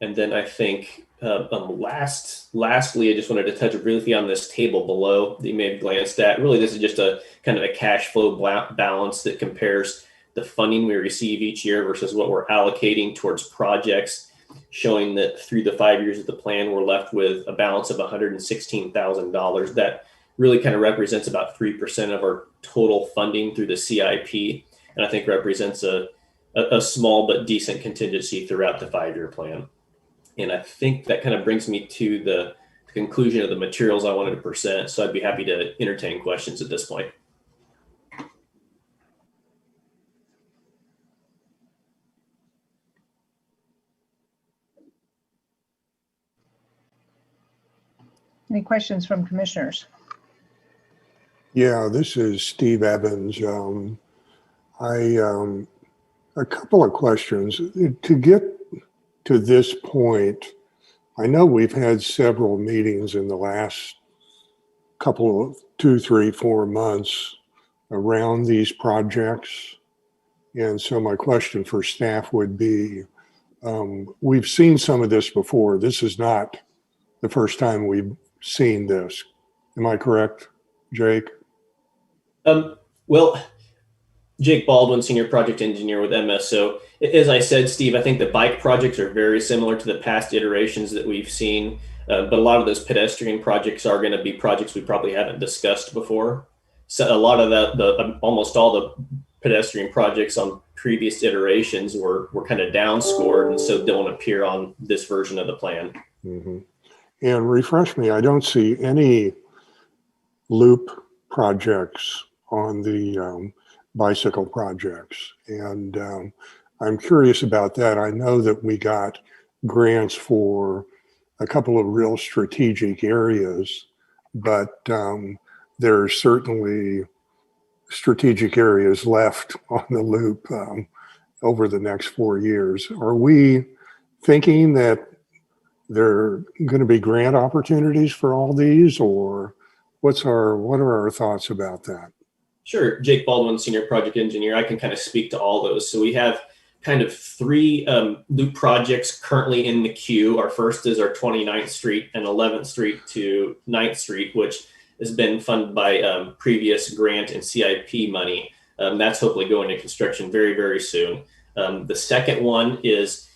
And then I think lastly, I just wanted to touch briefly on this table below that you may have glanced at. Really, this is just a kind of a cash flow balance that compares the funding we receive each year versus what we're allocating towards projects, showing that through the 5 years of the plan, we're left with a balance of $116,000. That really kind of represents about 3% of our total funding through the CIP. And I think represents a small but decent contingency throughout the 5-year plan. And I think that kind of brings me to the conclusion of the materials I wanted to present. So I'd be happy to entertain questions at this point. Any questions from commissioners? Yeah, this is Steve Evans. A couple of questions. To get to this point, I know we've had several meetings in the last couple of 2, 3, 4 months around these projects. And so my question for staff would be, we've seen some of this before. This is not the first time we've seen this. Am I correct, Jake? Well, Jake Baldwin, Senior Project Engineer with MSO. As I said, Steve, I think the bike projects are very similar to the past iterations that we've seen, but a lot of those pedestrian projects are going to be projects we probably haven't discussed before. So a lot of that, almost all the pedestrian projects on previous iterations were kind of downscored, and so don't appear on this version of the plan. Mm-hmm. And refresh me, I don't see any loop projects on the bicycle projects. And I'm curious about that. I know that we got grants for a couple of real strategic areas, but there are certainly strategic areas left on the loop over the next 4 years. Are we thinking that there are going to be grant opportunities for all these, or what are our thoughts about that? Sure. Jake Baldwin, Senior Project Engineer. I can kind of speak to all those. So we have kind of 3 loop projects currently in the queue. Our first is our 29th Street and 11th Street to 9th Street, which has been funded by previous grant and CIP money. That's hopefully going to construction very, very soon. The second one is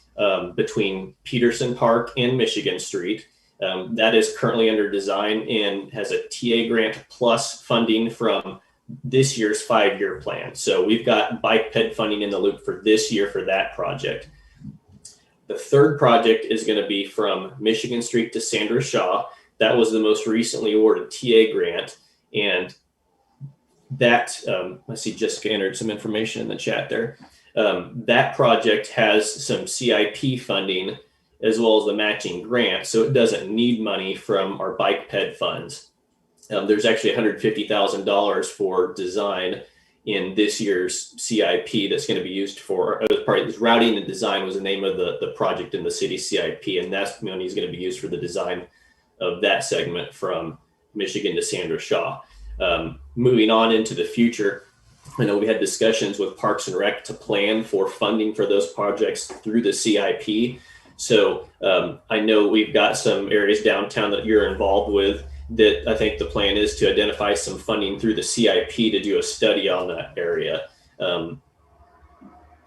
between Peterson Park and Michigan Street. That is currently under design and has a TA grant plus funding from this year's 5-year plan. So we've got bike ped funding in the loop for this year for that project. The third project is going to be from Michigan Street to Sandra Shaw. That was the most recently awarded TA grant. And that, I see Jessica entered some information in the chat there. That project has some CIP funding as well as the matching grant. So it doesn't need money from our bike ped funds. There's actually $150,000 for design in this year's CIP that's going to be used for, routing and design was the name of the project in the city CIP. And that money is going to be used for the design of that segment from Michigan to Sandra Shaw. Moving on into the future, I know we had discussions with Parks and Rec to plan for funding for those projects through the CIP. So I know we've got some areas downtown that you're involved with that I think the plan is to identify some funding through the CIP to do a study on that area.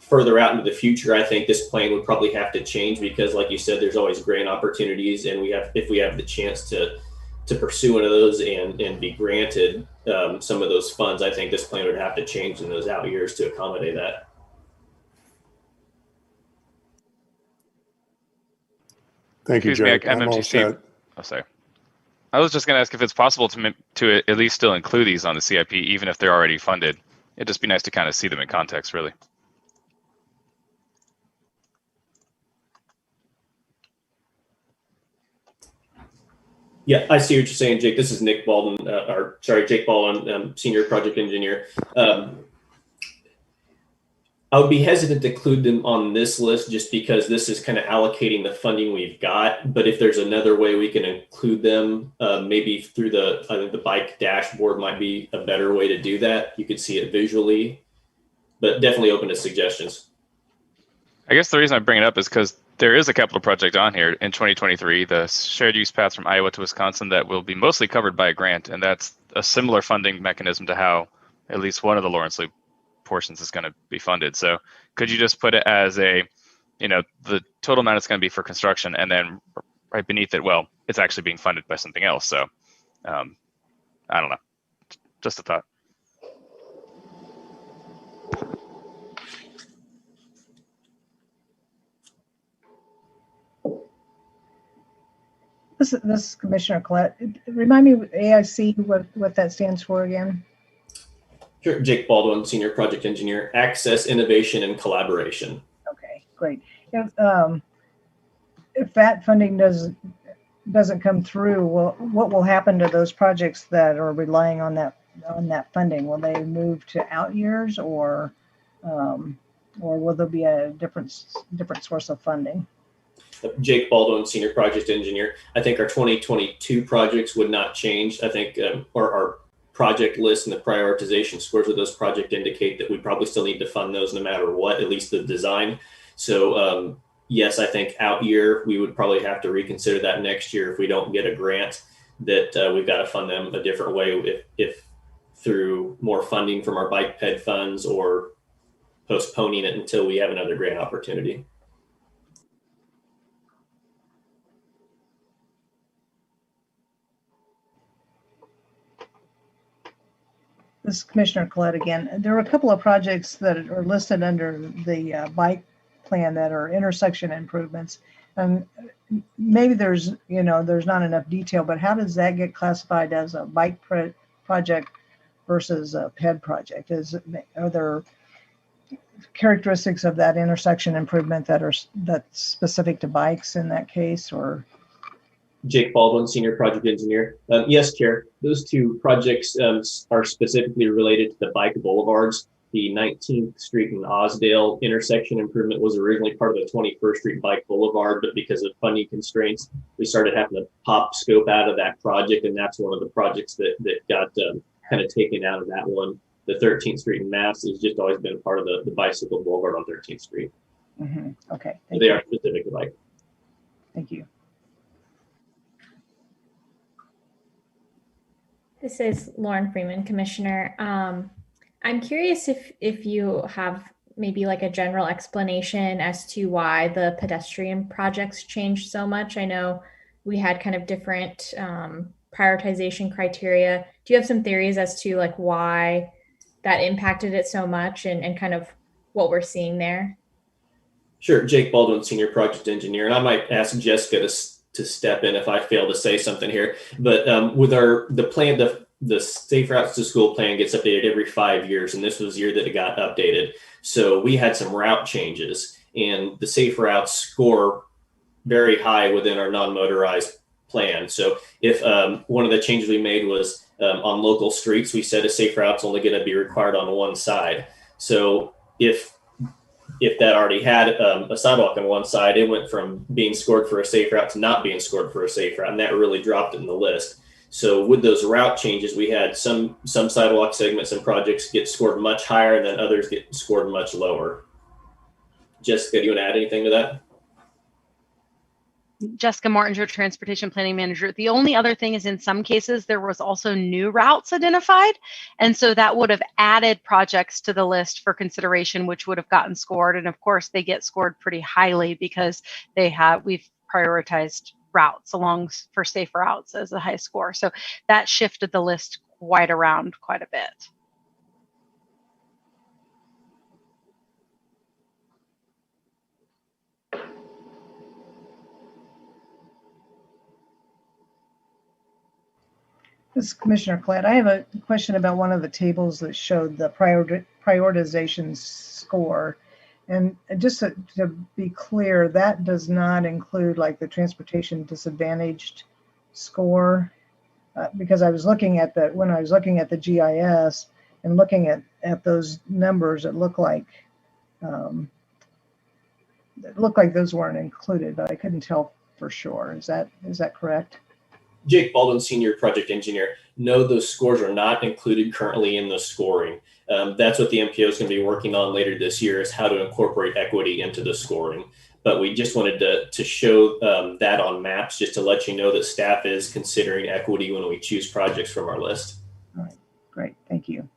Further out into the future, I think this plan would probably have to change because, like you said, there's always grant opportunities, and if we have the chance to pursue one of those and be granted some of those funds, I think this plan would have to change in those out years to accommodate that. Thank you, Excuse me, Jake. I'm all MMTC. set. Oh, sorry. I was just going to ask if it's possible to at least still include these on the CIP, even if they're already funded. It'd just be nice to kind of see them in context, really. Yeah, I see what you're saying, Jake. This is Nick Baldwin, Jake Baldwin, Senior Project Engineer. I would be hesitant to include them on this list just because this is kind of allocating the funding we've got. But if there's another way we can include them, maybe through I think the bike dashboard might be a better way to do that. You could see it visually, but definitely open to suggestions. I guess the reason I bring it up is because there is a capital project on here in 2023, the shared use paths from Iowa to Wisconsin that will be mostly covered by a grant. And that's a similar funding mechanism to how at least one of the Lawrence Loop portions is going to be funded. So could you just put it as the total amount it's going to be for construction, and then right beneath it, well, it's actually being funded by something else. So I don't know, just a thought. This is Commissioner Collette. Remind me, AIC, what that stands for again? Sure. Jake Baldwin, Senior Project Engineer, Access, Innovation, and Collaboration. Okay, great. If that funding doesn't come through, what will happen to those projects that are relying on that funding? Will they move to out years, or will there be a different source of funding? Jake Baldwin, Senior Project Engineer. I think our 2022 projects would not change. I think our project list and the prioritization scores of those projects indicate that we probably still need to fund those no matter what, at least the design. So yes, I think out year, we would probably have to reconsider that next year if we don't get a grant, that we've got to fund them a different way, if through more funding from our bike ped funds or postponing it until we have another grant opportunity. This is Commissioner Collette again. There are a couple of projects that are listed under the bike plan that are intersection improvements. And maybe there's not enough detail, but how does that get classified as a bike project versus a ped project? Are there characteristics of that intersection improvement that's specific to bikes in that case, or? Jake Baldwin, Senior Project Engineer. Yes, Chair. Those two projects are specifically related to the bike boulevards. The 19th Street and Osdale intersection improvement was originally part of the 21st Street Bike Boulevard, but because of funding constraints, we started having to pop scope out of that project, and that's one of the projects that got kind of taken out of that one. The 13th Street and Mass has just always been part of the bicycle boulevard on 13th Street. Mm-hmm. Okay. So they are specific to bike. Thank you. This is Lauren Freeman, Commissioner. I'm curious if you have maybe like a general explanation as to why the pedestrian projects changed so much. I know we had kind of different prioritization criteria. Do you have some theories as to like why that impacted it so much and kind of what we're seeing there? Sure, Jake Baldwin, Senior Project Engineer, and I might ask Jessica to step in if I fail to say something here. But with the plan, the Safe Routes to School plan gets updated every 5 years, and this was the year that it got updated. So we had some route changes, and the Safe Routes score very high within our non-motorized plan. So if one of the changes we made was on local streets, we said a safe route's only going to be required on one side. So if that already had a sidewalk on one side, it went from being scored for a safe route to not being scored for a safe route, and that really dropped it in the list. So with those route changes, we had some sidewalk segments and projects get scored much higher, and then others get scored much lower. Jessica, do you want to add anything to that? Jessica Martinger, Transportation Planning Manager. The only other thing is in some cases, there was also new routes identified. And so that would have added projects to the list for consideration, which would have gotten scored. And of course, they get scored pretty highly because we've prioritized routes along for safe routes as a high score. So that shifted the list quite a bit. This is Commissioner Klett. I have a question about one of the tables that showed the prioritization score. And just to be clear, that does not include like the transportation disadvantaged score. Because I was looking at when I was looking at the GIS and looking at those numbers, it looked like those weren't included, but I couldn't tell for sure. Is that correct? Jake Baldwin, Senior Project Engineer. No, those scores are not included currently in the scoring. That's what the MPO is going to be working on later this year, is how to incorporate equity into the scoring. But we just wanted to show that on maps, just to let you know that staff is considering equity when we choose projects from our list. All right, great, thank you.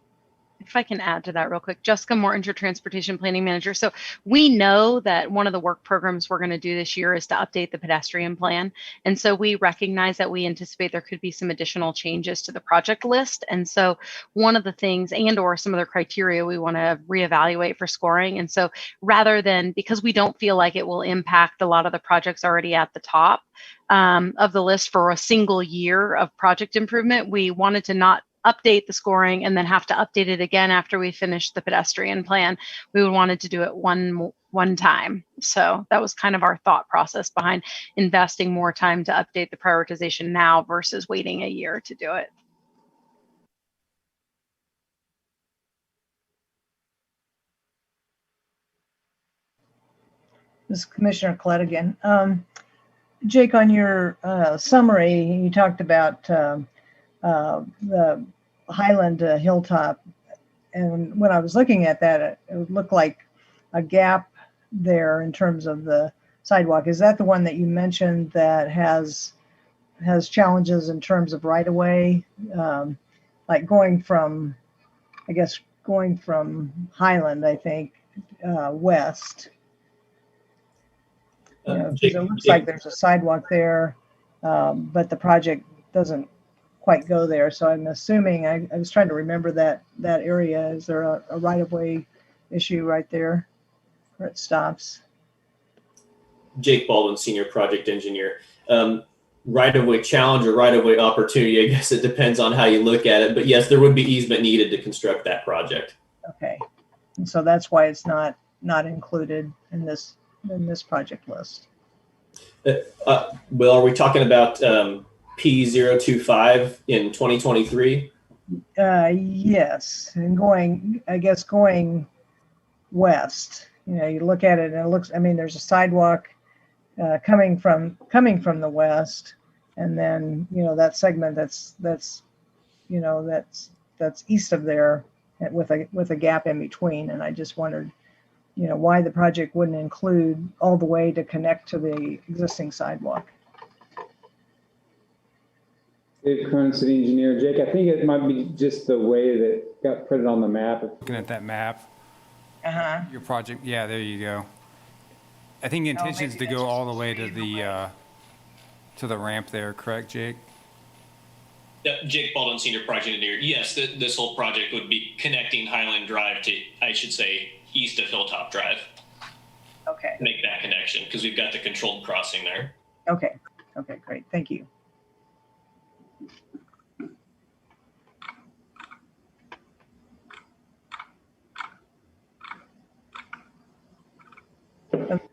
If I can add to that real quick, Jessica Mortinger, Transportation Planning Manager. So we know that one of the work programs we're going to do this year is to update the pedestrian plan. And so we recognize that we anticipate there could be some additional changes to the project list. And so one of the things or some other criteria we want to reevaluate for scoring. And so rather than, because we don't feel like it will impact a lot of the projects already at the top of the list for a single year of project improvement, we wanted to not update the scoring and then have to update it again after we finish the pedestrian plan. We wanted to do it one time. So that was kind of our thought process behind investing more time to update the prioritization now versus waiting a year to do it. This is Commissioner Klett again. Jake, on your summary, you talked about the Highland Hilltop, and when I was looking at that, it looked like a gap there in terms of the sidewalk. Is that the one that you mentioned that has challenges in terms of right-of-way, like going from Highland, I think, west? It looks like there's a sidewalk there, but the project doesn't quite go there. So I'm assuming, I was trying to remember that area. Is there a right-of-way issue right there where it stops? Jake Baldwin, Senior Project Engineer. Right-of-way challenge or right-of-way opportunity, I guess it depends on how you look at it. But yes, there would be easement needed to construct that project. Okay. And so that's why it's not included in this project list. Well, are we talking about P025 in 2023? Yes, and going west. You look at it and it looks. I mean, there's a sidewalk coming from the west, and then that segment that's east of there with a gap in between. And I just wondered, why the project wouldn't include all the way to connect to the existing sidewalk. Dave Cronin, City Engineer. Jake, I think it might be just the way that it got put on the map. Looking at that map, your project, yeah, there you go. I think the intention is to go all the way to the ramp there, correct, Jake? Jake Baldwin, Senior Project Engineer. Yes, this whole project would be connecting Highland Drive to, I should say, east of Hilltop Drive. Okay. Make interconnection because we've got the controlled crossing there. Okay, okay, great, thank you.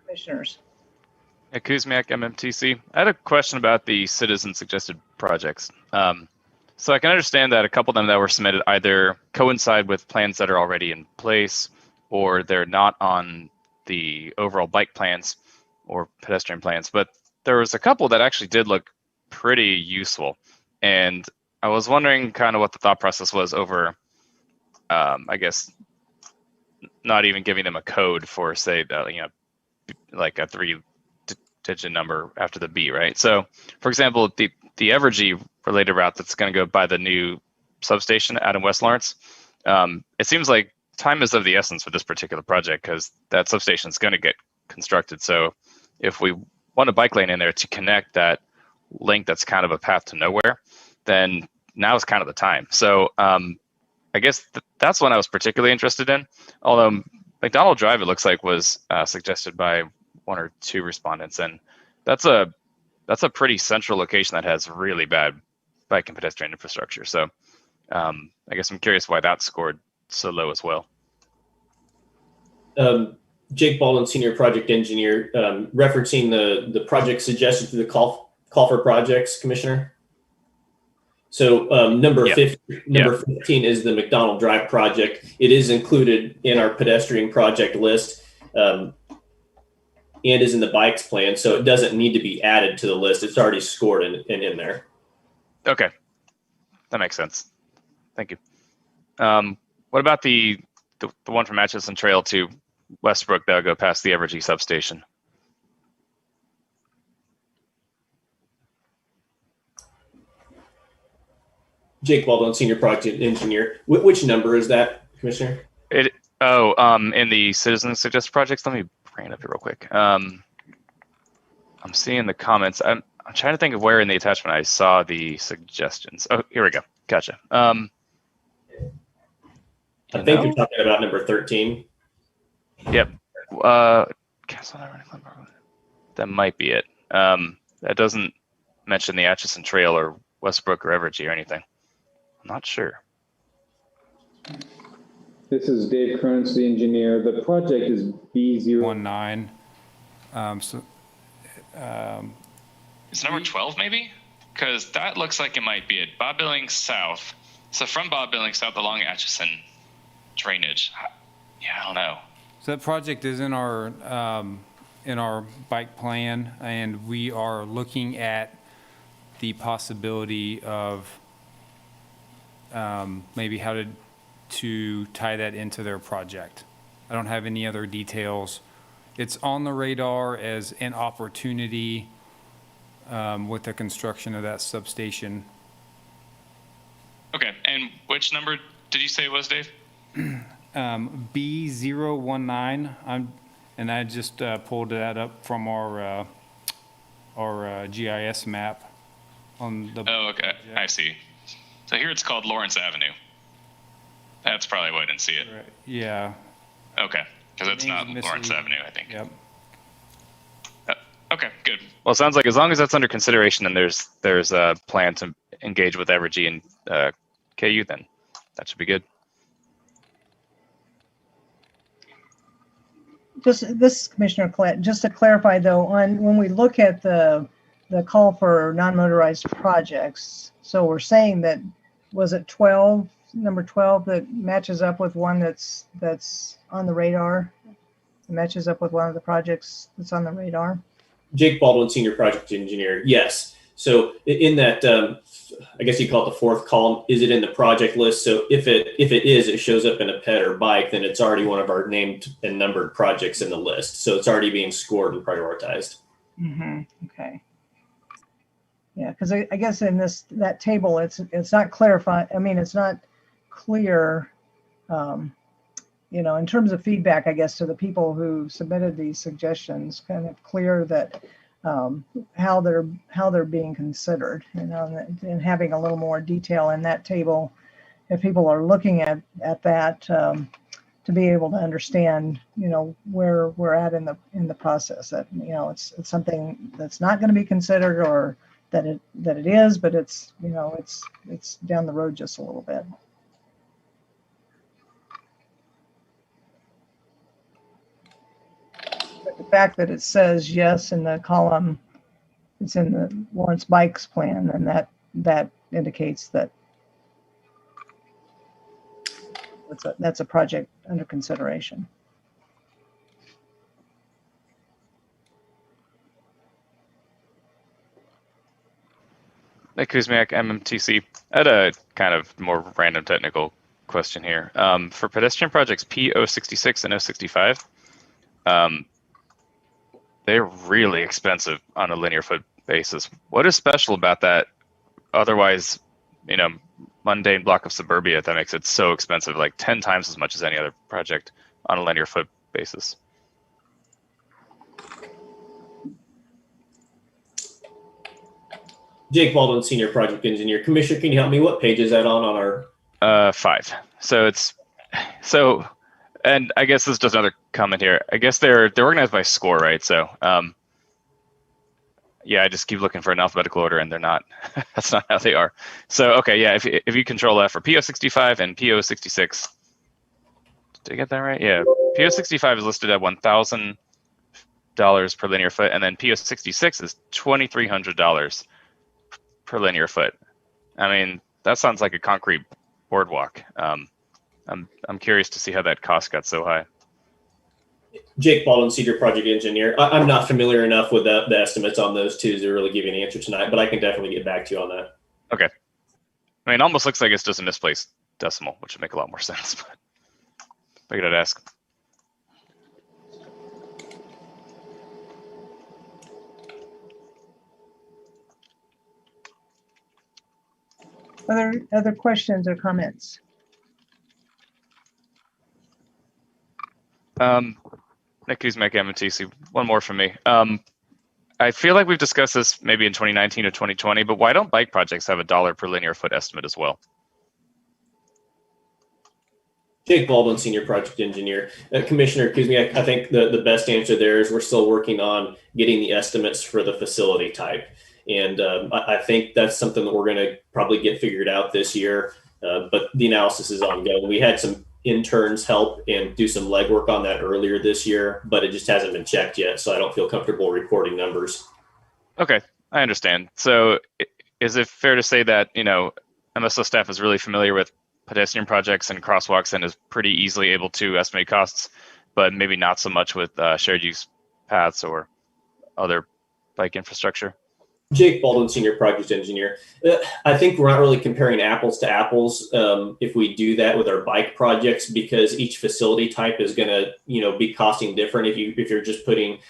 Commissioners. Yeah, Kuzmiak, MMTC. I had a question about the citizen suggested projects. So I can understand that a couple of them that were submitted either coincide with plans that are already in place, or they're not on the overall bike plans or pedestrian plans. But there was a couple that actually did look pretty useful. And I was wondering kind of what the thought process was over, I guess, not even giving them a code for, say, like a 3-digit number after the B, right? So, for example, the Evergy related route that's going to go by the new substation out in West Lawrence, it seems like time is of the essence for this particular project because that substation is going to get constructed. So if we want a bike lane in there to connect that link that's kind of a path to nowhere, then now is kind of the time. So I guess that's one I was particularly interested in. Although Mcdonald Drive, it looks like, was suggested by 1 or 2 respondents, and that's a pretty central location that has really bad bike and pedestrian infrastructure. So I guess I'm curious why that scored so low as well. Jake Baldwin, Senior Project Engineer, referencing the project suggested through the call for projects, Commissioner. So number 15 is the Mcdonald Drive project. It is included in our pedestrian project list and is in the bikes plan, so it doesn't need to be added to the list. It's already scored and in there. Okay, that makes sense. Thank you. What about the one from Atchison Trail to Westbrook that'll go past the Evergy substation? Jake Baldwin, Senior Project Engineer. Which number is that, Commissioner? In the citizen suggested projects. Let me bring it up here real quick. I'm seeing the comments. I'm trying to think of where in the attachment I saw the suggestions. Oh, here we go. Gotcha. I think you're talking about number 13. Yep. That might be it. That doesn't mention the Atchison Trail or Westbrook or Evergy or anything. I'm not sure. This is Dave Cronin, the engineer. The project is B019. Is number 12 maybe? Because that looks like it might be it. Bob Billings South. So from Bob Billings South along Atchison drainage. Yeah, I don't know. So that project is in our bike plan, and we are looking at the possibility of maybe how to tie that into their project. I don't have any other details. It's on the radar as an opportunity with the construction of that substation. Okay, and which number did you say it was, Dave? B019. And I just pulled that up from our GIS map on the. Oh, okay, I see. So here it's called Lawrence Avenue. That's probably why I didn't see it. Right. Yeah. Okay, because it's not Lawrence Avenue, I think. Yep. Okay, good. Well, it sounds like as long as that's under consideration and there's a plan to engage with Evergy and KU, then that should be good. This Commissioner Collette, just to clarify though, when we look at the call for non-motorized projects, so we're saying that, was it 12, number 12, that matches up with one that's on the radar? It matches up with one of the projects that's on the radar? Jake Baldwin, Senior Project Engineer. Yes. So in that, I guess you call it the fourth column, is it in the project list? So if it is, it shows up in a ped or bike, then it's already one of our named and numbered projects in the list. So it's already being scored and prioritized. Mm-hmm. Okay. Yeah, because I guess in that table, it's not clarified. I mean, it's not clear, in terms of feedback, I guess, to the people who submitted these suggestions, kind of clear that how they're being considered, and having a little more detail in that table. If people are looking at that, to be able to understand, where we're at in the process. That it's something that's not going to be considered, or that it is, but it's it's down the road just a little bit. But the fact that it says yes in the column, it's in the Lawrence Bikes plan, and that indicates that that's a project under consideration. Nick Kuzmiak, MMTC. I had a kind of more random technical question here. For pedestrian projects P066 and 065, they're really expensive on a linear foot basis. What is special about that? Otherwise, mundane block of suburbia that makes it so expensive, like 10 times as much as any other project on a linear foot basis. Jake Baldwin, Senior Project Engineer. Commissioner, can you help me? What page is that on our? 5. And I guess this is just another comment here. I guess they're organized by score, right? So, yeah, I just keep looking for an alphabetical order, and they're not. That's not how they are. So, okay, yeah, if you control F for PO65 and PO66, did I get that right? Yeah, PO65 is listed at $1,000 per linear foot, and then PO66 is $2,300 per linear foot. I mean, that sounds like a concrete boardwalk. I'm curious to see how that cost got so high. Jake Baldwin, Senior Project Engineer. I'm not familiar enough with the estimates on those two to really give you an answer tonight, but I can definitely get back to you on that. Okay. I mean, it almost looks like it's just a misplaced decimal, which would make a lot more sense, but figured I'd ask. Other questions or comments? Nick Kuzmiak, MTC. One more from me. I feel like we've discussed this maybe in 2019 or 2020, but why don't bike projects have a $1 per linear foot estimate as well? Jake Baldwin, Senior Project Engineer. Commissioner Kuzmiak, I think the best answer there is we're still working on getting the estimates for the facility type. And I think that's something that we're going to probably get figured out this year, but the analysis is ongoing. We had some interns help and do some legwork on that earlier this year, but it just hasn't been checked yet, so I don't feel comfortable reporting numbers. Okay, I understand. So is it fair to say that, MSO staff is really familiar with pedestrian projects and crosswalks and is pretty easily able to estimate costs, but maybe not so much with shared use paths or other bike infrastructure? Jake Baldwin, Senior Project Engineer. I think we're not really comparing apples to apples if we do that with our bike projects, because each facility type is going to, be costing different. If you're just putting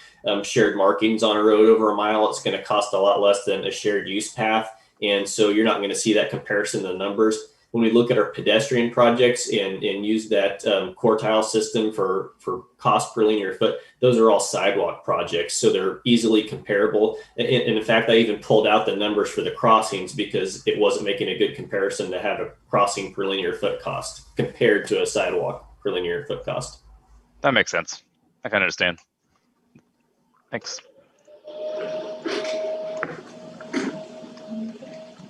shared markings on a road over a mile, it's going to cost a lot less than a shared use path, and so you're not going to see that comparison in the numbers. When we look at our pedestrian projects and use that quartile system for cost per linear foot, those are all sidewalk projects. So they're easily comparable. And in fact, I even pulled out the numbers for the crossings because it wasn't making a good comparison to have a crossing per linear foot cost compared to a sidewalk per linear foot cost. That makes sense. I can understand. Thanks.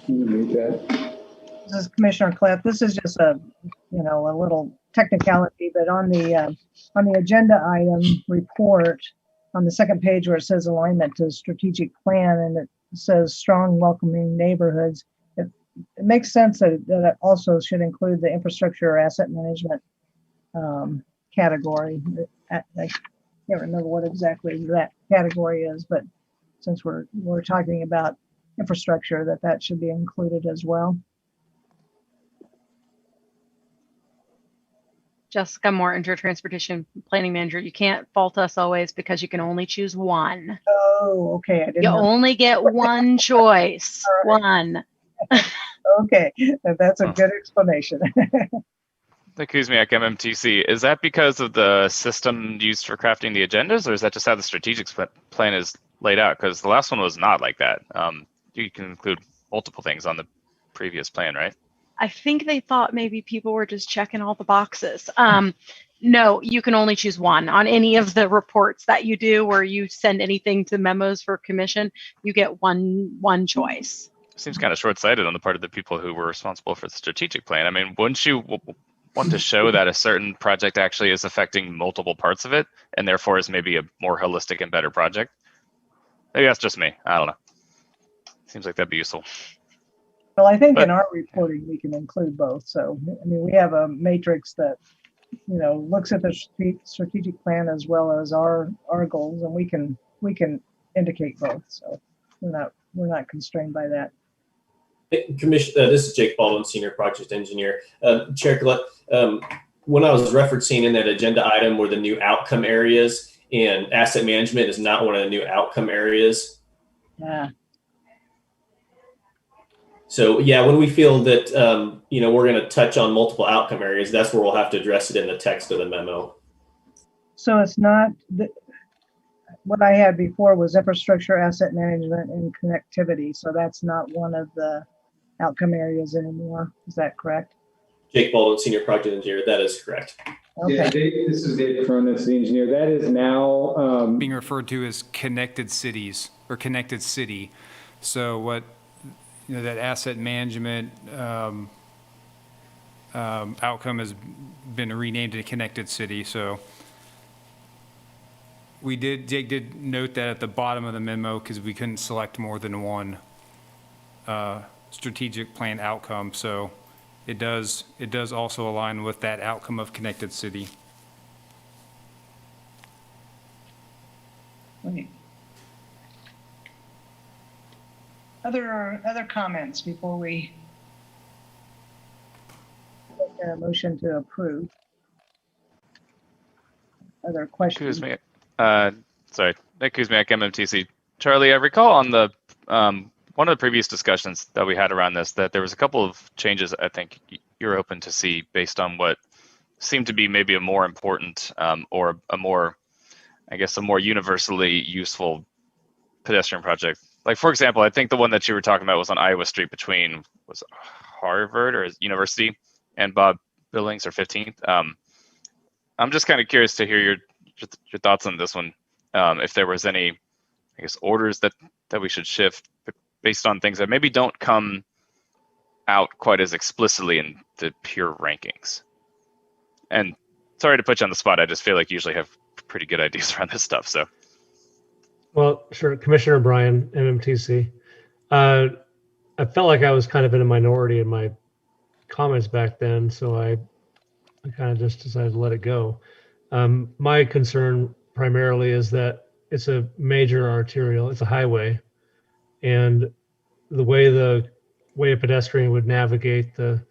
Can you mute that? This is Commissioner Cliff. This is just a little technicality, but on the agenda item report on the second page where it says alignment to strategic plan and it says strong welcoming neighborhoods, it makes sense that it also should include the infrastructure or asset management category. I can't remember what exactly that category is, but since we're talking about infrastructure, that should be included as well. Jessica Moore, Transportation Planning Manager. You can't fault us always because you can only choose one. Oh, okay. I didn't You know. only get one choice. All right. One. Okay, that's a good explanation. Nick Kuzmiak, MMTC. Is that because of the system used for crafting the agendas, or is that just how the strategic plan is laid out? Because the last one was not like that. You can include multiple things on the previous plan, right? I think they thought maybe people were just checking all the boxes. No, you can only choose one on any of the reports that you do where you send anything to memos for commission. You get one choice. Seems kind of short-sighted on the part of the people who were responsible for the strategic plan. I mean, wouldn't you want to show that a certain project actually is affecting multiple parts of it and therefore is maybe a more holistic and better project? Maybe that's just me. I don't know. Seems like that'd be useful. Well, I think But- in our reporting, we can include both. So, I mean, we have a matrix that, you know, looks at the strategic plan as well as our goals, and we can indicate both. So we're not constrained by that. Commissioner, this is Jake Baldwin, Senior Project Engineer. Chair Collette, when I was referencing in that agenda item were the new outcome areas, and asset management is not one of the new outcome areas. Yeah. So yeah, when we feel that you know, we're going to touch on multiple outcome areas, that's where we'll have to address it in the text of the memo. So it's not what I had before was infrastructure, asset management, and connectivity. So that's not one of the outcome areas anymore. Is that correct? Jake Baldwin, Senior Project Engineer. That is correct. Okay. Yeah, this is Dave Cronin, the engineer. That is now Being referred to as connected cities or connected city. So what, you know, that asset management outcome has been renamed to connected city. So Jake did note that at the bottom of the memo because we couldn't select more than one strategic plan outcome. So it does also align with that outcome of connected city. Great. Other comments before we take a motion to approve? Other questions? Kuzmiak, sorry, Nick Kuzmiak, MMTC. Charlie, I recall on the one of the previous discussions that we had around this that there was a couple of changes I think you're open to see based on what seemed to be maybe a more important or a more, I guess, a more universally useful pedestrian project. Like, for example, I think the one that you were talking about was on Iowa Street between, was it Harvard or University and Bob Billings or 15th. I'm just kind of curious to hear your thoughts on this one. If there was any, I guess, orders that we should shift based on things that maybe don't come out quite as explicitly in the pure rankings. And sorry to put you on the spot. I just feel like you usually have pretty good ideas around this stuff. So. Well, sure. Commissioner Bryan, MMTC. I felt like I was kind of in a minority in my comments back then, so I kind of just decided to let it go. My concern primarily is that it's a major arterial, it's a highway, and the way a pedestrian would navigate the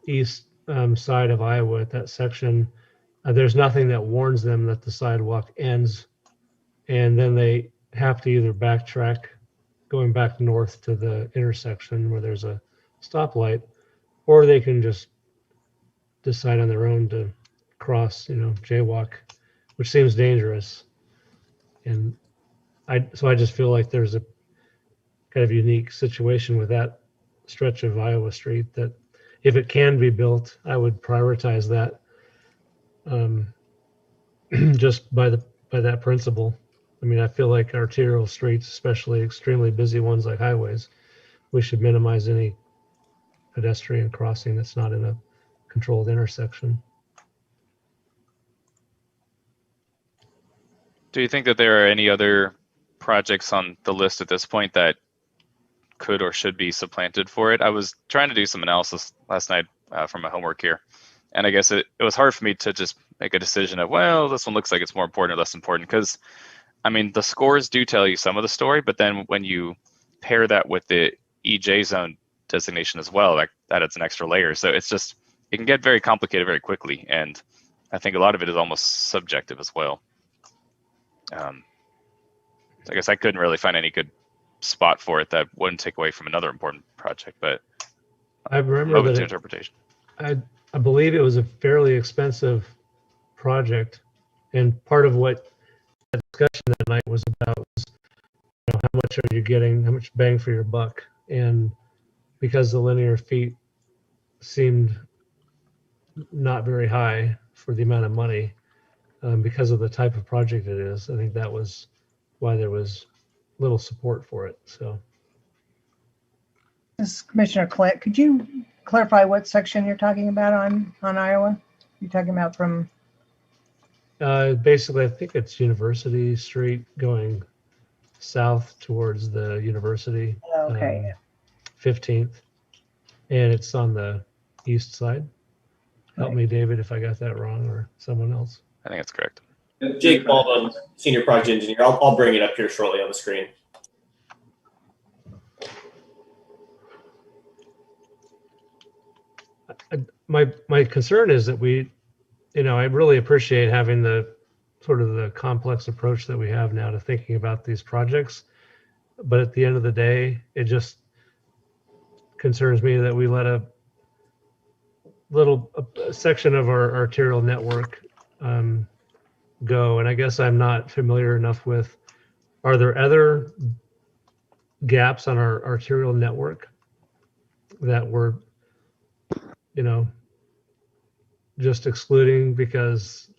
east side of Iowa at that section, there's nothing that warns them that the sidewalk ends, and then they have to either backtrack going back north to the intersection where there's a stoplight, or they can just decide on their own to cross, jaywalk, which seems dangerous. And so I just feel like there's a kind of unique situation with that stretch of Iowa Street that if it can be built, I would prioritize that just by that principle. I mean, I feel like arterial streets, especially extremely busy ones like highways, we should minimize any pedestrian crossing that's not in a controlled intersection. Do you think that there are any other projects on the list at this point that could or should be supplanted for it? I was trying to do some analysis last night from my homework here, and I guess it was hard for me to just make a decision of, well, this one looks like it's more important or less important, because I mean, the scores do tell you some of the story, but then when you pair that with the EJ zone designation as well, like that adds an extra layer. So it's just, it can get very complicated very quickly. And I think a lot of it is almost subjective as well. So I guess I couldn't really find any good spot for it that wouldn't take away from another important project, but I remember open that to interpretation. I believe it was a fairly expensive project, and part of what the discussion that night was about was, how much are you getting, how much bang for your buck? And because the linear feet seemed not very high, for the amount of money because of the type of project it is. I think that was why there was little support for it. So This is Commissioner Clint. Could you clarify what section you're talking about on Iowa? You're talking about from, basically, I think it's University Street going south towards the university. okay. 15th, and it's on the east side. Help Right. me, David, if I got that wrong, or someone else. I think that's correct. Jake Baldwin, Senior Project Engineer. I'll bring it up here shortly on the screen. My concern is that I really appreciate having the sort of the complex approach that we have now to thinking about these projects. But at the end of the day, it just concerns me that we let a section of our arterial network go. And I guess I'm not familiar enough with, are there other gaps on our arterial network that we're, just excluding because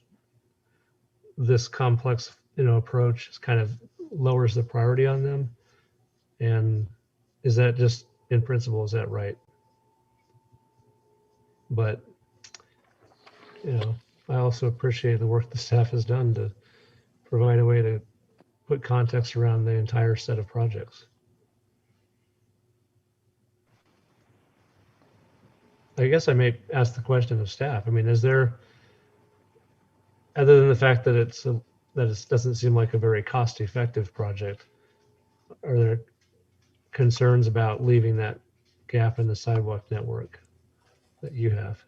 this complex, approach is kind of lowers the priority on them? And is that just in principle, is that right? But, I also appreciate the work the staff has done to provide a way to put context around the entire set of projects. I guess I may ask the question of staff. I mean, is there, other than the fact that it doesn't seem like a very cost-effective project, are there concerns about leaving that gap in the sidewalk network that you have?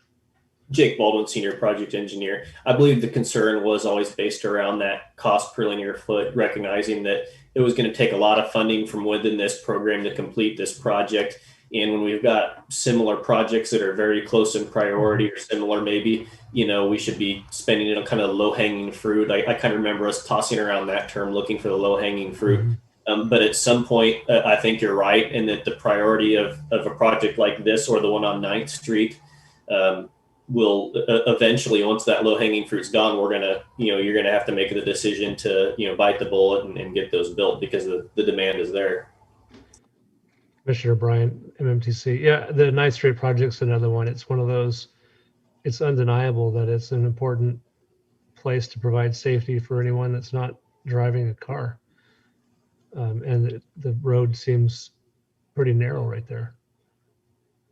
Jake Baldwin, Senior Project Engineer. I believe the concern was always based around that cost per linear foot, recognizing that it was going to take a lot of funding from within this program to complete this project. And when we've got similar projects that are very close in priority or similar, maybe, we should be spending it on kind of low hanging fruit. I kind of remember us tossing around that term, looking for the low hanging fruit. But at some point, I think you're right in that the priority of a project like this or the one on 9th Street will eventually, once that low hanging fruit's gone, we're going to, you're going to have to make the decision to, bite the bullet and get those built because the demand is there. Commissioner Bryant, MMTC. Yeah, the 9th Street project's another one. It's one of those, it's undeniable that it's an important place to provide safety for anyone that's not driving a car. And the road seems pretty narrow right there.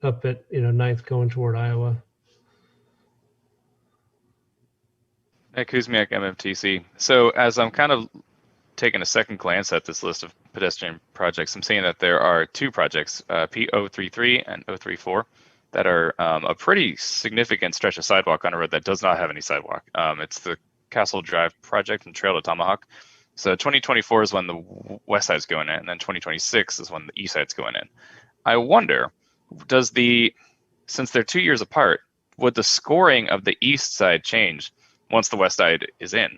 Up at, 9th going toward Iowa. Nick Kuzmiak, MMTC. So as I'm kind of taking a second glance at this list of pedestrian projects, I'm seeing that there are two projects, P033 and 034, that are a pretty significant stretch of sidewalk on a road that does not have any sidewalk. It's the Castle Drive project and Trail to Tomahawk. So 2024 is when the west side's going in, and then 2026 is when the east side's going in. I wonder, since they're 2 years apart, would the scoring of the east side change once the west side is in?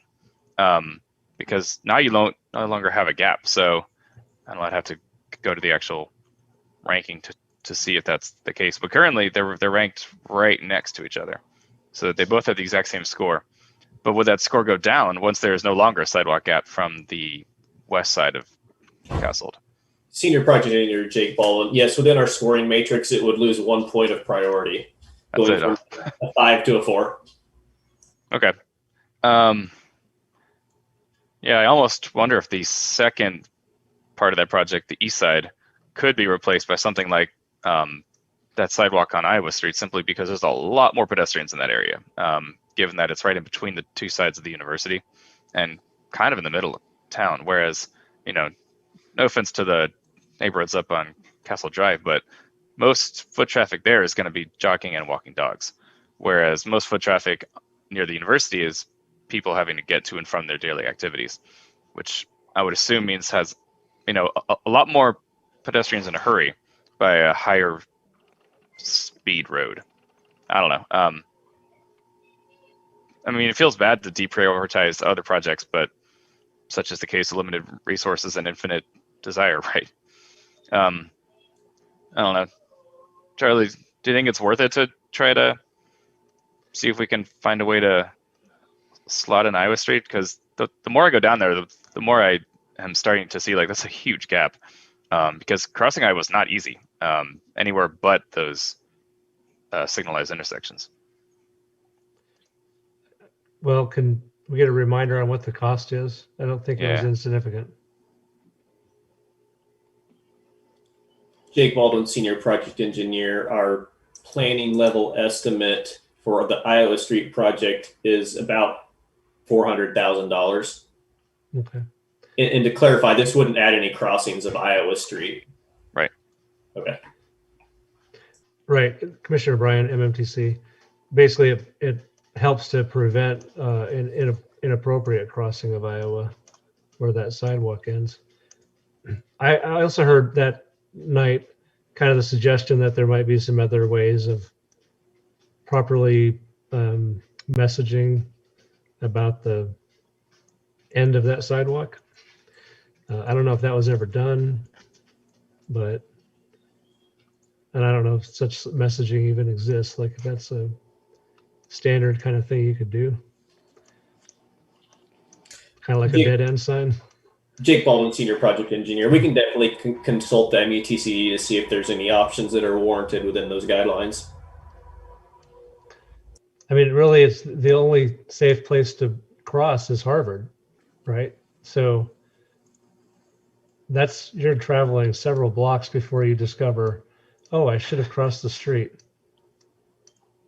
Because now you no longer have a gap. So I don't know, I'd have to go to the actual ranking to see if that's the case. But currently they're ranked right next to each other. So they both have the exact same score. But would that score go down once there is no longer a sidewalk gap from the west side of Castle? Senior Project Engineer Jake Baldwin. Yes, within our scoring matrix, it would lose 1 point of priority, going from a 5 to a 4. Okay. Yeah, I almost wonder if the second part of that project, the east side, could be replaced by something like that sidewalk on Iowa Street, simply because there's a lot more pedestrians in that area, given that it's right in between the two sides of the university and kind of in the middle of town. Whereas, no offense to the neighborhoods up on Castle Drive, but most foot traffic there is going to be jogging and walking dogs. Whereas most foot traffic near the university is people having to get to and from their daily activities, which I would assume means has, a lot more pedestrians in a hurry by a higher speed road. I don't know. I mean, it feels bad to deprioritize other projects, but such is the case of limited resources and infinite desire, right? I don't know. Charlie, do you think it's worth it to try to see if we can find a way to slot in Iowa Street, because the more I go down there, the more I am starting to see like that's a huge gap, because crossing Iowa is not easy anywhere but those signalized intersections. Well, can we get a reminder on what the cost is? I don't think it was Yeah. insignificant. Jake Baldwin, Senior Project Engineer. Our planning level estimate for the Iowa Street project is about $400,000. Okay. And to clarify, this wouldn't add any crossings of Iowa Street. Right. Okay. Right, Commissioner Bryan, MMTC. Basically, it helps to prevent an inappropriate crossing of Iowa where that sidewalk ends. I also heard that night kind of the suggestion that there might be some other ways of properly messaging about the end of that sidewalk. I don't know if that was ever done, but, and I don't know if such messaging even exists, like if that's a standard kind of thing you could do. Kind of like a dead end sign. Jake Baldwin, Senior Project Engineer. We can definitely consult the MUTCD to see if there's any options that are warranted within those guidelines. I mean, really, it's the only safe place to cross is Harvard, right? So that's, you're traveling several blocks before you discover, oh, I should have crossed the street.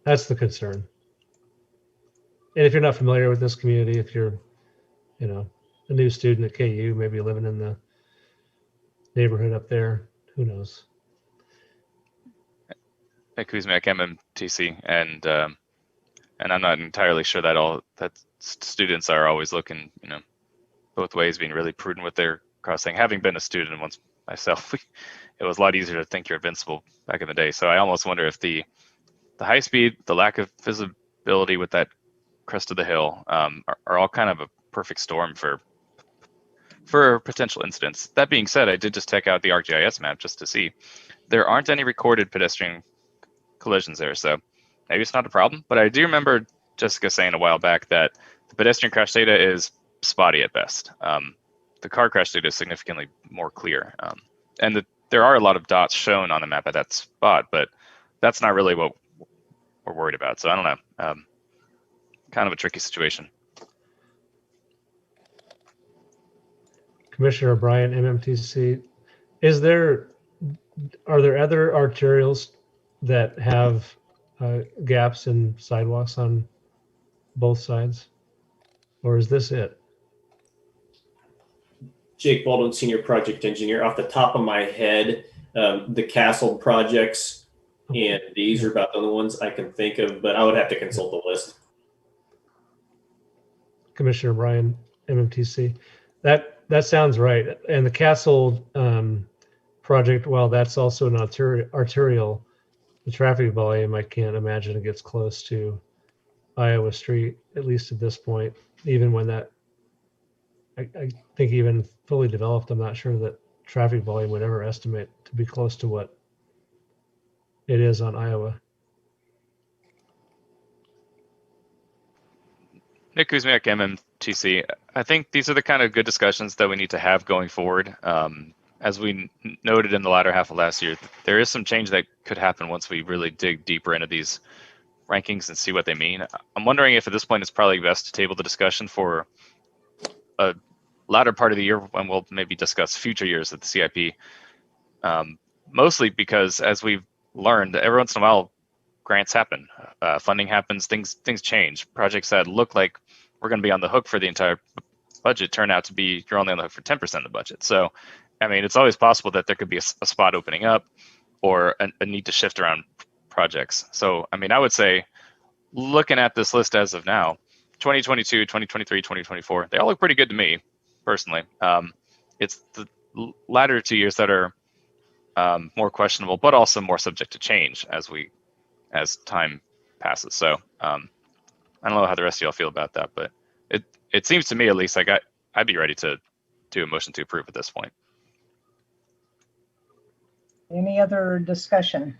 That's the concern. And if you're not familiar with this community, if you're, you know, a new student at KU, maybe living in the neighborhood up there, who knows? Nick Kuzmiak, MMTC, and I'm not entirely sure that students are always looking, you know, both ways, being really prudent with their crossing. Having been a student once myself, it was a lot easier to think you're invincible back in the day. So I almost wonder if the high speed, the lack of visibility with that crest of the hill are all kind of a perfect storm for potential incidents. That being said, I did just check out the ArcGIS map just to see there aren't any recorded pedestrian collisions there, so maybe it's not a problem. But I do remember Jessica saying a while back that the pedestrian crash data is spotty at best. The car crash data is significantly more clear, and there are a lot of dots shown on the map at that spot, but that's not really what we're worried about. So I don't know, kind of a tricky situation. Commissioner Bryan, MMTC, are there other arterials that have gaps in sidewalks on both sides, or is this it? Jake Baldwin, Senior Project Engineer. Off the top of my head, the Castle projects and these are about the only ones I can think of, but I would have to consult the list. Commissioner Bryan, MMTC, that sounds right. And the Castle project, well, that's also an arterial. The traffic volume, I can't imagine it gets close to Iowa Street, at least at this point. Even when that, I think even fully developed, I'm not sure that traffic volume would ever estimate to be close to what it is on Iowa. Nick Kuzmiak, MMTC. I think these are the kind of good discussions that we need to have going forward. As we noted in the latter half of last year, there is some change that could happen once we really dig deeper into these rankings and see what they mean. I'm wondering if at this point it's probably best to table the discussion for a latter part of the year when we'll maybe discuss future years of the CIP. Mostly because, as we've learned, every once in a while, grants happen, funding happens, things change. Projects that look like we're going to be on the hook for the entire budget turn out to be you're only on the hook for 10% of the budget. So, I mean, it's always possible that there could be a spot opening up or a need to shift around projects. So, I mean, I would say, looking at this list as of now, 2022, 2023, 2024, they all look pretty good to me, personally. It's the latter 2 years that are more questionable, but also more subject to change as time passes. So I don't know how the rest of y'all feel about that, but it seems to me, at least, like I'd be ready to do a motion to approve at this point. Any other discussion?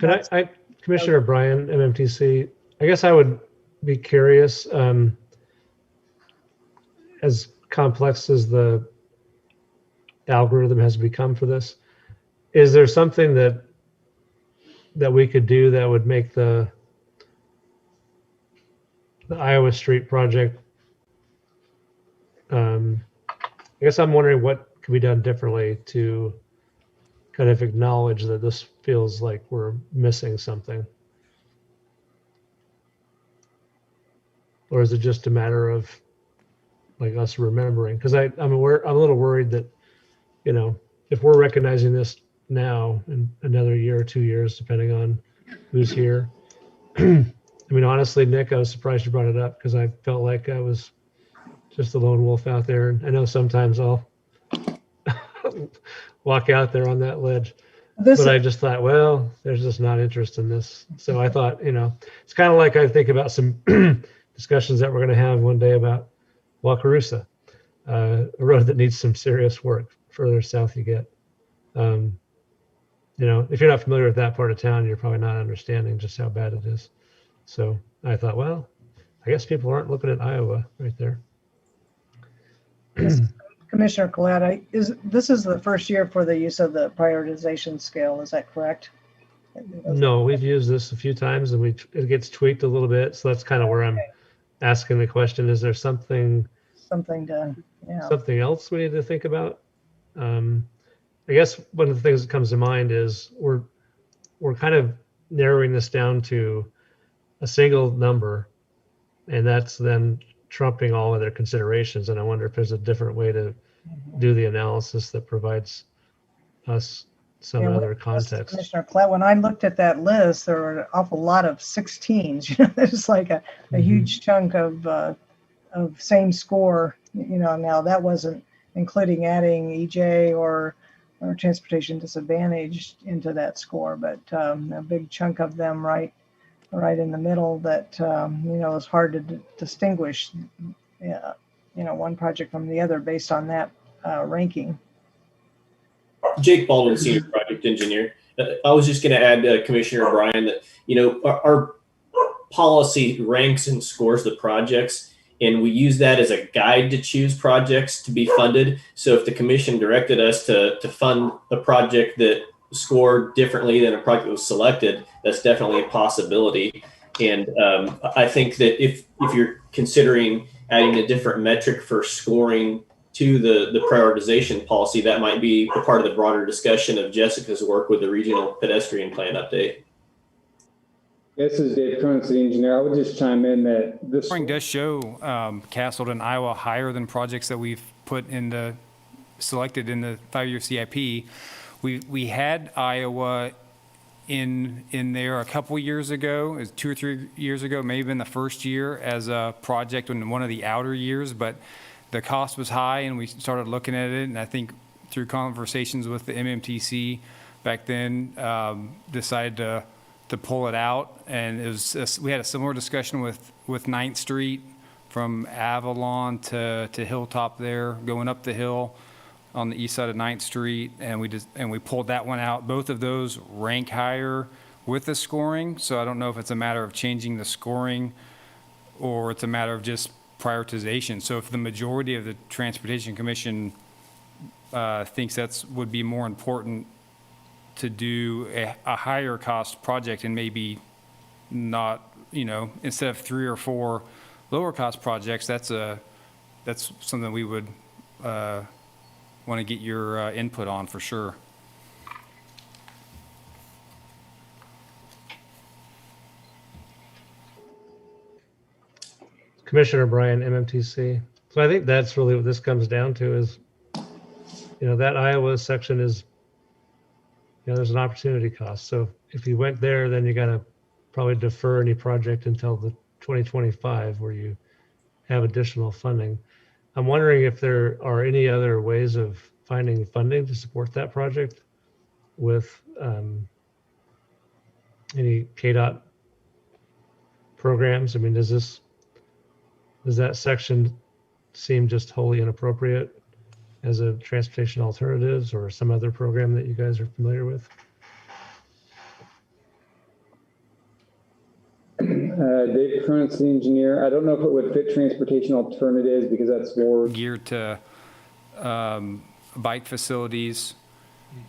Could I, Commissioner Bryan, MMTC, I guess I would be curious, as complex as the algorithm has become for this, is there something that we could do that would make the Iowa Street project, I guess I'm wondering what could be done differently to kind of acknowledge that this feels like we're missing something? Or is it just a matter of like us remembering? Because I'm a little worried that, you know, if we're recognizing this now in another year or 2 years, depending on who's here. I mean, honestly, Nick, I was surprised you brought it up because I felt like I was just a lone wolf out there. And I know sometimes I'll walk out there on that ledge. But I just thought, well, there's just not interest in this. So I thought, you know, it's kind of like I think about some discussions that we're going to have one day about Wakarusa, a road that needs some serious work further south you get. You know, if you're not familiar with that part of town, you're probably not understanding just how bad it is. So I thought, well, I guess people aren't looking at Iowa right there. Commissioner Collette, this is the first year for the use of the prioritization scale. Is that correct? No, we've used this a few times and it gets tweaked a little bit. So that's kind of where I'm asking the question: is there something else we need to think about? I guess one of the things that comes to mind is we're kind of narrowing this down to a single number, and that's then trumping all other considerations. And I wonder if there's a different way to do the analysis that provides us some other context. Commissioner Collette, when I looked at that list, there were an awful lot of 16s. You know, it's like a huge chunk of same score. You know, now that wasn't including adding EJ or transportation disadvantage into that score, but a big chunk of them right in the middle that you know, is hard to distinguish you know, one project from the other based on that ranking. Jake Baldwin, Senior Project Engineer. I was just going to add, Commissioner Bryan, that, you know, our policy ranks and scores the projects, and we use that as a guide to choose projects to be funded. So if the commission directed us to fund a project that scored differently than a project that was selected, that's definitely a possibility. And I think that if you're considering adding a different metric for scoring to the prioritization policy, that might be a part of the broader discussion of Jessica's work with the regional pedestrian plan update. This is Dave Cronin, city engineer. I would just chime in that this Scoring does show Castleton, Iowa higher than projects that we've put in the selected in the 5-year CIP. We had Iowa in there a couple years ago, 2 or 3 years ago, maybe in the first year as a project in one of the outer years, but the cost was high and we started looking at it. And I think through conversations with the MMTC back then, decided to pull it out. And it was, we had a similar discussion with 9th Street from Avalon to Hilltop there, going up the hill on the east side of 9th Street. And we pulled that one out. Both of those rank higher with the scoring. So I don't know if it's a matter of changing the scoring or it's a matter of just prioritization. So if the majority of the Transportation Commission thinks that's would be more important to do a higher cost project and maybe not, you know, instead of 3 or 4 lower cost projects, that's something we would want to get your input on for sure. Commissioner Bryan, MMTC. So I think that's really what this comes down to is, you know, that Iowa section is, you know, there's an opportunity cost. So if you went there, then you got to probably defer any project until the 2025 where you have additional funding. I'm wondering if there are any other ways of finding funding to support that project with any KDOT programs. I mean, does that section seem just wholly inappropriate as a transportation alternatives or some other program that you guys are familiar with? Dave Cronin, city engineer. I don't know if it would fit transportation alternatives because that's more geared to bike facilities.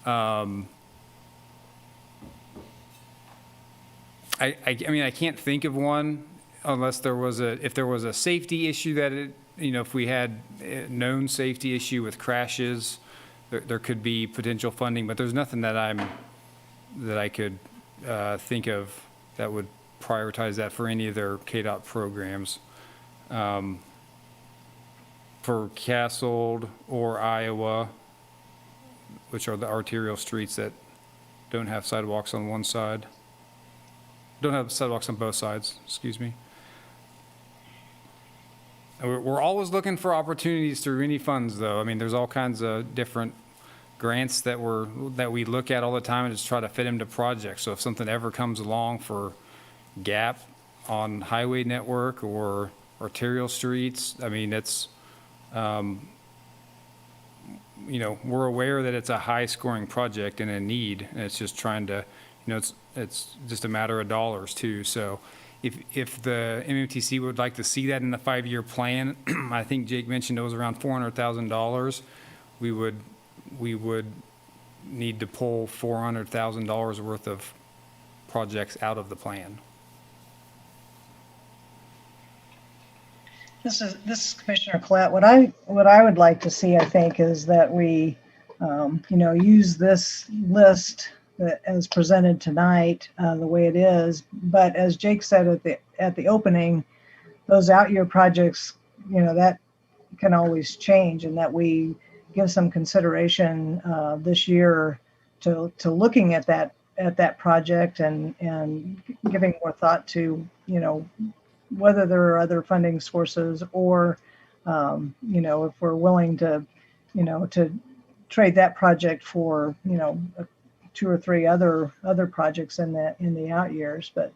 I mean, I can't think of one unless if there was a safety issue that if we had a known safety issue with crashes, there could be potential funding, but there's nothing that I could think of that would prioritize that for any of their KDOT programs. For Castle or Iowa, which are the arterial streets that don't have sidewalks on one side, don't have sidewalks on both sides, excuse me. We're always looking for opportunities through any funds, though. I mean, there's all kinds of different grants that we look at all the time and just try to fit into projects. So if something ever comes along for gap on highway network or arterial streets, I mean, it's, we're aware that it's a high scoring project and a need, and it's just trying to, it's just a matter of dollars too. So if the MMTC would like to see that in the 5-year plan, I think Jake mentioned it was around $400,000. We would need to pull $400,000 worth of projects out of the plan. This is Commissioner Collette. What I would like to see, I think, is that we, use this list as presented tonight, the way it is. But as Jake said at the opening, those out-year projects, that can always change, and that we give some consideration this year to looking at that project and giving more thought to, whether there are other funding sources or, if we're willing to, to trade that project for, 2 or 3 other projects in the out years. But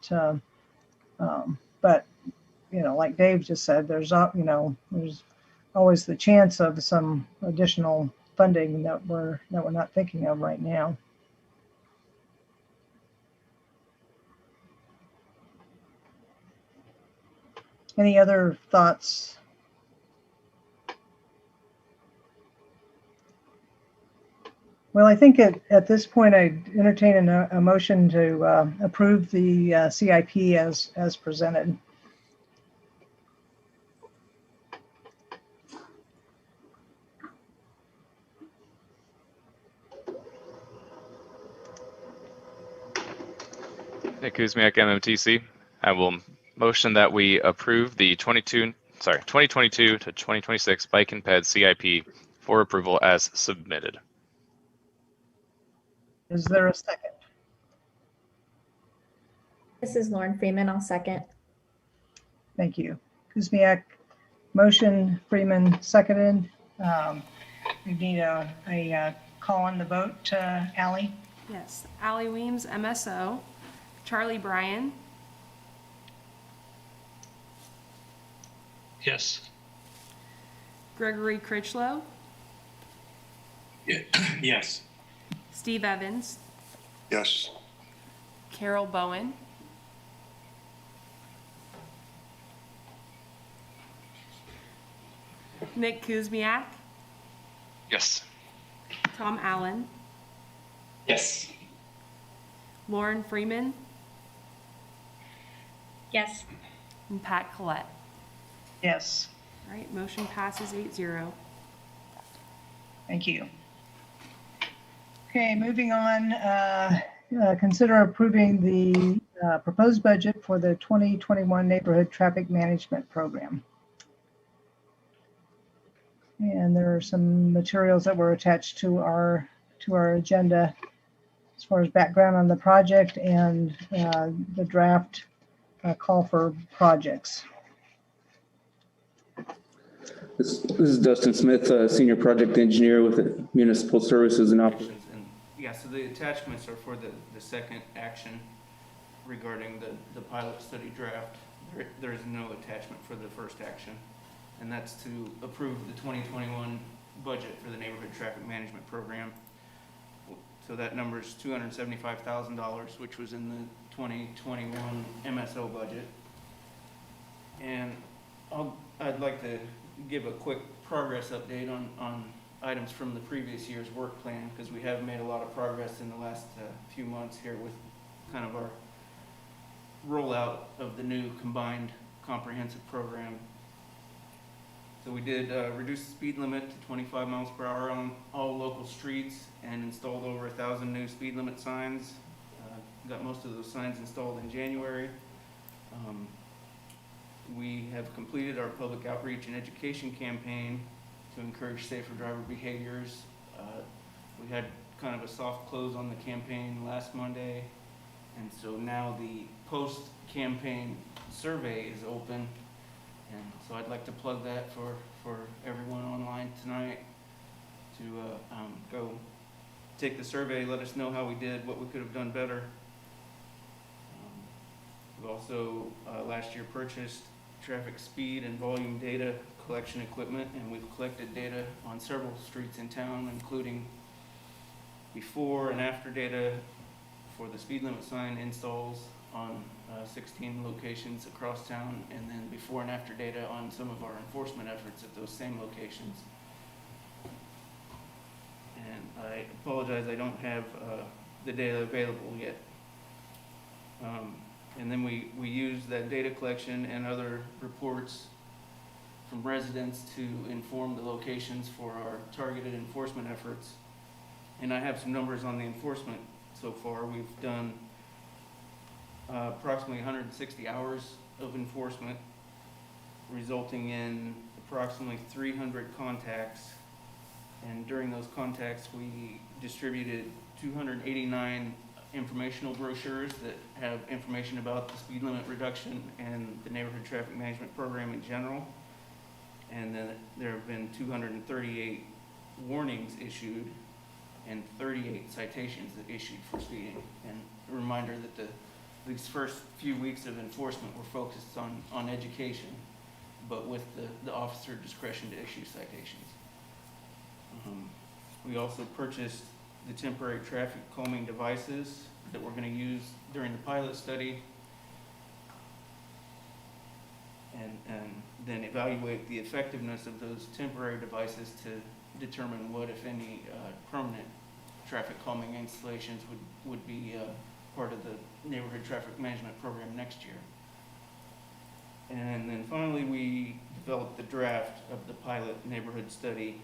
like Dave just said, there's always the chance of some additional funding that we're not thinking of right now. Any other thoughts? Well, I think at this point, I entertain a motion to approve the CIP as presented. Nick Kuzmiak, MMTC. I will motion that we approve the 2022 to 2026 Bike and Ped CIP for approval as submitted. Is there a second? This is Lauren Freeman. I'll second. Thank you. Kuzmiak, motion, Freeman seconded. We need a call on the vote, Allie? Yes, Allie Weems, MSO. Charlie Bryan. Yes. Gregory Critchlow. Yes. Steve Evans. Yes. Carol Bowen. Nick Kuzmiak. Yes. Tom Allen. Yes. Lauren Freeman. Yes. And Pat Collette. Yes. All right, motion passes 8-0. Thank you. Okay, moving on. Consider approving the proposed budget for the 2021 Neighborhood Traffic Management Program. And there are some materials that were attached to our agenda as far as background on the project and the draft call for projects. This is Dustin Smith, Senior Project Engineer with the Municipal Services and Operations. And yeah, so the attachments are for the second action regarding the pilot study draft. There is no attachment for the first action, and that's to approve the 2021 budget for the Neighborhood Traffic Management Program. So that number is $275,000, which was in the 2021 MSO budget. And I'd like to give a quick progress update on items from the previous year's work plan, because we have made a lot of progress in the last few months here with kind of our rollout of the new combined comprehensive program. So we did reduce the speed limit to 25 miles per hour on all local streets and installed over 1,000 new speed limit signs. Got most of those signs installed in January. We have completed our public outreach and education campaign to encourage safer driver behaviors. We had kind of a soft close on the campaign last Monday, and so now the post-campaign survey is open, and so I'd like to plug that for everyone online tonight to go take the survey, let us know how we did, what we could have done better. We also last year purchased traffic speed and volume data collection equipment, and we've collected data on several streets in town, including before and after data for the speed limit sign installs on 16 locations across town, and then before and after data on some of our enforcement efforts at those same locations. And I apologize, I don't have the data available yet. And then we use that data collection and other reports from residents to inform the locations for our targeted enforcement efforts. And I have some numbers on the enforcement so far. We've done approximately 160 hours of enforcement, resulting in approximately 300 contacts. And during those contacts, we distributed 289 informational brochures that have information about the speed limit reduction and the neighborhood traffic management program in general. And then there have been 238 warnings issued and 38 citations that issued for speeding. And a reminder that these first few weeks of enforcement were focused on education, but with the officer discretion to issue citations. We also purchased the temporary traffic calming devices that we're going to use during the pilot study, and then evaluate the effectiveness of those temporary devices to determine what, if any, permanent traffic calming installations would be part of the neighborhood traffic management program next year. And then finally, we developed the draft of the pilot neighborhood study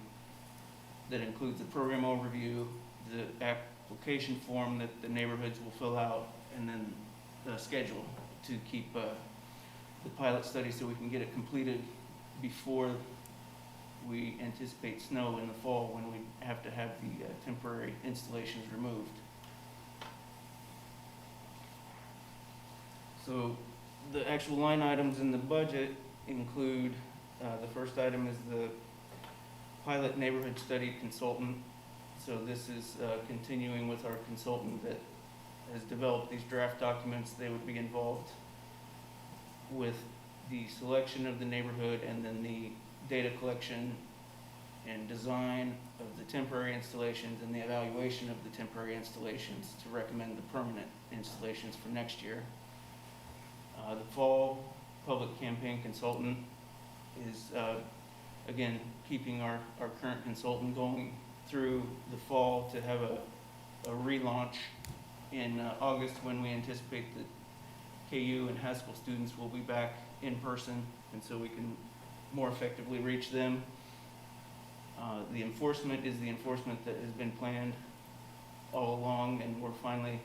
that includes the program overview, the application form that the neighborhoods will fill out, and then the schedule to keep the pilot study so we can get it completed before we anticipate snow in the fall, when we have to have the temporary installations removed. So the actual line items in the budget include, the first item is the pilot neighborhood study consultant. So this is continuing with our consultant that has developed these draft documents. They would be involved with the selection of the neighborhood and then the data collection and design of the temporary installations and the evaluation of the temporary installations to recommend the permanent installations for next year. The fall public campaign consultant is, again, keeping our current consultant going through the fall to have a relaunch in August, when we anticipate that KU and Haskell students will be back in person, and so we can more effectively reach them. The enforcement is the enforcement that has been planned all along, and we're finally,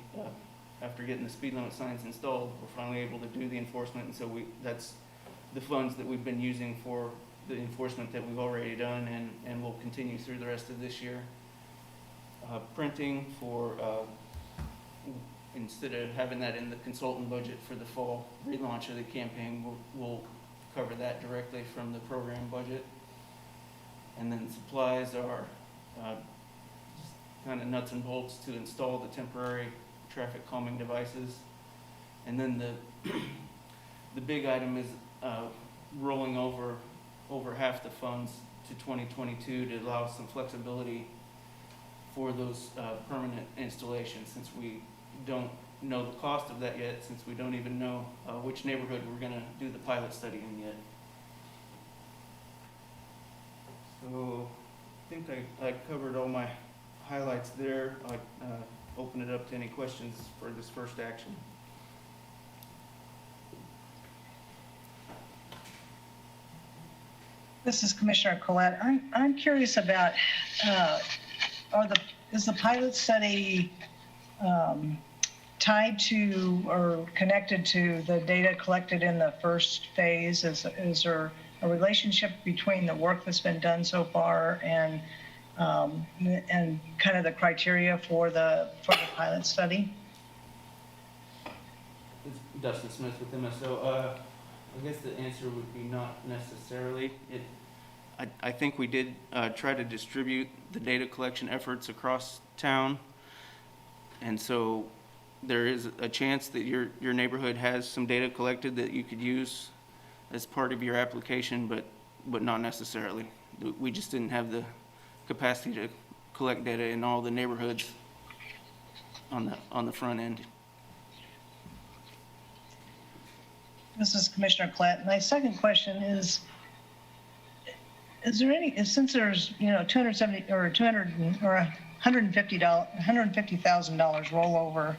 after getting the speed limit signs installed, we're finally able to do the enforcement, and so that's the funds that we've been using for the enforcement that we've already done, and will continue through the rest of this year. Printing for, instead of having that in the consultant budget for the fall relaunch of the campaign, we'll cover that directly from the program budget. And then supplies are just kind of nuts and bolts to install the temporary traffic calming devices. And then the big item is rolling over half the funds to 2022 to allow some flexibility for those permanent installations, since we don't know the cost of that yet, since we don't even know which neighborhood we're going to do the pilot study in yet. So I think I covered all my highlights there. I'll open it up to any questions for this first action. This is Commissioner Collette. I'm curious about, is the pilot study tied to or connected to the data collected in the first phase? Is there a relationship between the work that's been done so far and kind of the criteria for the pilot study? It's Dustin Smith with MSO. I guess the answer would be not necessarily. I think we did try to distribute the data collection efforts across town, and so there is a chance that your neighborhood has some data collected that you could use as part of your application, but not necessarily. We just didn't have the capacity to collect data in all the neighborhoods on the front end. This is Commissioner Collette. My second question is there any, since there's, $270 or $200 or $150,000 rollover,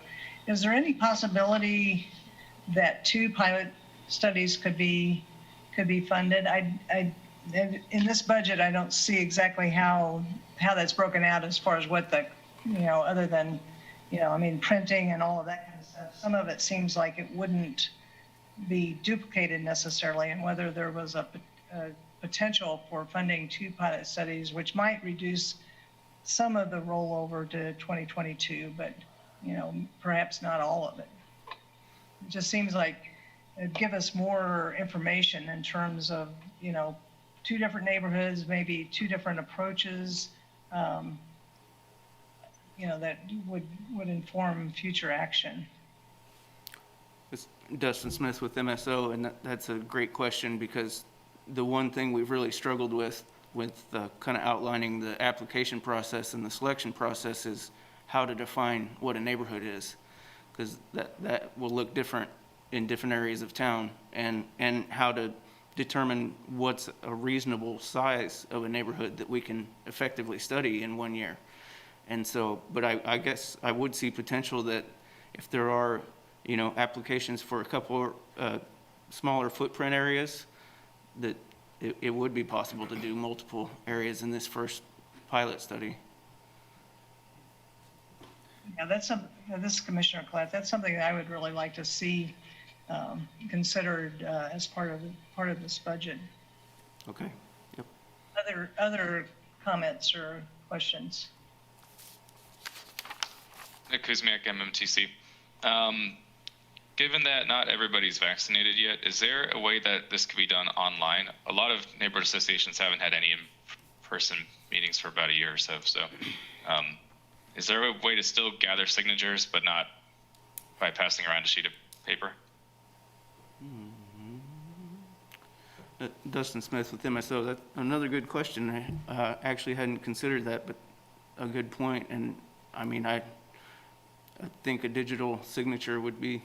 is there any possibility that 2 pilot studies could be funded? In this budget, I don't see exactly how that's broken out as far as what the, other than, printing and all of that kind of stuff. Some of it seems like it wouldn't be duplicated necessarily, and whether there was a potential for funding 2 pilot studies, which might reduce some of the rollover to 2022, but perhaps not all of it. It just seems like it'd give us more information in terms of 2 different neighborhoods, maybe 2 different approaches, that would inform future action. It's Dustin Smith with MSO, and that's a great question, because the one thing we've really struggled with kind of outlining the application process and the selection process is how to define what a neighborhood is, because that will look different in different areas of town, and how to determine what's a reasonable size of a neighborhood that we can effectively study in 1 year. And so, but I guess I would see potential that if there are applications for a couple smaller footprint areas, that it would be possible to do multiple areas in this first pilot study. Yeah, this is Commissioner Collette. That's something that I would really like to see considered as part of this budget. Okay. Yep. Other comments or questions? Nick Kuzmiak, Mmtc. Given that not everybody's vaccinated yet, is there a way that this could be done online? A lot of neighborhood associations haven't had any in-person meetings for about a year or so. So is there a way to still gather signatures, but not by passing around a sheet of paper? Dustin Smith with MSO. That's another good question. I actually hadn't considered that, but a good point. And I think a digital signature would be,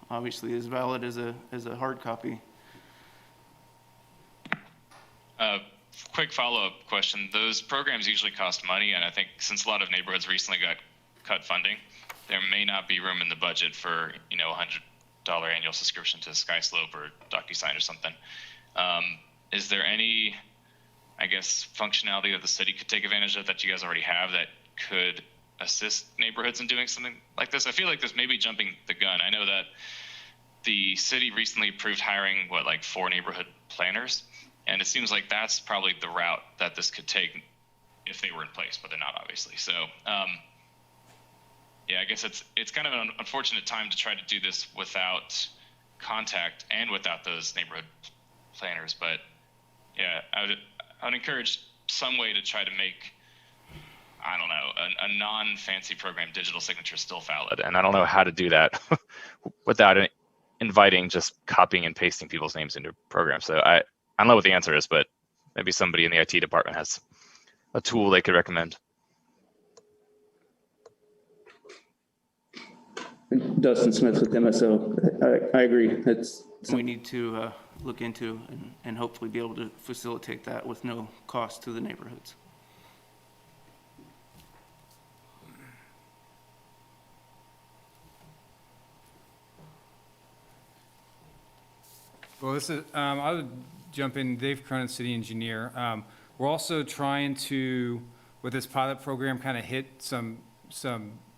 obviously as valid as a hard copy. Quick follow-up question. Those programs usually cost money, and I think since a lot of neighborhoods recently got cut funding, there may not be room in the budget for, $100 annual subscription to SkySlope or DocuSign or something. Is there any, functionality that the city could take advantage of that you guys already have that could assist neighborhoods in doing something like this? I feel like this may be jumping the gun. I know that the city recently approved hiring 4 neighborhood planners, and it seems like that's probably the route that this could take if they were in place, but they're not, obviously. So I guess it's kind of an unfortunate time to try to do this without contact and without those neighborhood planners, but I would encourage some way to try to make, a non-fancy program digital signature still valid. And I don't know how to do that without inviting just copying and pasting people's names into a program. So I don't know what the answer is, but maybe somebody in the IT department has a tool they could recommend. Dustin Smith with MSO. I agree. It's We need to look into and hopefully be able to facilitate that with no cost to the neighborhoods. Well, this is, I would jump in, Dave Cronin, city engineer. We're also trying to, with this pilot program, kind of hit some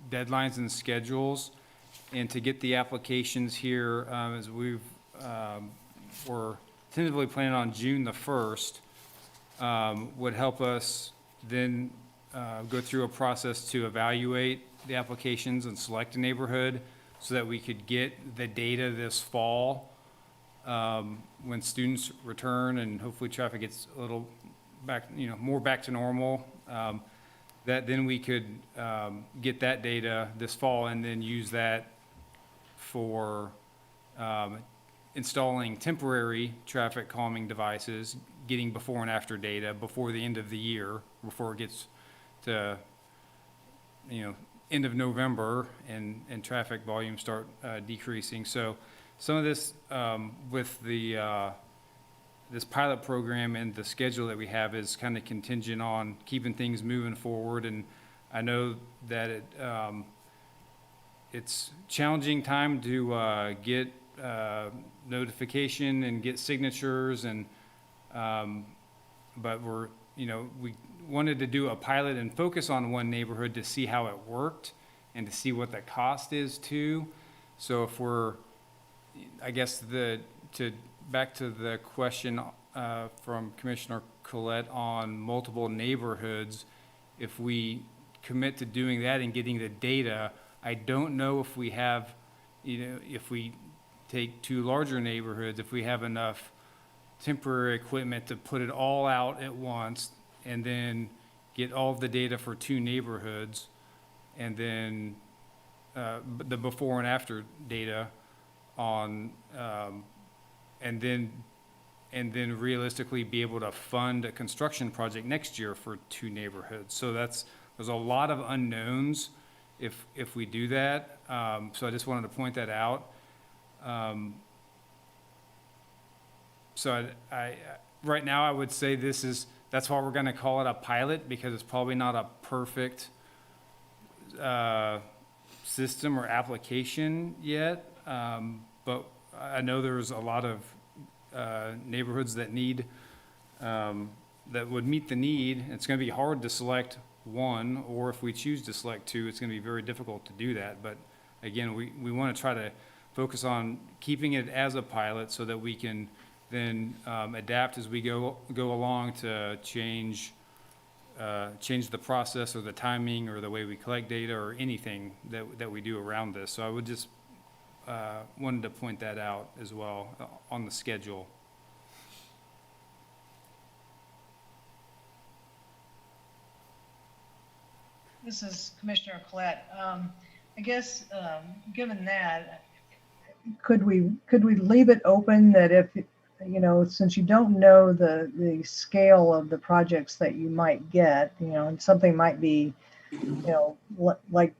deadlines and schedules, and to get the applications here, as we're tentatively planning on June the 1st, would help us then go through a process to evaluate the applications and select a neighborhood so that we could get the data this fall when students return and hopefully traffic gets a little back, more back to normal. That then we could get that data this fall and then use that for installing temporary traffic calming devices, getting before and after data before the end of the year, before it gets to, end of November and traffic volumes start decreasing. So some of this with the this pilot program and the schedule that we have is kind of contingent on keeping things moving forward. And I know that it's challenging time to get notification and get signatures, and but we're, we wanted to do a pilot and focus on one neighborhood to see how it worked and to see what the cost is too. So if we're, I guess back to the question from Commissioner Collette on multiple neighborhoods, if we commit to doing that and getting the data, I don't know if we have, if we take two larger neighborhoods, if we have enough temporary equipment to put it all out at once and then get all of the data for two neighborhoods, and then the before and after data on, and then realistically be able to fund a construction project next year for two neighborhoods. So there's a lot of unknowns if we do that. So I just wanted to point that out. So I right now I would say that's why we're going to call it a pilot, because it's probably not a perfect system or application yet. But I know there's a lot of neighborhoods that need, that would meet the need. It's going to be hard to select one, or if we choose to select two, it's going to be very difficult to do that. But again, we want to try to focus on keeping it as a pilot so that we can then adapt as we go along to change the process or the timing or the way we collect data or anything that we do around this. So I would just wanted to point that out as well on the schedule. This is Commissioner Collette. I guess, given that, could we leave it open that if, since you don't know the scale of the projects that you might get, and something might be, like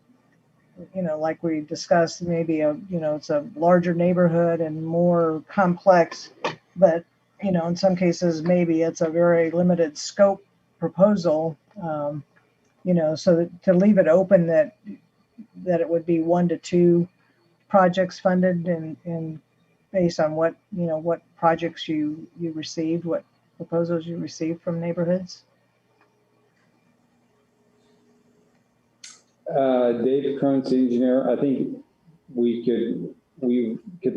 we discussed, maybe it's a larger neighborhood and more complex, but, in some cases, maybe it's a very limited scope proposal, so that, to leave it open that it would be 1 to 2 projects funded and based on what projects you received, what proposals you received from neighborhoods. Dave Cronin, city engineer, I think we could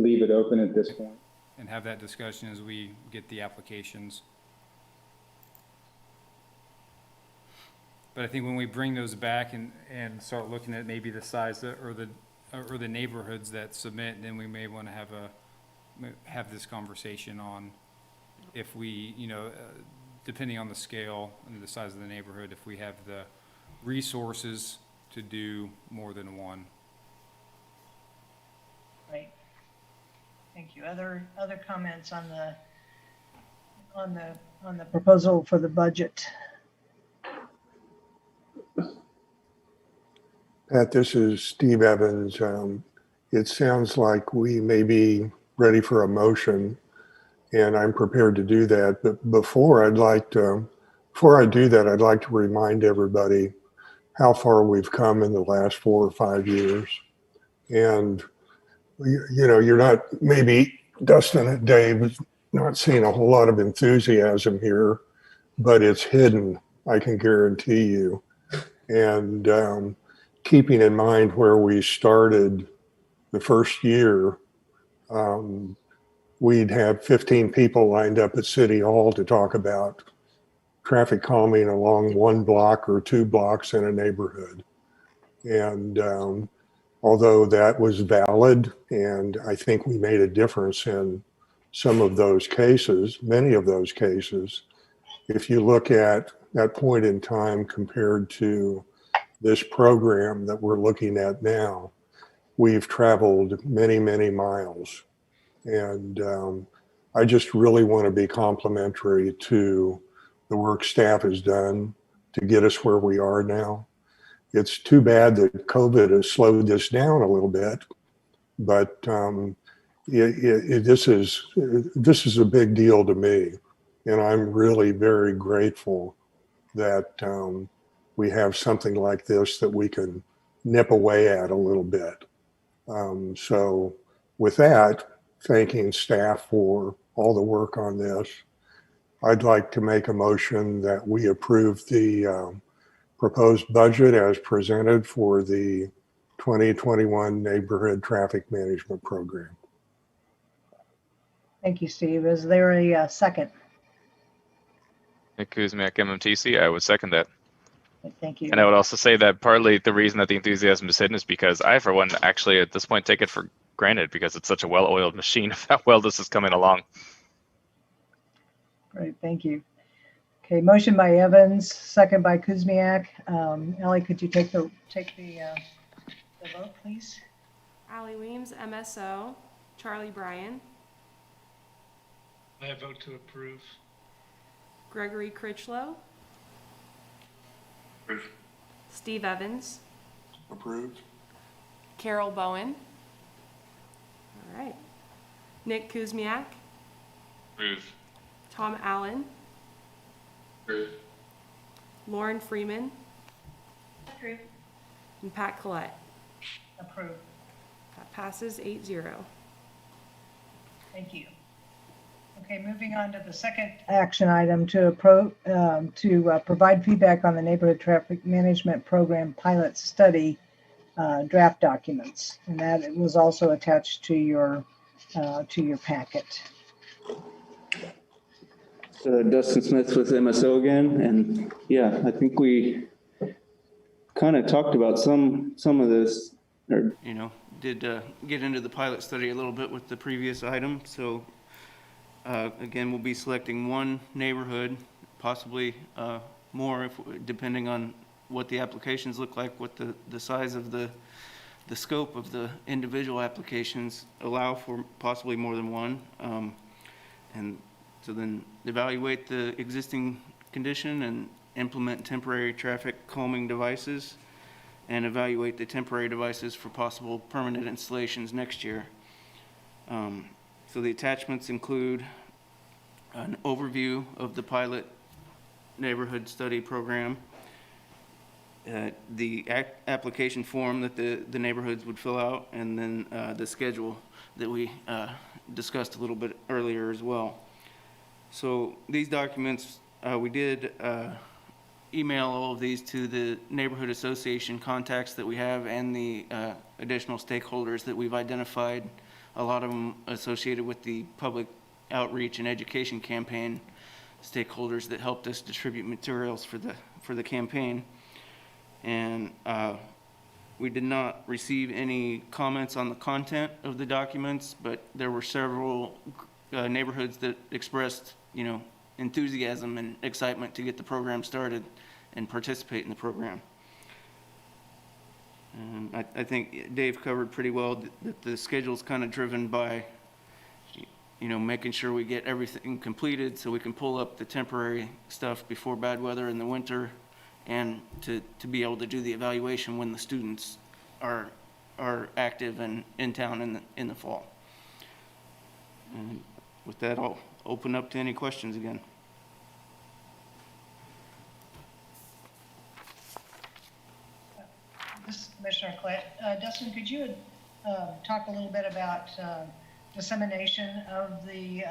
leave it open at this point. And have that discussion as we get the applications. But I think when we bring those back and start looking at maybe the size or the neighborhoods that submit, then we may want to have this conversation on if we, depending on the scale and the size of the neighborhood, if we have the resources to do more than one. Right. Thank you. Other comments on the proposal for the budget? Pat, this is Steve Evans. it sounds like we may be ready for a motion, and I'm prepared to do that. But before I do that, I'd like to remind everybody how far we've come in the last 4 or 5 years. And, you're not, maybe Dustin and Dave, not seeing a whole lot of enthusiasm here, but it's hidden, I can guarantee you. And keeping in mind where we started the first year, we'd have 15 people lined up at City Hall to talk about traffic calming along 1 block or 2 blocks in a neighborhood. And although that was valid, and I think we made a difference in some of those cases, many of those cases, if you look at that point in time compared to this program that we're looking at now, we've traveled many, many miles. And I just really want to be complimentary to the work staff has done to get us where we are now. It's too bad that COVID has slowed this down a little bit, but this is a big deal to me. And I'm really very grateful that we have something like this that we can nip away at a little bit. So with that, thanking staff for all the work on this, I'd like to make a motion that we approve the proposed budget as presented for the 2021 Neighborhood Traffic Management Program. Thank you, Steve. Is there a second? Nick Kuzmiak, MMTC, I would second that. Thank you. And I would also say that partly the reason that the enthusiasm is hidden is because I, for one, actually at this point take it for granted because it's such a well-oiled machine of how well this is coming along. Great, thank you. Okay, motion by Evans, second by Kuzmiak. Ellie, could you take the vote, please? Allie Weems, MSO. Charlie Bryan. I vote to approve. Gregory Critchlow. Approve. Steve Evans. Approved. Carol Bowen. All right. Nick Kuzmiak. Approve. Tom Allen. Approve. Lauren Freeman. Approve. And Pat Collette. Approved. That passes 8-0. Thank you. Okay, moving on to the second Action item to provide feedback on the Neighborhood Traffic Management Program pilot study draft documents, and that was also attached to your packet. Dustin Smith with MSO again, and yeah, I think we kind of talked about some of this, or did get into the pilot study a little bit with the previous item. So again, we'll be selecting one neighborhood, possibly more, depending on what the applications look like, what the size of the scope of the individual applications allow for possibly more than one, and so then evaluate the existing condition and implement temporary traffic calming devices and evaluate the temporary devices for possible permanent installations next year. So the attachments include an overview of the pilot neighborhood study program, the application form that the neighborhoods would fill out, and then the schedule that we discussed a little bit earlier as well. So these documents, we did email all of these to the neighborhood association contacts that we have and the additional stakeholders that we've identified, a lot of them associated with the public outreach and education campaign stakeholders that helped us distribute materials for the campaign. And we did not receive any comments on the content of the documents, but there were several neighborhoods that expressed, enthusiasm and excitement to get the program started and participate in the program. And I think Dave covered pretty well that the schedule is kind of driven by, making sure we get everything completed so we can pull up the temporary stuff before bad weather in the winter, and to be able to do the evaluation when the students are are active and in town in the fall. And with that, I'll open up to any questions again. This is Commissioner Klett. Dustin, could you talk a little bit about dissemination of the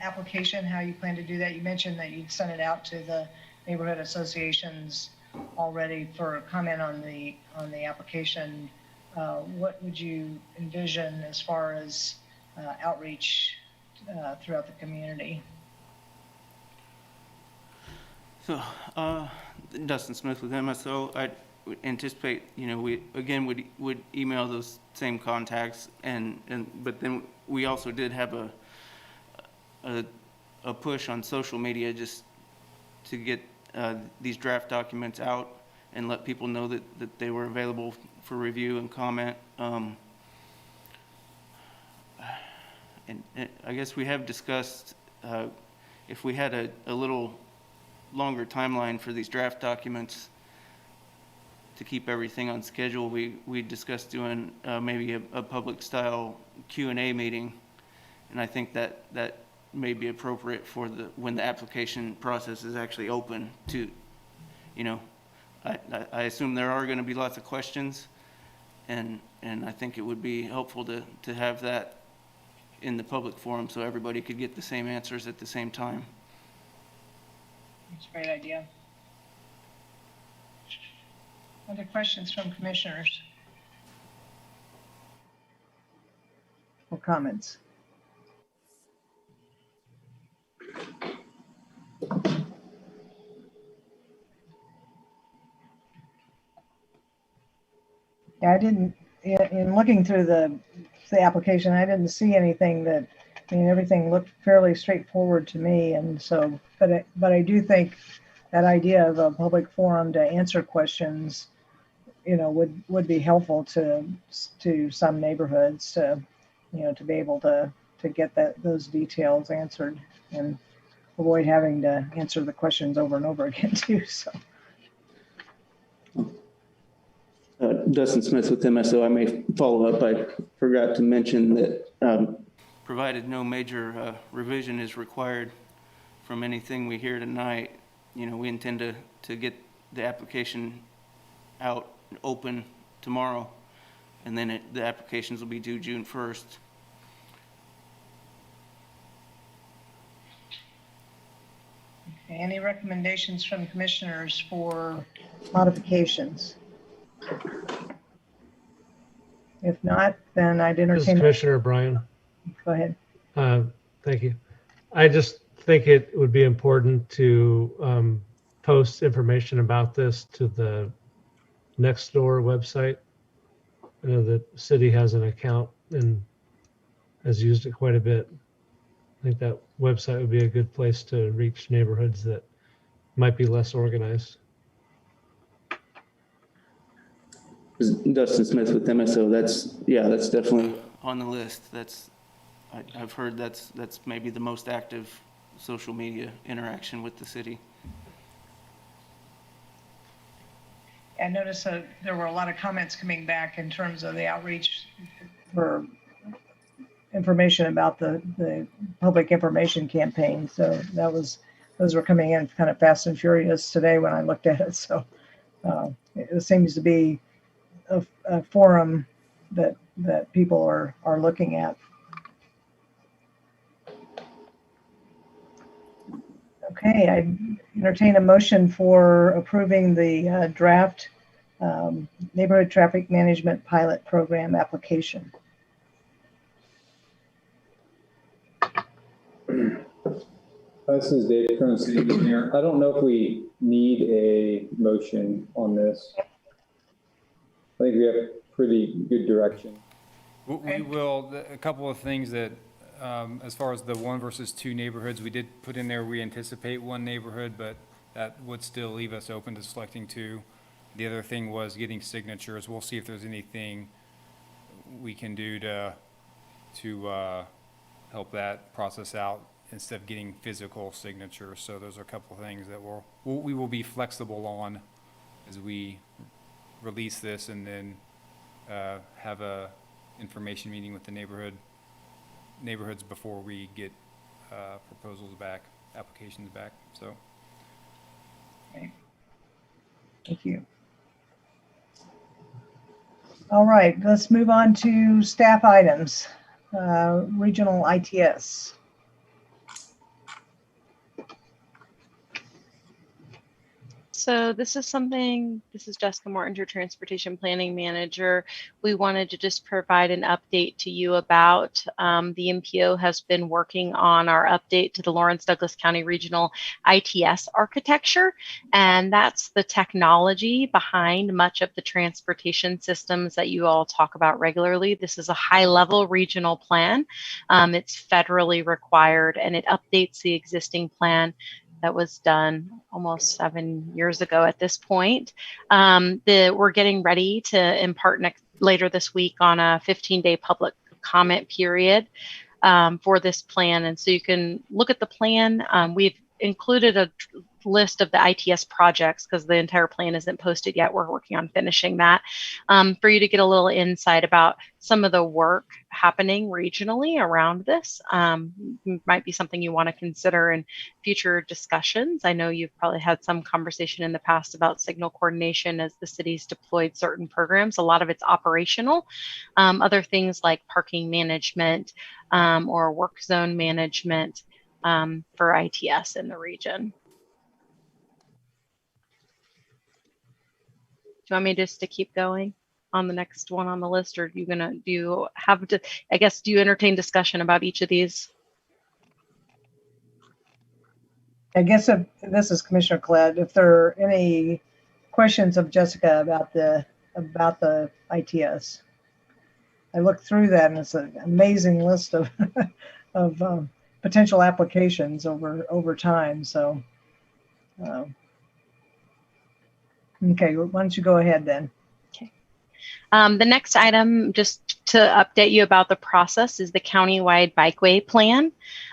application, how you plan to do that? You mentioned that you'd sent it out to the neighborhood associations already for comment on the application. What would you envision as far as outreach throughout the community? So, Dustin Smith with MSO. I would anticipate, we again would email those same contacts, but then we also did have a push on social media just to get these draft documents out and let people know that they were available for review and comment. And I guess we have discussed if we had a little longer timeline for these draft documents to keep everything on schedule. We discussed doing maybe a public style Q&A meeting, and I think that may be appropriate for when the application process is actually open to, I assume there are going to be lots of questions, and I think it would be helpful to have that in the public forum so everybody could get the same answers at the same time. That's a great idea. Other questions from commissioners? Or comments? Yeah, I didn't, in looking through the application, I didn't see anything that, everything looked fairly straightforward to me. And so, but I do think that idea of a public forum to answer questions, would be helpful to some neighborhoods to be able to get those details answered and avoid having to answer the questions over and over again too. So. Dustin Smith with MSO. I may follow up. I forgot to mention that. Provided no major revision is required from anything we hear tonight, we intend to get the application out open tomorrow, and then the applications will be due June 1st. Okay, any recommendations from commissioners for modifications? If not, then I'd This is entertain. Commissioner Bryan. Go ahead. Thank you. I just think it would be important to post information about this to the Nextdoor website. I know the city has an account and has used it quite a bit. I think that website would be a good place to reach neighborhoods that might be less organized. Dustin Smith with MSO. That's definitely On the list. I've heard that's maybe the most active social media interaction with the city. I noticed that there were a lot of comments coming back in terms of the outreach for information about the public information campaign. So those were coming in kind of fast and furious today when I looked at it. So it seems to be a forum that people are looking at. Okay, I entertain a motion for approving the draft neighborhood traffic management pilot program application. This is Dave Cronin, City Engineer. I don't know if we need a motion on this. I think we have pretty good direction. We will, a couple of things that, as far as the 1 versus 2 neighborhoods, we did put in there, we anticipate 1 neighborhood, but that would still leave us open to selecting 2. The other thing was getting signatures. We'll see if there's anything we can do to help that process out instead of getting physical signatures. So those are a couple of things that we will be flexible on as we release this, and then have a information meeting with the neighborhoods before we get proposals back, applications back, so. Okay. Thank you. All right, let's move on to staff items. Regional ITS. So this is Jessica Morton, your Transportation Planning Manager. We wanted to just provide an update to you about the MPO has been working on our update to the Lawrence Douglas County Regional ITS architecture, and that's the technology behind much of the transportation systems that you all talk about regularly. This is a high-level regional plan. It's federally required, and it updates the existing plan that was done almost 7 years ago at this point. We're getting ready to impart later this week on a 15-day public comment period for this plan. And so you can look at the plan. We've included a list of the ITS projects because the entire plan isn't posted yet. We're working on finishing that for you to get a little insight about some of the work happening regionally around this. Might be something you want to consider in future discussions. I know you've probably had some conversation in the past about signal coordination as the city's deployed certain programs. A lot of it's operational. Other things like parking management or work zone management for ITS in the region. Do you want me just to keep going on the next one on the list, or do you entertain discussion about each of these? I guess this is Commissioner Kled. If there are any questions of Jessica about the ITS, I looked through that and it's an amazing list of potential applications over time. So, okay, why don't you go ahead then? Okay. The next item, just to update you about the process, is the countywide bikeway plan.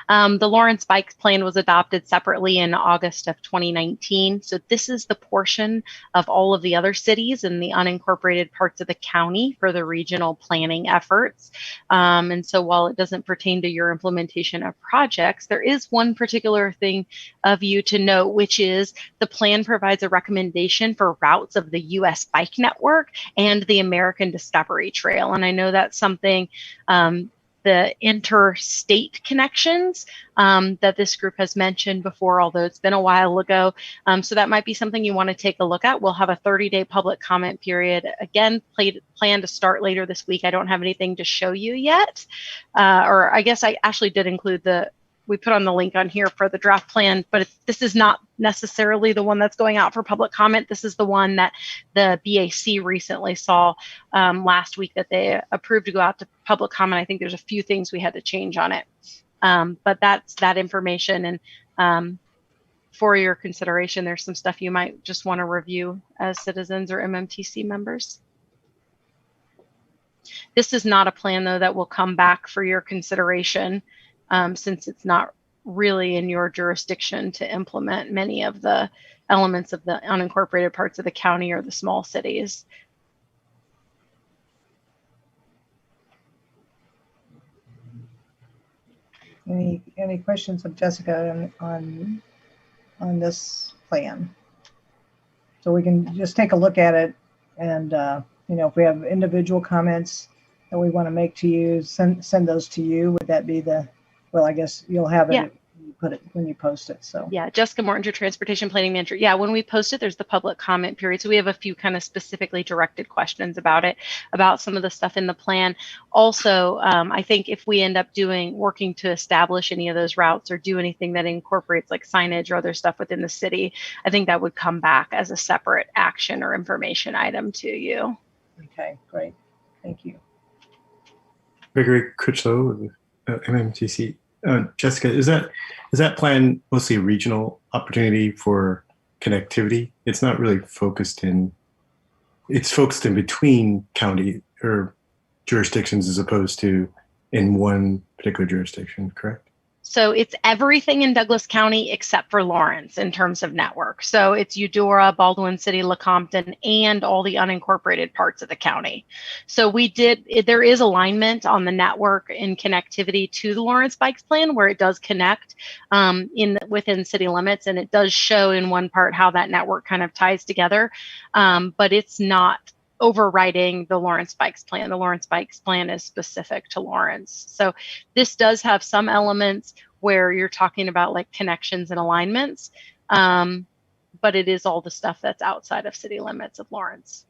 The Lawrence Bike Plan was adopted separately in August of 2019. So this is the portion of all of the other cities and the unincorporated parts of the county for the regional planning efforts. And so while it doesn't pertain to your implementation of projects, there is one particular thing of you to note, which is the plan provides a recommendation for routes of the U.S. Bike Network and the American Discovery Trail. And I know that's something the interstate connections that this group has mentioned before, although it's been a while ago. So that might be something you want to take a look at. We'll have a 30-day public comment period. Again, plan to start later this week. I don't have anything to show you yet. Or I guess I actually did include we put on the link on here for the draft plan, but this is not necessarily the one that's going out for public comment. This is the one that the BAC recently saw last week that they approved to go out to public comment. I think there's a few things we had to change on it, but that's that information. And for your consideration, there's some stuff you might just want to review as citizens or MMTC members. This is not a plan, though, that will come back for your consideration. Since it's not really in your jurisdiction to implement many of the elements of the unincorporated parts of the county or the small cities. Any questions of Jessica on this plan? So we can just take a look at it, and if we have individual comments that we want to make to you, send those to you. Would that be well, I guess you'll have it. Yeah. When you post it. So yeah, Jessica Morton, your Transportation Planning Manager. Yeah, when we post it, there's the public comment period. So we have a few kind of specifically directed questions about it, about some of the stuff in the plan. Also, I think if we end up working to establish any of those routes or do anything that incorporates like signage or other stuff within the city, I think that would come back as a separate action or information item to you. Okay, great. Thank you. Gregory Critchlow with MMTC. Jessica, is that plan mostly a regional opportunity for connectivity? It's not really it's focused in between county or jurisdictions as opposed to in one particular jurisdiction, correct? So it's everything in Douglas County except for Lawrence in terms of network. So it's Eudora, Baldwin City, Lecompton, and all the unincorporated parts of the county. So there is alignment on the network in connectivity to the Lawrence Bikes Plan where it does connect within city limits, and it does show in one part how that network kind of ties together, but it's not overriding the Lawrence Bikes Plan. The Lawrence Bikes Plan is specific to Lawrence. So this does have some elements where you're talking about like connections and alignments, but it is all the stuff that's outside of city limits of Lawrence.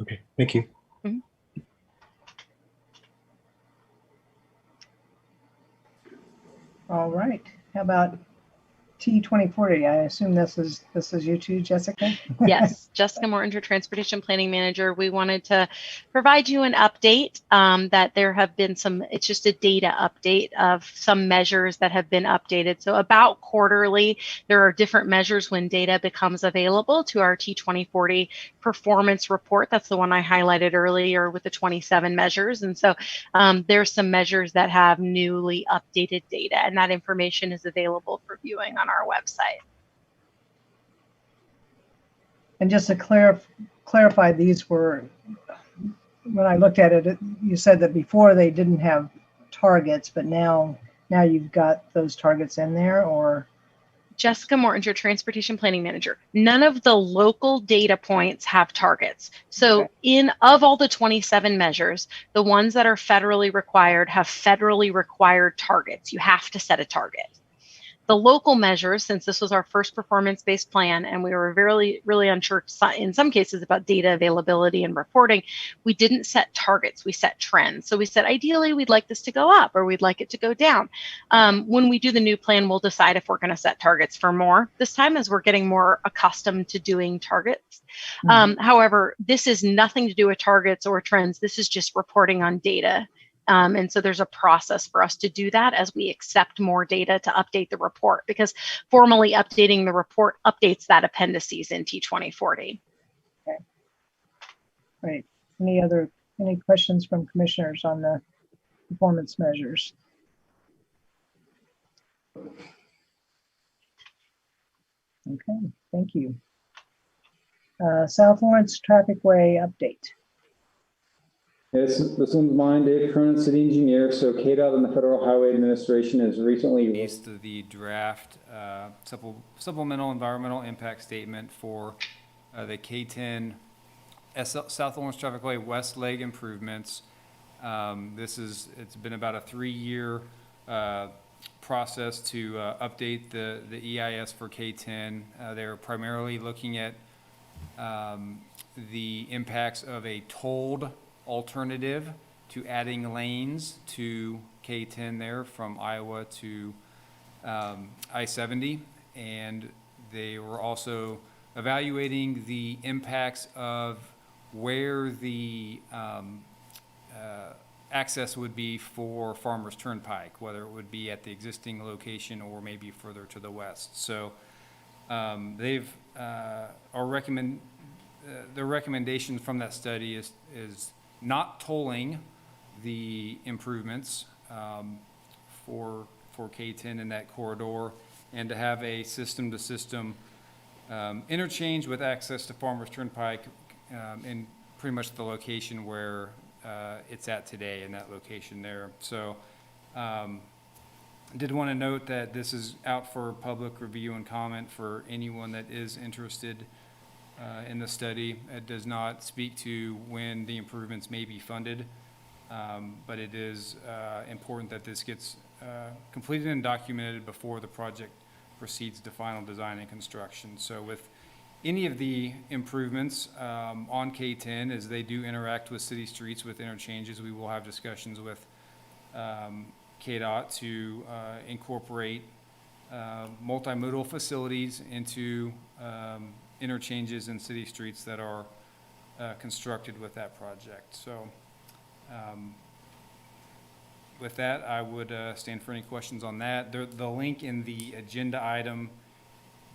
Okay, thank you. Mm-hmm. All right. How about T2040? I assume this is you too, Jessica? Yes, Jessica Mortinger, Transportation Planning Manager. We wanted to provide you an update that there have been it's just a data update of some measures that have been updated. So about quarterly, there are different measures when data becomes available to our T2040 performance report. That's the one I highlighted earlier with the 27 measures. And so there's some measures that have newly updated data, and that information is available for viewing on our website. And just to clarify, these were, when I looked at it, you said that before they didn't have targets, but now you've got those targets in there, or? Jessica Mortinger, Transportation Planning Manager. None of the local data points have targets. So of all the 27 measures, the ones that are federally required have federally required targets. You have to set a target. The local measures, since this was our first performance-based plan, and we were really unsure in some cases about data availability and reporting, we didn't set targets, we set trends. So we said, ideally, we'd like this to go up or we'd like it to go down. When we do the new plan, we'll decide if we're going to set targets for more this time as we're getting more accustomed to doing targets. However, this is nothing to do with targets or trends. This is just reporting on data. And so there's a process for us to do that as we accept more data to update the report, because formally updating the report updates that appendices in T2040. Okay. Great. Any questions from commissioners on the performance measures? Okay, thank you. South Lawrence Traffic Way update. This one's mine, Dave Cronin, City Engineer. So KDOT and the Federal Highway Administration has recently released the draft supplemental environmental impact statement for the K10 South Lawrence Traffic Way West Leg improvements. It's been about a 3-year process to update the EIS for K10. They're primarily looking at the impacts of a tolled alternative to adding lanes to K10 there from Iowa to I-70, and they were also evaluating the impacts of where the access would be for Farmers Turnpike, whether it would be at the existing location or maybe further to the west. So the recommendation from that study is not tolling the improvements for K10 in that corridor, and to have a system-to-system interchange with access to Farmers Turnpike in pretty much the location where it's at today, in that location there. So did want to note that this is out for public review and comment for anyone that is interested in the study. It does not speak to when the improvements may be funded, but it is important that this gets completed and documented before the project proceeds to final design and construction. So with any of the improvements on K10, as they do interact with city streets with interchanges, we will have discussions with KDOT to incorporate multimodal facilities into interchanges in city streets that are constructed with that project. So with that, I would stand for any questions on that. The link in the agenda item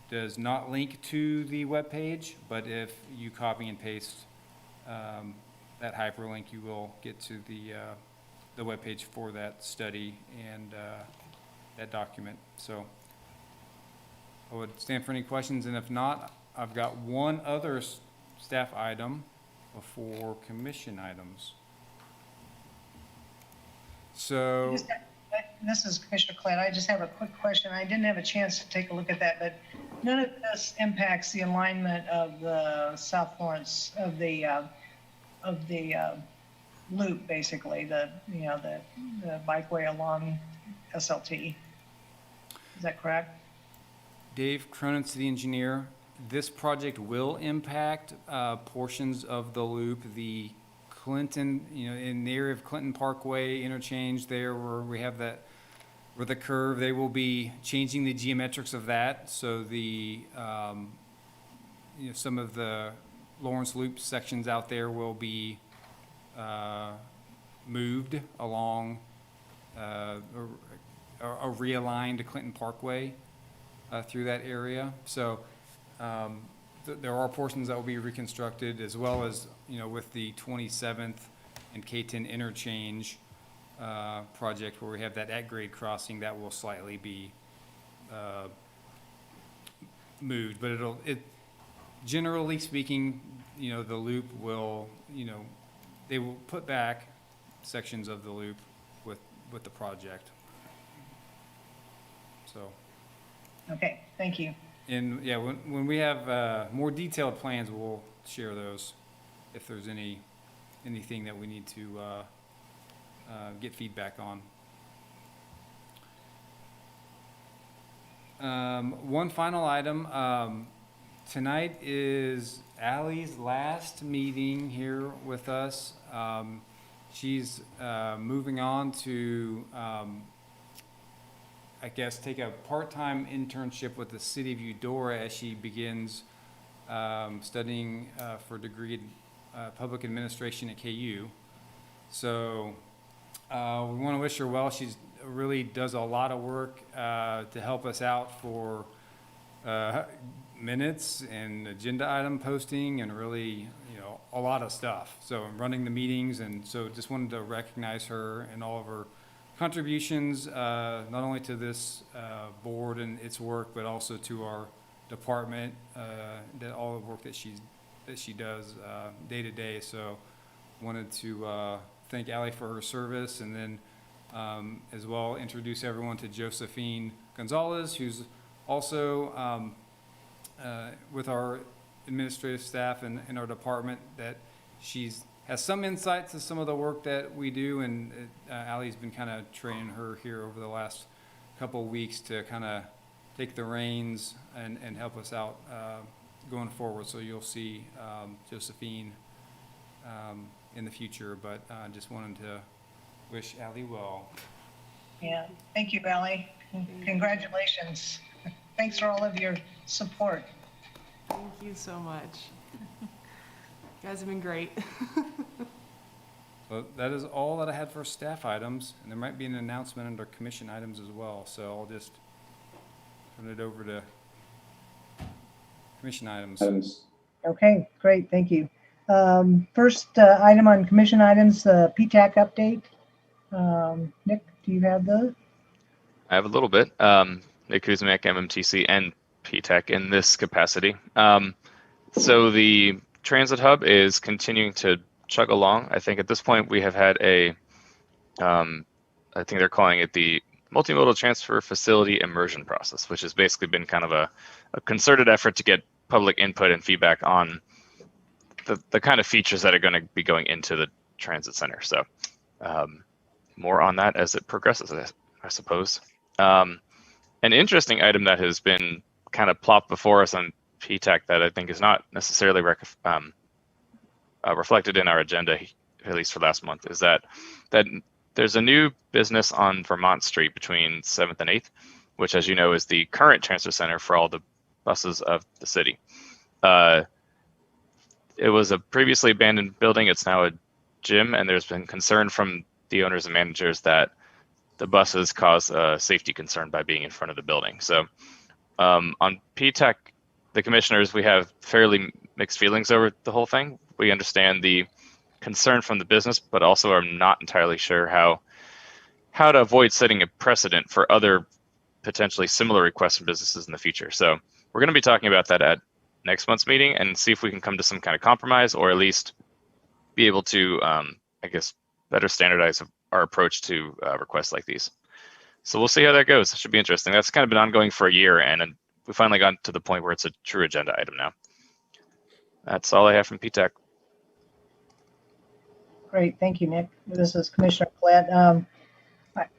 does not link to the webpage, but if you copy and paste that hyperlink, you will get to the the webpage for that study and that document. So I would stand for any questions, and if not, I've got one other staff item before commission items. So, This is Commissioner Clett. I just have a quick question. I didn't have a chance to take a look at that, but none of this impacts the alignment of the South Florence, of the loop, basically, the bikeway along SLT. Is that correct? Dave Cronin, city engineer. This project will impact portions of the loop, the Clinton, in the area of Clinton Parkway interchange there where we have that, where the curve, they will be changing the geometrics of that. So the, some of the Lawrence Loop sections out there will be moved along or realigned to Clinton Parkway through that area. So there are portions that will be reconstructed, as well as, with the 27th and K10 interchange project where we have that at-grade crossing, that will slightly be moved. But generally speaking, the loop will, they will put back sections of the loop with the project. So. Okay, thank you. And yeah, when we have more detailed plans, we'll share those if there's anything that we need to get feedback on. One final item. Tonight is Allie's last meeting here with us. She's moving on to I guess, take a part-time internship with the city of Eudora as she begins studying for a degree in public administration at KU. So we want to wish her well. She really does a lot of work to help us out for minutes and agenda item posting and really, a lot of stuff. So running the meetings, and so just wanted to recognize her and all of her contributions, not only to this board and its work, but also to our department, that all the work that she does day to day. So wanted to thank Allie for her service, and then as well introduce everyone to Josephine Gonzalez, who's also with our administrative staff and our department, that has some insight to some of the work that we do, and Allie's been kind of training her here over the last couple of weeks to kind of take the reins and help us out going forward. So you'll see Josephine in the future, but just wanted to wish Allie well. Yeah, thank you, Allie. Congratulations. Thanks for all of your support. Thank you so much. You guys have been great. So that is all that I had for staff items, and there might be an announcement under commission items as well. So I'll just turn it over to commission items. Okay, great, thank you. First item on commission items, PTAC update. Nick, do you have the? I have a little bit. Nick Kuzmiak, MMTC, and PTAC in this capacity. So the Transit Hub is continuing to chug along. I think at this point we have had I think they're calling it the Multimodal Transfer Facility Immersion Process, which has basically been kind of a concerted effort to get public input and feedback on the kind of features that are going to be going into the transit center. So more on that as it progresses, I suppose. An interesting item that has been kind of plopped before us on PTAC that I think is not necessarily reflected in our agenda, at least for last month, is that there's a new business on Vermont Street between 7th and 8th, which, as you know, is the current transfer center for all the buses of the city. It was a previously abandoned building. It's now a gym, and there's been concern from the owners and managers that the buses cause a safety concern by being in front of the building. So on PTAC, the commissioners, we have fairly mixed feelings over the whole thing. We understand the concern from the business, but also are not entirely sure how how to avoid setting a precedent for other potentially similar requests from businesses in the future. So we're going to be talking about that at next month's meeting and see if we can come to some kind of compromise, or at least be able to, I guess, better standardize our approach to requests like these. So we'll see how that goes. It should be interesting. That's kind of been ongoing for a year, and we finally got to the point where it's a true agenda item now. That's all I have from PTAC. Great, thank you, Nick. This is Commissioner Platt.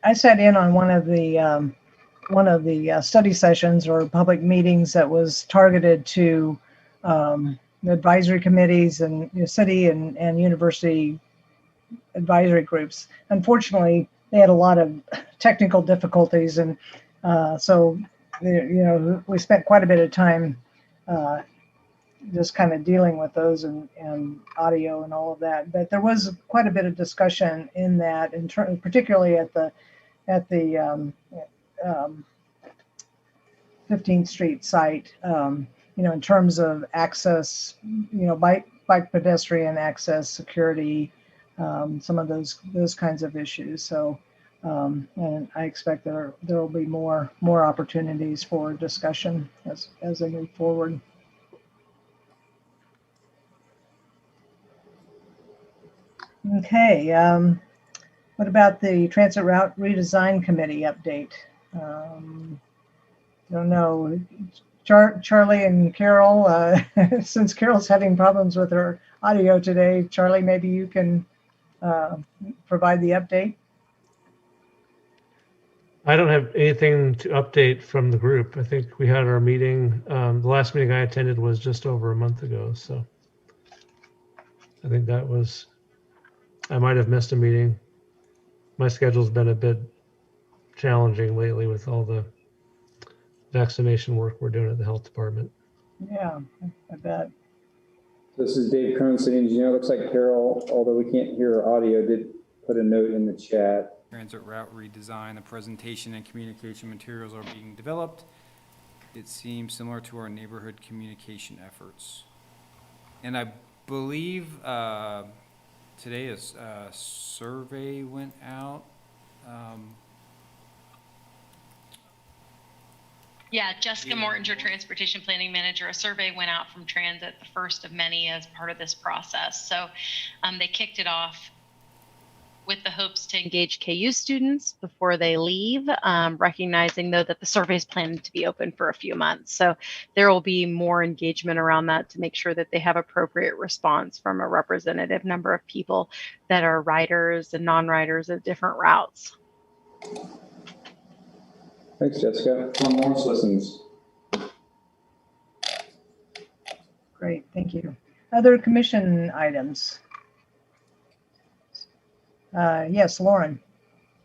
I sat in on one of the study sessions or public meetings that was targeted to the advisory committees and city and university advisory groups. Unfortunately, they had a lot of technical difficulties, and so we spent quite a bit of time just kind of dealing with those and audio and all of that. But there was quite a bit of discussion in that, particularly at the 15th Street site, in terms of access, bike pedestrian access, security, some of those kinds of issues. So, and I expect there will be more opportunities for discussion as they move forward. Okay, what about the Transit Route Redesign Committee update? Don't know. Charlie and Carol, since Carol's having problems with her audio today, Charlie, maybe you can provide the update. I don't have anything to update from the group. I think we had our meeting. The last meeting I attended was just over a month ago. So I think that was, I might have missed a meeting. My schedule's been a bit challenging lately with all the vaccination work we're doing at the health department. Yeah, I bet. This is Dave Cronin, city engineer. Looks like Carol, although we can't hear her audio, did put a note in the chat. Transit route redesign, the presentation and communication materials are being developed. It seems similar to our neighborhood communication efforts. And I believe today a survey went out. Yeah, Jessica Morton, your transportation planning manager. A survey went out from Transit, the first of many as part of this process. So they kicked it off with the hopes to engage KU students before they leave, recognizing though that the survey is planned to be open for a few months. So there will be more engagement around that to make sure that they have appropriate response from a representative number of people that are riders and non-riders of different routes. Thanks, Jessica. One more listens. Great, thank you. Other commission items? Yes, Lauren.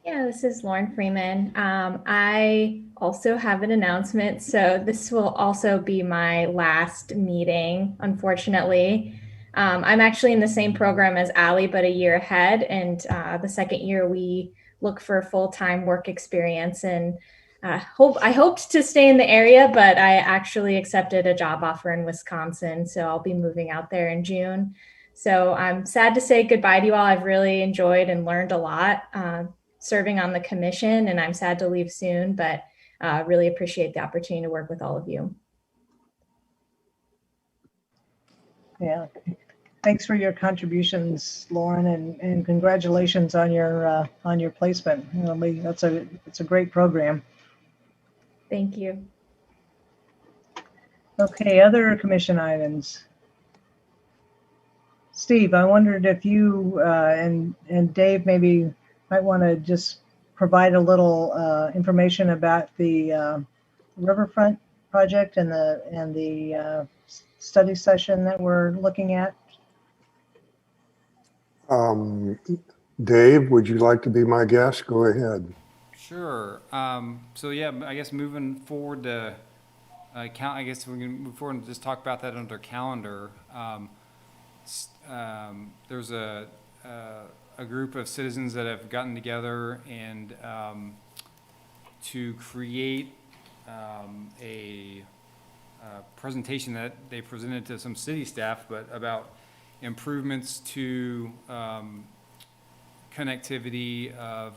Yeah, this is Lauren Freeman. I also have an announcement. So this will also be my last meeting, unfortunately. I'm actually in the same program as Allie, but a year ahead. And the second year we look for full-time work experience. And I hoped to stay in the area, but I actually accepted a job offer in Wisconsin. So I'll be moving out there in June. So I'm sad to say goodbye to you all. I've really enjoyed and learned a lot serving on the commission, and I'm sad to leave soon, but really appreciate the opportunity to work with all of you. Yeah, thanks for your contributions, Lauren, and congratulations on your placement. It's a great program. Thank you. Okay, other commission items. Steve, I wondered if you and Dave maybe might want to just provide a little information about the Riverfront project and the study session that we're looking at. Dave, would you like to be my guest? Go ahead. Sure. So yeah, I guess moving forward to I guess we can move forward and just talk about that under calendar. There's a group of citizens that have gotten together and to create a presentation that they presented to some city staff, but about improvements to connectivity of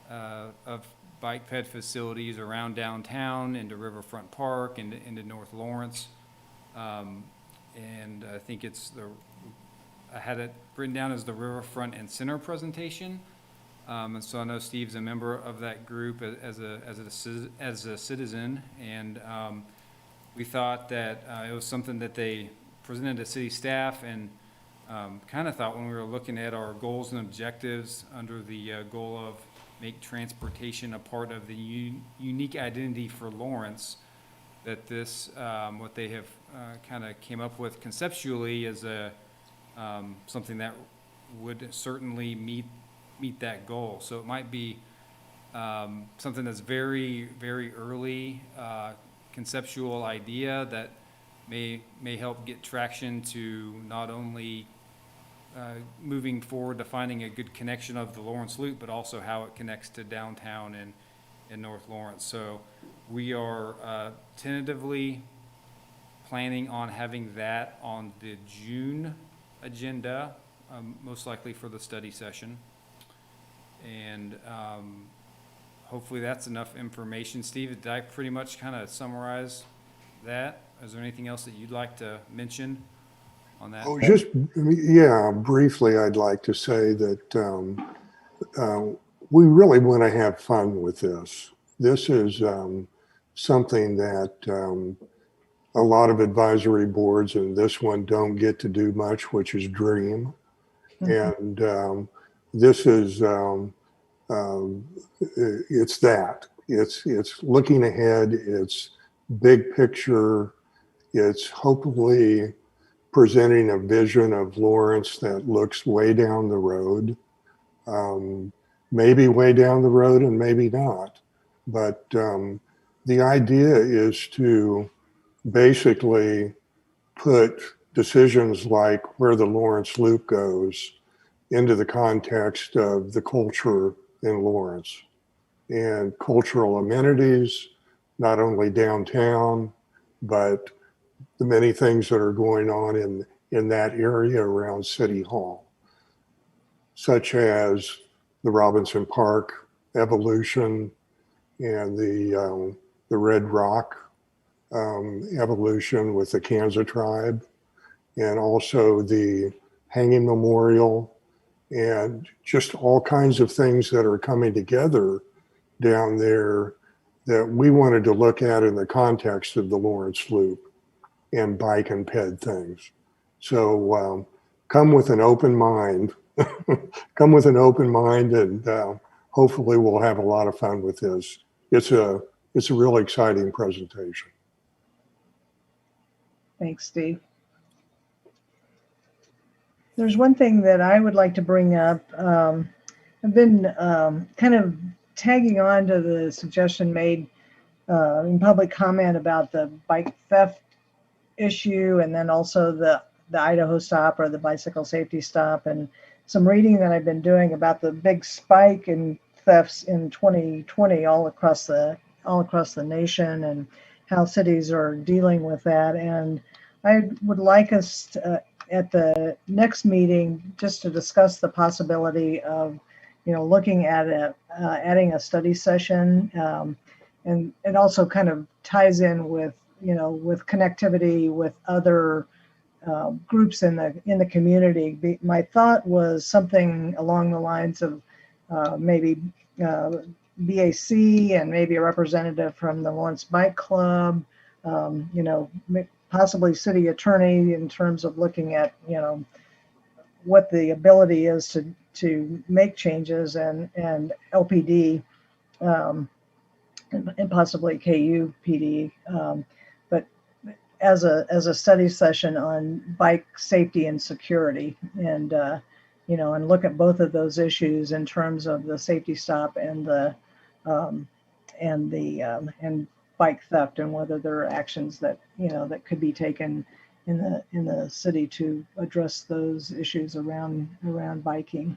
of bike ped facilities around downtown, into Riverfront Park, into North Lawrence. And I think I had it written down as the Riverfront and Center presentation. And so I know Steve's a member of that group as a citizen, and we thought that it was something that they presented to city staff, and kind of thought when we were looking at our goals and objectives under the goal of make transportation a part of the unique identity for Lawrence, that this, what they have kind of came up with conceptually is something that would certainly meet that goal. So it might be something that's very, very early conceptual idea that may help get traction to not only moving forward to finding a good connection of the Lawrence Loop, but also how it connects to downtown and in North Lawrence. So we are tentatively planning on having that on the June agenda, most likely for the study session. And hopefully that's enough information. Steve, did I pretty much kind of summarize that? Is there anything else that you'd like to mention on that? Oh, just, yeah, briefly, I'd like to say that we really want to have fun with this. This is something that a lot of advisory boards, and this one don't get to do much, which is dream. Mm-hmm. And this is, it's that. It's looking ahead, it's big picture, it's hopefully presenting a vision of Lawrence that looks way down the road, maybe way down the road and maybe not. But the idea is to basically put decisions like where the Lawrence Loop goes into the context of the culture in Lawrence and cultural amenities, not only downtown, but the many things that are going on in that area around City Hall, such as the Robinson Park evolution and the Red Rock evolution with the Kansas tribe, and also the Hanging Memorial, and just all kinds of things that are coming together down there that we wanted to look at in the context of the Lawrence Loop and bike and ped things. So come with an open mind, come with an open mind, and hopefully we'll have a lot of fun with this. It's a really exciting presentation. Thanks, Steve. There's one thing that I would like to bring up. I've been kind of tagging on to the suggestion made in public comment about the bike theft issue, and then also the Idaho stop, or the bicycle safety stop, and some reading that I've been doing about the big spike in thefts in 2020 all across the nation, and how cities are dealing with that. And I would like us to, at the next meeting, just to discuss the possibility of, looking at adding a study session, and it also kind of ties in with, with connectivity with other groups in the community. My thought was something along the lines of maybe BAC and maybe a representative from the Lawrence Bike Club, possibly city attorney, in terms of looking at, what the ability is to make changes, and LPD, and possibly KU PD, but as a study session on bike safety and security, and and look at both of those issues in terms of the safety stop and bike theft, and whether there are actions that that could be taken in the city to address those issues around biking.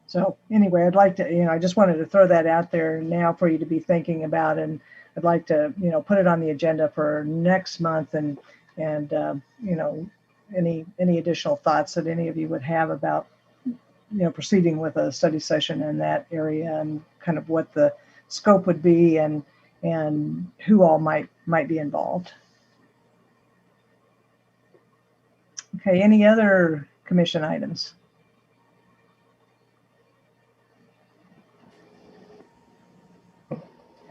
So anyway, I'd like to, I just wanted to throw that out there now for you to be thinking about, and I'd like to, put it on the agenda for next month, and any additional thoughts that any of you would have about, proceeding with a study session in that area and kind of what the scope would be and who all might be involved. Okay, any other commission items?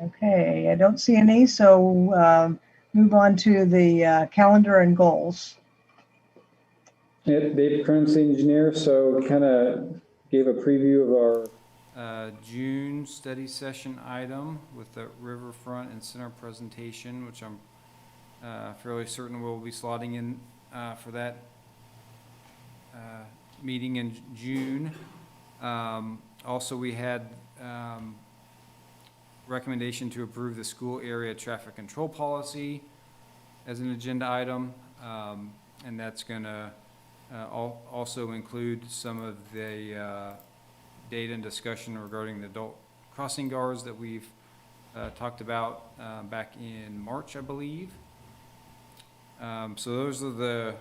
Okay, I don't see any, so move on to the calendar and goals. Yeah, Dave Cronin, engineer, so kind of gave a preview of our June study session item with the riverfront and center presentation, which I'm fairly certain we'll be slotting in for that meeting in June. Also, we had recommendation to approve the school area traffic control policy as an agenda item, and that's going to also include some of the data and discussion regarding the adult crossing guards that we've talked about back in March, I believe. So those are the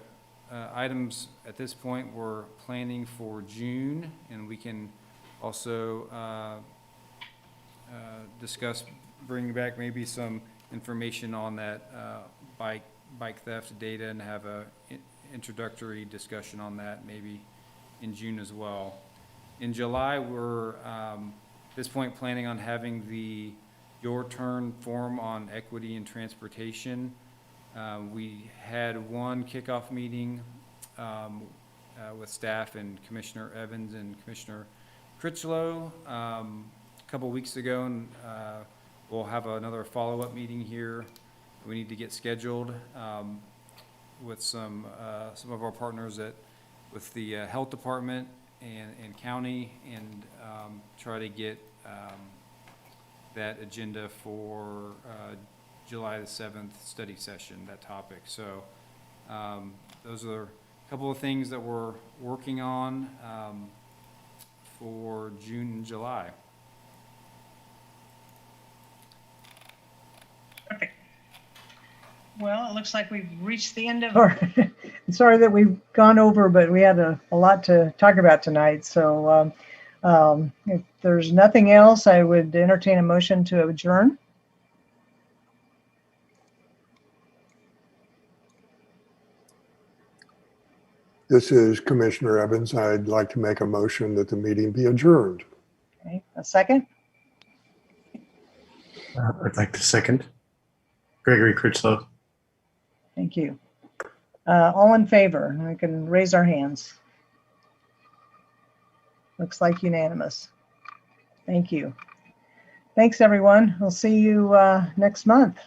items at this point we're planning for June, and we can also discuss bringing back maybe some information on that bike theft data and have a introductory discussion on that maybe in June as well. In July, we're at this point planning on having the Your Turn forum on equity and transportation. We had one kickoff meeting with staff and Commissioner Evans and Commissioner Critchlow a couple weeks ago, and we'll have another follow-up meeting here. We need to get scheduled with some of our partners with the health department and county, and try to get that agenda for July the 7th study session, that topic. So those are a couple of things that we're working on for June and July. Perfect. Well, it looks like we've reached the end of our, sorry that we've gone over, but we had a lot to talk about tonight. So if there's nothing else, I would entertain a motion to adjourn. This is Commissioner Evans. I'd like to make a motion that the meeting be adjourned. Okay, a second. I'd like to second. Gregory Critchlow. Thank you. All in favor? We can raise our hands. Looks like unanimous. Thank you. Thanks, everyone. We'll see you next month.